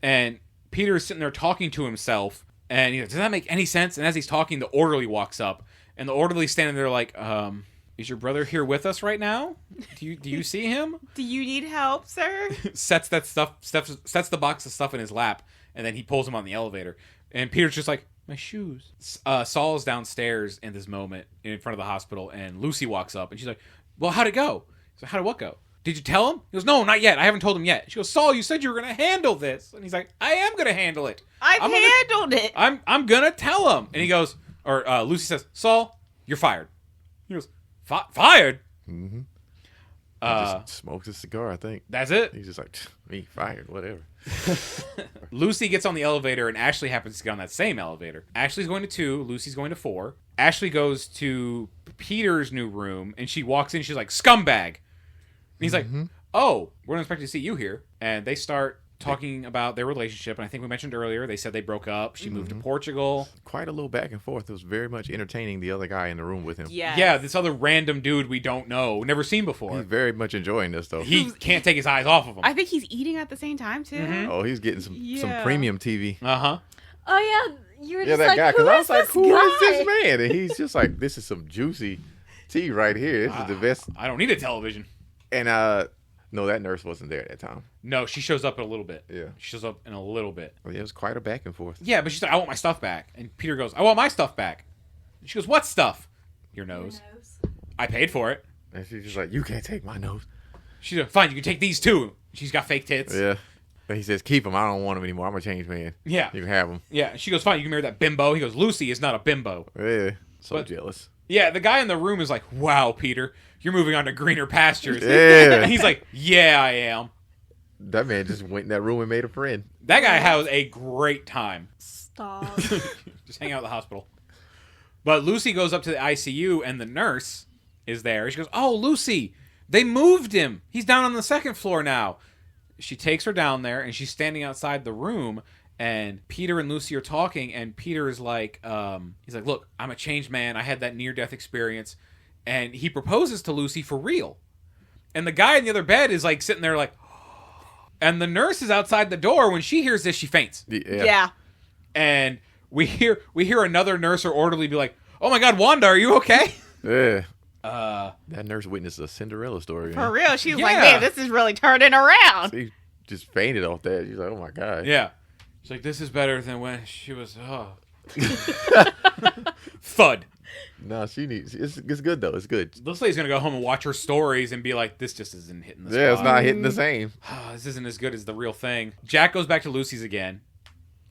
And Peter's sitting there talking to himself. And he's like, "Does that make any sense?" And as he's talking, the orderly walks up. And the orderly's standing there like, "Is your brother here with us right now? Do you see him?" "Do you need help, sir?" Sets the box of stuff in his lap. And then he pulls him on the elevator. And Peter's just like, "My shoes." Saul is downstairs in this moment in front of the hospital. And Lucy walks up. And she's like, "Well, how'd it go?" He's like, "How'd what go?" "Did you tell him?" He goes, "No, not yet. I haven't told him yet." She goes, "Saul, you said you were going to handle this." And he's like, "I am going to handle it. I've handled it. I'm going to tell him." And he goes, Lucy says, "Saul, you're fired." He goes, "Fired?" Mm-hmm. He just smokes a cigar, I think. That's it. He's just like, "Me fired, whatever." Lucy gets on the elevator, and Ashley happens to get on that same elevator. Ashley's going to 2, Lucy's going to 4. Ashley goes to Peter's new room, and she walks in, she's like, "Scumbag." And he's like, "Oh, we're not expecting to see you here." And they start talking about their relationship, and I think we mentioned earlier, they said they broke up. She moved to Portugal. Quite a little back and forth. It was very much entertaining the other guy in the room with him. Yes. Yeah, this other random dude we don't know, never seen before. He's very much enjoying this, though. He can't take his eyes off of him. I think he's eating at the same time, too. Oh, he's getting some Yeah. premium TV. Uh-huh. Oh yeah, you were Yeah, just that like, guy. who Because I is was like, this who guy? is this man? And he's just like, this is some juicy tea right here. This is the best. I don't need a television. And no, that nurse wasn't there at that time. No, she shows up in a little bit. Yeah. She shows up in a little bit. Well, yeah, it was quite a back and forth. Yeah, but she's like, I want my stuff back. And Peter goes, I want my stuff back. And she goes, what stuff? Your nose. I paid for it. And she's just like, you can't take my nose. She's like, fine, you can take these too. She's got fake tits. Yeah. But he says, keep them. I don't want them anymore. I'm a changed man. Yeah. You can have them. Yeah. And she goes, fine, you can marry that bimbo. He goes, Lucy is not a bimbo. Yeah. So But- jealous. Yeah, the guy in the room is like, wow, Peter, you're moving on to greener pastures. Yeah. And he's like, yeah, I am. That man just went in that room and made a friend. That guy has a great time. Stop. Just hang out at the hospital. But Lucy goes up to the ICU and the nurse is there. She goes, oh, Lucy, they moved him. He's down on the second floor now. She takes her down there and she's standing outside the room and Peter and Lucy are talking and Peter is like, he's like, look, I'm a changed man. I had that near-death experience. And he proposes to Lucy for real. And the guy in the other bed is like sitting there like, and the nurse is outside the door. When she hears this, she faints. Yeah. And we hear another nurse or orderly be like, "Oh my God, Wanda, are you okay?" Yeah. That nurse witnessed a Cinderella story. For Man. real. She was Yeah. like, man, this is really turning around. She just fainted off that. She's like, oh my God. Yeah. She's like, "This is better than when she was." Oh. Thud. No, she needs. It's good though. It's good. This lady's gonna go home and watch her stories and be like, "This just isn't hitting the Yeah, it's spot. not hitting the same. This isn't as good as the real thing." Jack goes back to Lucy's again,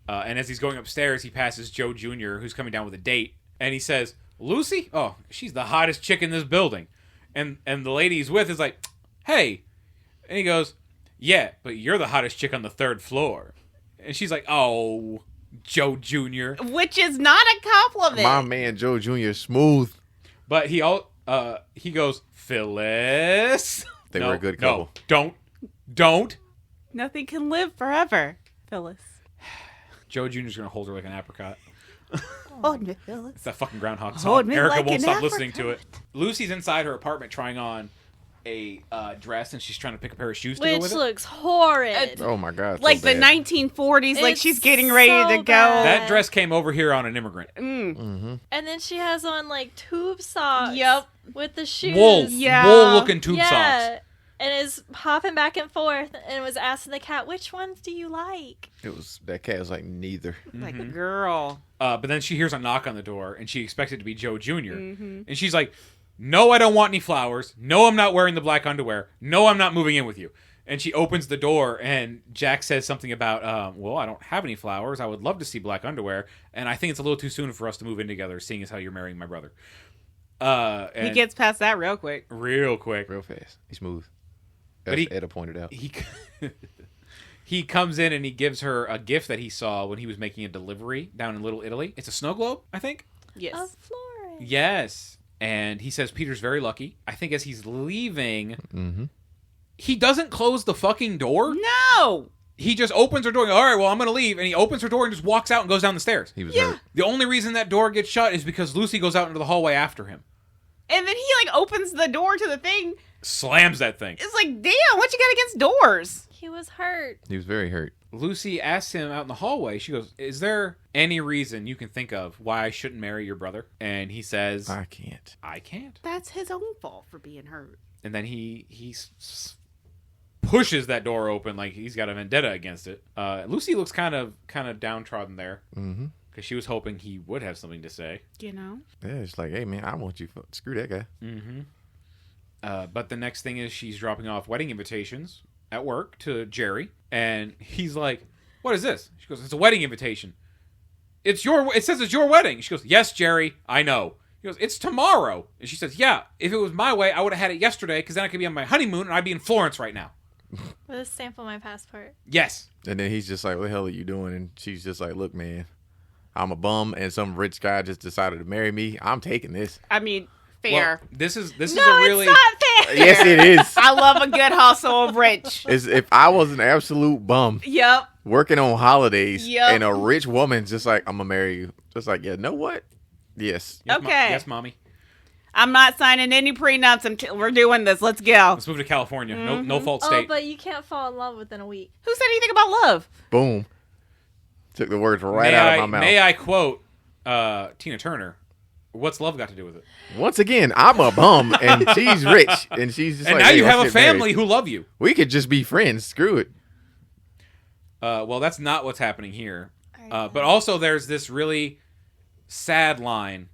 and as he's going upstairs, he passes Joe Jr., who's coming down with a date, and he says, "Lucy? Oh, she's the hottest chick in this building." And the lady he's with is like, "Hey," and he goes, "Yeah, but you're the hottest chick on the third floor." And she's like, "Oh, Joe Jr." Which is not a compliment. My man Joe Jr. is smooth. But he goes, "Phyllis." They were a good couple. No, don't. Nothing can live forever, Phyllis. Joe Jr.'s gonna hold her like an apricot. Hold me, Phyllis. It's that fucking Groundhog Hold song. me Erica like won't an stop listening apricot. to it. Lucy's inside her apartment trying on a dress, and she's trying to pick a pair of shoes to go Which with it. looks horrid. Oh my God. so Like the bad. 1940s, like It's she's getting ready so to go. bad. That dress came over here on an immigrant. And then she has on like tube socks. Yep. With the shoes. Wool. Yeah. Wool-looking tube socks. Yeah. And is hopping back and forth and was asking the cat, which ones do you like? It was that cat was like neither. Like, girl. But then she hears a knock on the door, and she expects it to be Joe junior Mm-hmm. And she's like, "No, I don't want any flowers. No, I'm not wearing the black underwear. No, I'm not moving in with you." And she opens the door, and Jack says something about, well, I don't have any flowers. I would love to see black underwear. And I think it's a little too soon for us to move in together, seeing as how you're marrying my brother. He And gets past that real quick. real quick. Real fast. He's smooth. But As he- Etta pointed out. He comes in and he gives her a gift that he saw when he was making a delivery down in Little Italy. It's a snow globe, I think. Yes. Of Florence. Yes. And he says Peter's very lucky. I think as he's leaving, Mm-hmm. he doesn't close the fucking door. No. He just opens her door and goes, "All right, well, I'm going to leave." And he opens her door and just walks out and goes down the stairs. He was hurt. The only reason that door gets shut is because Lucy goes out into the hallway after him. And then he, like, opens the door to the thing. Slams that thing. It's like, damn, what you got against doors? He was hurt. He was very hurt. Lucy asks him out in the hallway, she goes, "Is there any reason you can think of why I shouldn't marry your brother?" And he says, I can't. "I can't." That's his own fault for being hurt. And then he pushes that door open like he's got a vendetta against it. Lucy looks kind of downtrodden there Mm-hmm. because she was hoping he would have something to say. You know? Yeah, it's like, hey man, I want you. Screw that guy. Mm-hmm. But the next thing is she's dropping off wedding invitations at work to Jerry, and he's like, "What is this?" She goes, "It's a wedding invitation. It says it's your wedding." She goes, "Yes, Jerry, I know." He goes, "It's tomorrow." And she says, "Yeah, if it was my way, I would have had it yesterday because then I could be on my honeymoon and I'd be in Florence right now." With a stamp on my passport. Yes. And then he's just like, what the hell are you doing? And she's just like, look, man, I'm a bum, and some rich guy just decided to marry me. I'm taking this. I mean, fair. Well, this is No, a really it's not Yes, it is. I love a good hustle of rich. Is if I was an absolute bum Yep. working on holidays Yep. and a rich woman's just like, I'm gonna marry you. Just like, yeah, know what? Yes. Yes, Okay. yes, mommy. I'm not signing any prenups until we're doing this. Let's go. Let's move to California. No fault Oh, state. but you can't fall in love within a week. Who said anything about love? Boom. Took the words right out of my mouth. May I quote Tina Turner? What's love got to do with it? Once again, I'm a bum and she's rich and she's just And like, now hey, you let's have a get married. family who love you. We could just be friends. Screw it. Well, that's not what's happening here. But also, there's this really sad line.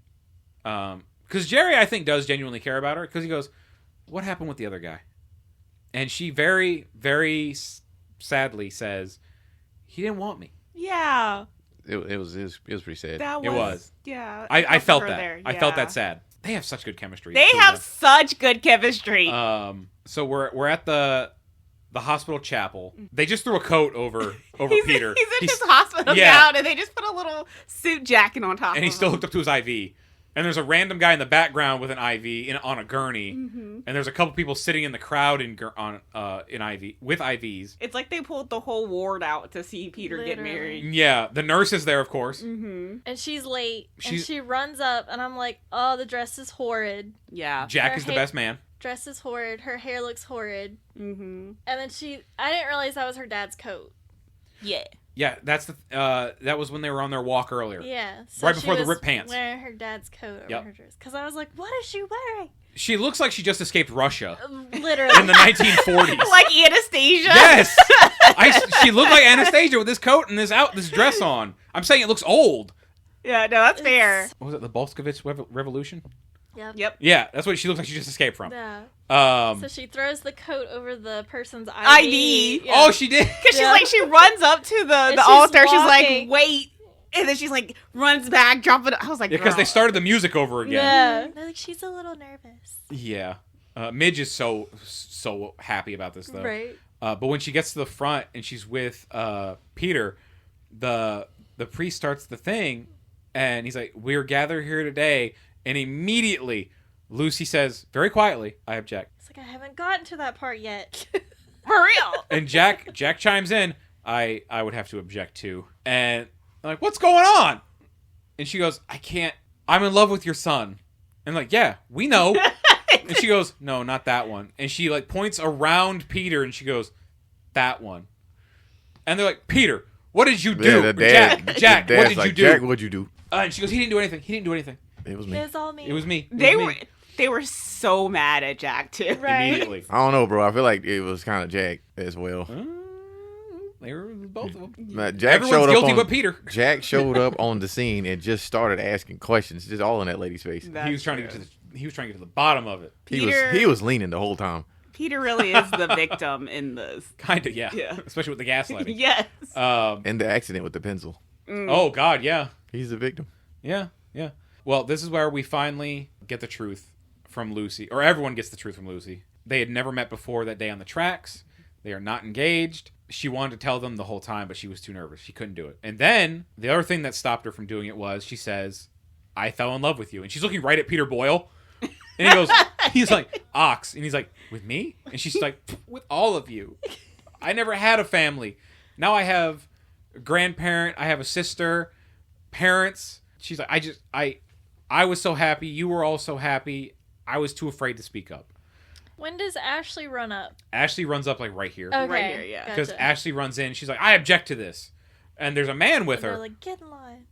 Because Jerry, I think, does genuinely care about her. Because he goes, what happened with the other guy? And she very, very sadly says, he didn't want me. Yeah. It was pretty sad. That was. It was. Yeah. I felt her that. there. I felt Yeah. that sad. They have such good chemistry. They two of have them. such good chemistry. So we're at the hospital chapel. They just threw a coat over Peter. He's in his hospital yeah. gown, and they just put a little suit jacket on top And of he's still him. hooked up to his IV. And there's a random guy in the background with an IV on a gurney. Mm-hmm. And there's a couple people sitting in the crowd in IV with IVs. It's like they pulled the whole ward out to see Peter get Literally. married. Yeah, the nurse is there, of course. Mm-hmm. And she's late. And She's- she runs up, and I'm like, oh, the dress is horrid. Yeah. Jack Her is the hair- best man. Dress is horrid. Her hair looks horrid. Mm-hmm. And then I didn't realize that was her dad's coat. Yeah. Yeah, that's that was when they were on their walk earlier. Yeah. Right she before the was ripped pants. Wearing her dad's coat over Yep. her dress. Because I was like, what is she wearing? She looks like she just escaped Russia Literally. in the 1940s. Like Anastasia. Yes, she looked like Anastasia with this coat and this dress on. I'm saying it looks old. Yeah, no, that's fair. What was it, the Bolshevik Revolution? Yep. Yep. Yeah, that's what she looks like. She just escaped from. Yeah. Um, So she throws the coat over the person's IV. IV. Yeah. Oh, she did. Because she's Yeah. like, she runs up to the she's altar. She's walking. like, wait. And then she's like, runs back, dropping it. I was like, Because they girl. started the music over again. Yeah. They're like, she's a little nervous. Yeah. Midge is so happy about this though. Right. But when she gets to the front and she's with Peter, the priest starts the thing, and he's like, "We're gathered here today," and immediately Lucy says, very quietly, "I object." It's like, I haven't gotten to that part yet. For real. And Jack chimes in, I would have to object too. And I'm like, "What's going on?" And she goes, "I can't. I'm in love with your son." And I'm like, "Yeah, we know." And she goes, "No, not that one." And she like points around Peter and she goes, "That one." And they're like, "Peter, what did you do?" Yeah, the dad, Jack, the what dad's did like, you do? Jack, what'd you do? And she goes, "He didn't do anything. He didn't do anything. It was me. It's all me. It was me." It They was were me." they were so mad at Jack too. Right. Immediately. I don't know, bro. I feel like it was kind of Jack as well. They were both of them. Jack Everyone's showed up guilty on, but Peter. Jack showed up on the scene and just started asking questions, just all in that lady's face. He was trying to get to the bottom of it. Peter- He was leaning the whole time. Peter really is the victim in this. Kind of, yeah. Yeah. Especially with the gaslighting. Yes. And the accident with the pencil. Oh God, yeah. He's the victim. Yeah. Well, this is where we finally get the truth from Lucy, or everyone gets the truth from Lucy. They had never met before that day on the tracks. They are not engaged. She wanted to tell them the whole time, but she was too nervous. She couldn't do it. And then the other thing that stopped her from doing it was she says, "I fell in love with you." And she's looking right at Peter Boyle. And he goes, he's like, "Ox." And he's like, "With me?" And she's like, "With all of you. I never had a family. Now I have a grandparent. I have a sister, parents." She's like, I was so happy. You were all so happy. I was too afraid to speak up. When does Ashley run up? Ashley runs up like right here. Okay. Right here, yeah. Because Gotcha. Ashley runs in. She's like, "I object to this." And there's a man with And they're her. like, get in line.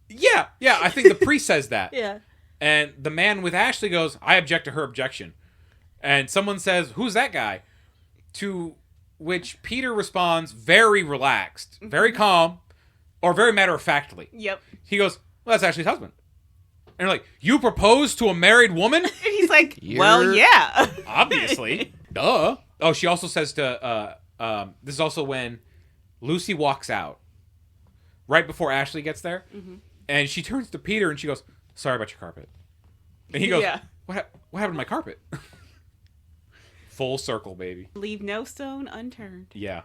Yeah. I think the priest says that. Yeah. And the man with Ashley goes, "I object to her objection." And someone says, "Who's that guy?" To which Peter responds very relaxed, very calm, or very matter-of-factly. Yep. He goes, "Well, that's Ashley's husband." And they're like, "You proposed to a married woman?" And he's like, well, yeah. Obviously. Duh. Oh, she also says to, this is also when Lucy walks out, right before Ashley gets there, and she turns to Peter and she goes, "Sorry about your carpet." And he goes, Yeah. What happened to my carpet?" Full circle, baby. Leave no stone unturned. Yeah.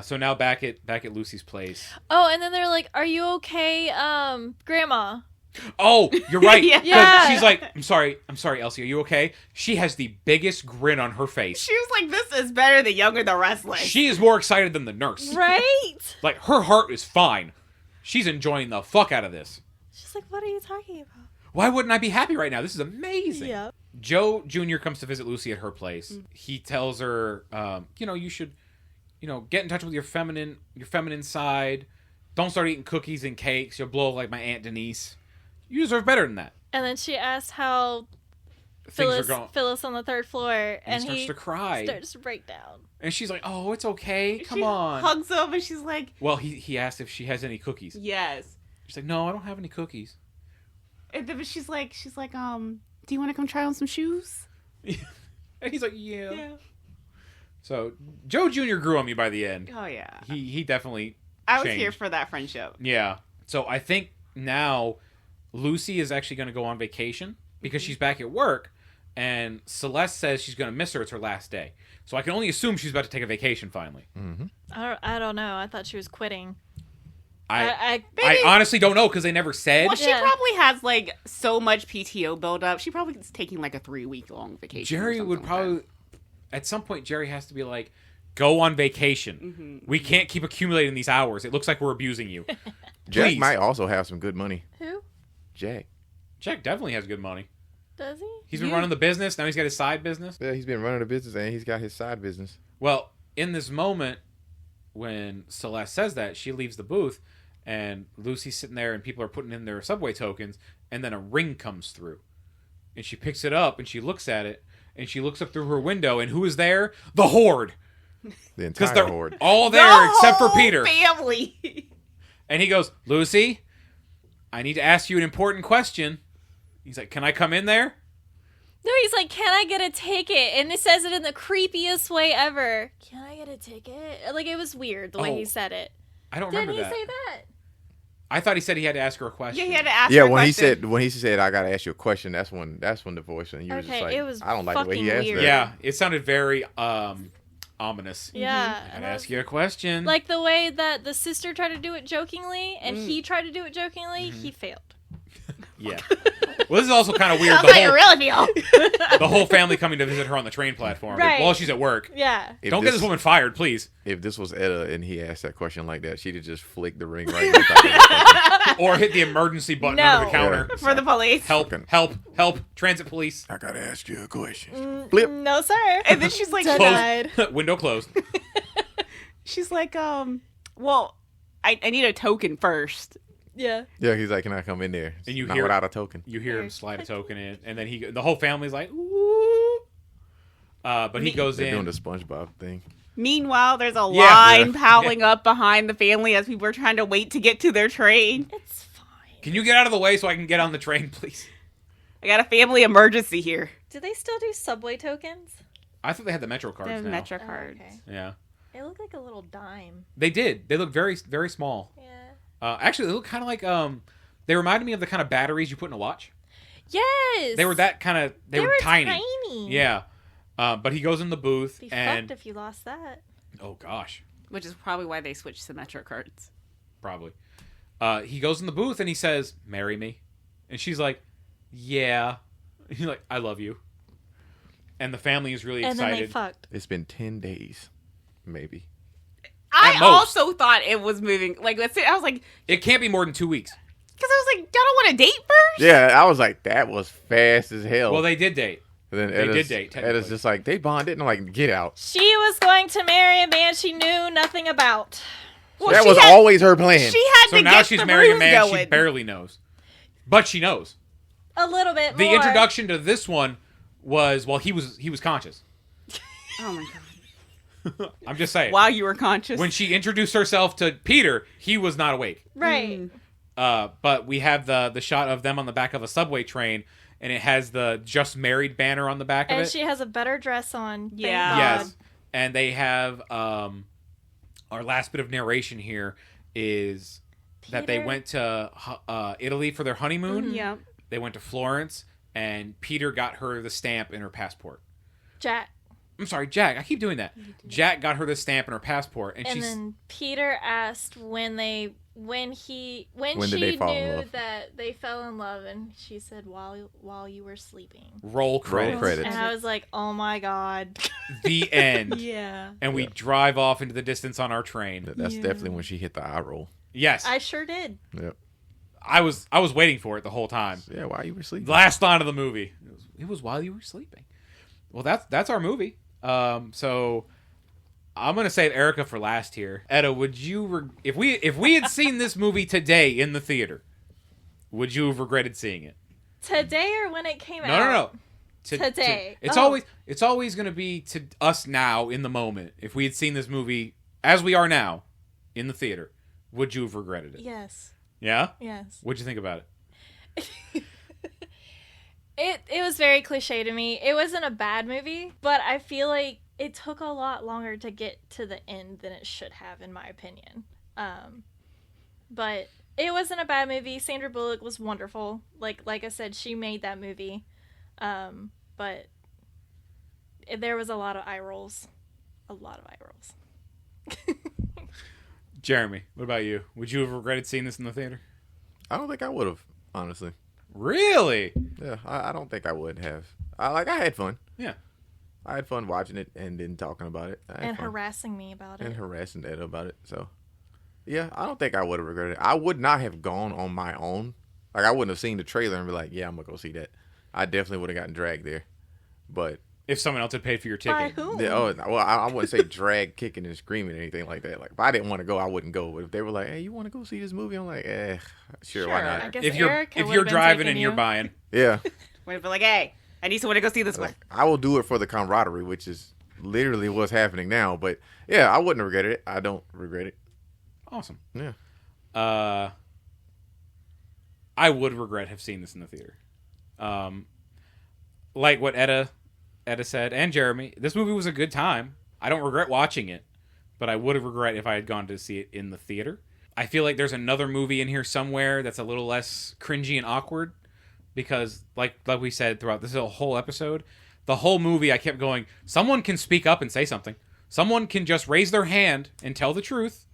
So now back at Lucy's place. Oh, and then they're like, are you okay, Grandma? Oh, you're right. Yeah. 'Cause Yeah. She's like, I'm sorry, Elsie, are you okay? She has the biggest grin on her face. She was like, this is better than Younger the Restless. She is more excited than the nurse. Right? Like, her heart is fine. She's enjoying the fuck out of this. She's like, what are you talking about? Why wouldn't I be happy right now? This is amazing. Yeah. Joe Jr. comes to visit Lucy at her place. He tells her, you should, get in touch with your feminine side. Don't start eating cookies and cakes. You'll blow like my Aunt Denise. You deserve better than that. And then she asks how Things are going. Phyllis on the third floor, And he starts to cry. starts to break down. And she's like, "Oh, it's okay. Come She on." hugs him and she's like, Well, he asked if she has any cookies. yes. She's like, "No, I don't have any cookies." And then she's like, do you want to come try on some shoes? And he's like, "Yeah." So Joe Jr. grew on me by the end. Oh yeah. He definitely I was changed. here for that friendship. Yeah. So I think now Lucy is actually going to go on vacation because she's back at work, and Celeste says she's going to miss her. It's her last day. So I can only assume she's about to take a vacation finally. I don't know. I thought she was quitting. I Maybe- honestly don't know because they never said. Well, she Yeah. probably has like so much PTO buildup. She probably is taking like a 3-week long vacation. or Jerry something would like probably, at some point, Jerry has to be like, go on vacation. We can't keep accumulating these hours. It looks like we're abusing you. Jack Please. might also have some good money. Who? Jack. Jack definitely has good money. Does he? He's been Yeah. running the business. Now he's got his side business. Yeah, he's been running a business and he's got his side business. Well, in this moment, when Celeste says that, she leaves the booth, and Lucy's sitting there, and people are putting in their subway tokens, and then a ring comes through. And she picks it up, and she looks at it, and she looks up through her window, and who is there? The Horde! The Because entire they're horde. all that. there except for The whole Peter. family. And he goes, Lucy, I need to ask you an important question. He's like, can I come in there? No, he's like, can I get a ticket? And he says it in the creepiest way ever. Can I get a ticket? Like, it was weird the way Oh, he said it. I don't Didn't remember he that. say that? I thought he said he had to ask her a question. Yeah, he had to ask Yeah, her a when question. he said I gotta ask you a question, that's when the voice and you were just Okay, like, it was I don't like the way he fucking asked weird. that. Yeah, it sounded very ominous. Yeah. I and gotta I ask was- you a question. Like the way that the sister tried to do it jokingly and he tried to do it jokingly, he failed. Yeah. Well, this is also kind of weird. Sounds like a real deal. The whole family coming to visit her on the train platform Right. while she's at work. Yeah. If Don't get this woman fired, please. If this was Etta and he asked that question like that, she'd have just flicked the ring right in the back of his face. Or hit the emergency button No. under the counter. Yeah. For the police. Help, help, help. Transit police. I gotta ask you a question. Flip. No, sir. And then she's like, Denied. Closed. Window closed. she's like, well, I need a token first. Yeah. Yeah, he's like, can I come in there? And you Not hear- without a token. You hear him slide a token in, and then the whole family's like, ooh. But he goes They're doing in. the SpongeBob thing. Meanwhile, there's a Yeah. line piling up behind the family as people are trying to wait to get to their train. It's fine. Can you get out of the way so I can get on the train, please? I got a family emergency here. Do they still do subway tokens? I thought they had the Metro cards The now. Metro cards. okay. Yeah. They look like a little dime. They did. They look very, very small. Yeah. Actually, they look kind of like they reminded me of the kind of batteries you put in a watch. Yes. They were that kind of. They were tiny. Yeah. But he goes in the booth Be and fucked if you lost that. oh gosh, Which is probably why they switched to Metro cards. probably. He goes in the booth and he says, "Marry me," and she's like, "Yeah." And he's like, "I love you." And the family is really And then they excited. fucked. It's been 10 days, maybe. I most. also thought it was moving. Like, that's it. I was like, It can't be more than 2 weeks. because I was like, y'all don't want to date first? Yeah, I was like, that was fast as hell. Well, they did date. And then they Etta's, did date, technically. Etta's just like, they bonded. And I'm like, get out. She was going to marry a man she knew nothing about. Well, that she was had- always her plan. She had So to now get she's the marrying a ruse man going. she barely knows, but she knows. A little bit The more. introduction to this one was he was conscious. Oh my god! I'm just saying. While you were conscious. When she introduced herself to Peter, he was not awake. Right. But we have the shot of them on the back of a subway train, and it has the just married banner on the back of And it. she has a better dress on. Thank Yeah. God. Yes. And they have our last bit of narration here is that they Peter- went to Italy for their honeymoon. yeah. They went to Florence, and Peter got her the stamp in her passport. Jack. I'm sorry, Jack. I keep doing that. Jack got her the stamp in her passport, and then Peter asked when she did knew they fall in love? that they fell in love, and she said while you were sleeping. Roll credits. And I was like, oh my god. The end. Yeah. And we drive off into the distance on our train. That's definitely when she hit the eye roll. Yes. I sure did. Yep. I was waiting for it the whole time. Yeah, while you were sleeping. Last line of the movie. It was while you were sleeping. Well, that's our movie. So I'm gonna save Erica for last here. Etta, would you if we had seen this movie today in the theater, would you have regretted seeing it? Today or when it came out? No. Today. It's always gonna be to us now in the moment. If we had seen this movie as we are now in the theater, would you have regretted it? Yes. Yeah? Yes. What'd you think about it? It was very cliche to me. It wasn't a bad movie, but I feel like it took a lot longer to get to the end than it should have, in my opinion. But it wasn't a bad movie. Sandra Bullock was wonderful. Like I said, she made that movie. But there was a lot of eye rolls. A lot of eye rolls. Jeremy, what about you? Would you have regretted seeing this in the theater? I don't think I would have, honestly. Really? Yeah, I don't think I would have. I had fun. Yeah. I had fun watching it and then talking about it. And harassing me about it. And harassing Etta about it. So, yeah, I don't think I would have regretted it. I would not have gone on my own. Like, I wouldn't have seen the trailer and be like, yeah, I'm going to go see that. I definitely would have gotten dragged there. But if someone else had paid for your ticket. By whom? I wouldn't say drag, kicking, and screaming or anything like that. Like, if I didn't want to go, I wouldn't go. But if they were like, hey, you want to go see this movie? I'm like, sure, why I not? guess If Erica you're would've been driving taking and you're you. buying. Yeah. Would have been like, hey, I need someone to go see this one. Like, I will do it for the camaraderie, which is literally what's happening now. But, yeah, I wouldn't regret it. I don't regret it. Awesome. Yeah. I would regret have seen this in the theater. Like what Etta said, and Jeremy, this movie was a good time. I don't regret watching it, but I would have regret if I had gone to see it in the theater. I feel like there's another movie in here somewhere that's a little less cringy and awkward because, like we said throughout this whole episode, the whole movie I kept going, someone can speak up and say something. Someone can just raise their hand and tell the truth.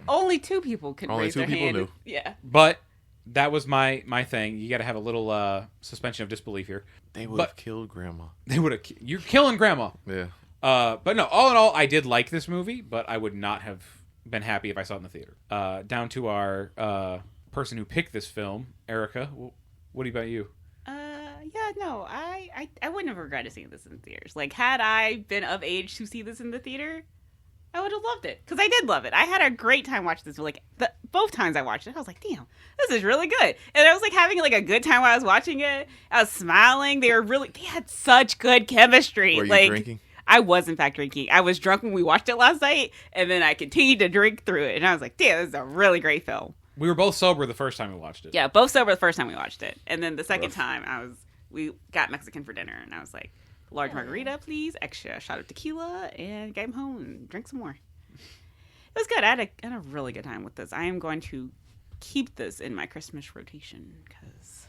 Only two people could Only raise two their people hand. knew. Yeah. But that was my thing. You got to have a little suspension of disbelief here. They would have killed Grandma. They would have. You're killing Grandma. Yeah. But no, all in all, I did like this movie, but I would not have been happy if I saw it in the theater. Down to our person who picked this film, Erica. What about you? Yeah, no, I wouldn't have regretted seeing this in theaters. Like, had I been of age to see this in the theater, I would have loved it. Because I did love it. I had a great time watching this. Like, both times I watched it, I was like, damn, this is really good. And I was, like, having, like, a good time while I was watching it. I was smiling. They had such good chemistry. Were you like, drinking? I was, in fact, drinking. I was drunk when we watched it last night, and then I continued to drink through it. And I was like, damn, this is a really great film. We were both sober the first time we watched it. Yeah, both sober the first time we watched it. And then the second Rough. time, we got Mexican for dinner, and I was like, large margarita, please, extra shot of tequila, and came home and drank some more. It was good. I had a really good time with this. I am going to keep this in my Christmas rotation because...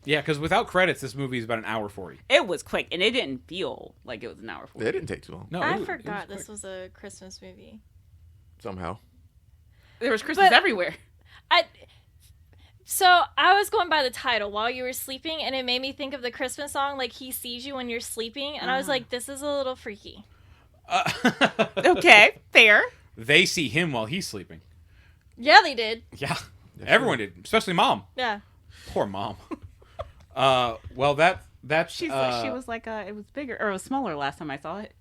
Yeah, because without credits, this movie is about an hour 40. It was quick, and it didn't feel like it was an hour 40. It didn't take too long. No, I it was forgot quick. this was a Christmas movie. Somehow. There was Christmas everywhere. So I was going by the title while you were sleeping, and it made me think of the Christmas song, like He Sees You When You're Sleeping, and I was like, this is a little freaky. Okay, fair. They see him while he's sleeping. Yeah, they did. Yeah, everyone did, especially Mom. Yeah. Poor Mom. Well, that's She was like, it was bigger, or it was smaller last time I saw it.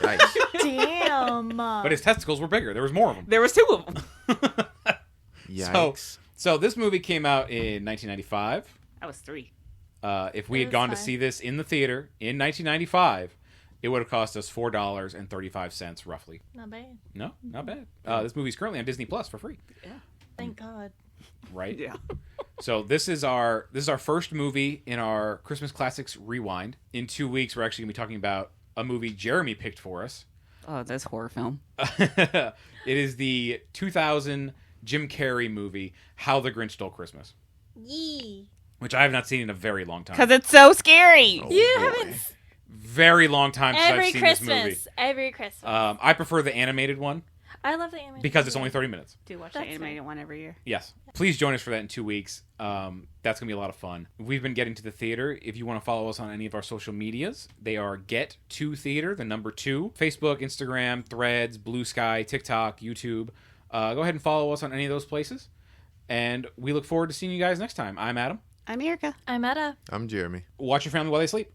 Nice. Damn. But his testicles were bigger. There was more of them. There was two of them. Yikes. So this movie came out in 1995. I was 3. If we It had was gone to fine. see this in the theater in 1995, it would have cost us $4.35 roughly. Not bad. No, not bad. This movie's currently on Disney Plus for free. Thank God. Right? Yeah. So this is our first movie in our Christmas Classics Rewind. In 2 weeks, we're actually going to be talking about a movie Jeremy picked for us. Oh, that's horror film. It is the 2000 Jim Carrey movie, How the Grinch Stole Christmas, Yee. which I have not seen in a very long time. Because it's so scary. Oh, You boy. haven't. very long time since Every I've seen this movie. Christmas. Every Christmas. I prefer the animated one I love the animated because it's only 30 minutes. Do watch That's the animated one every year. Yes. Please join us for that in 2 weeks. That's going to be a lot of fun. We've been getting to the theater. If you want to follow us on any of our social medias, they are Get2Theater, the number 2. Facebook, Instagram, Threads, Blue Sky, TikTok, YouTube. Go ahead and follow us on any of those places. And we look forward to seeing you guys next time. I'm Adam. I'm Erica. I'm Etta. I'm Jeremy. Watch your family while they sleep.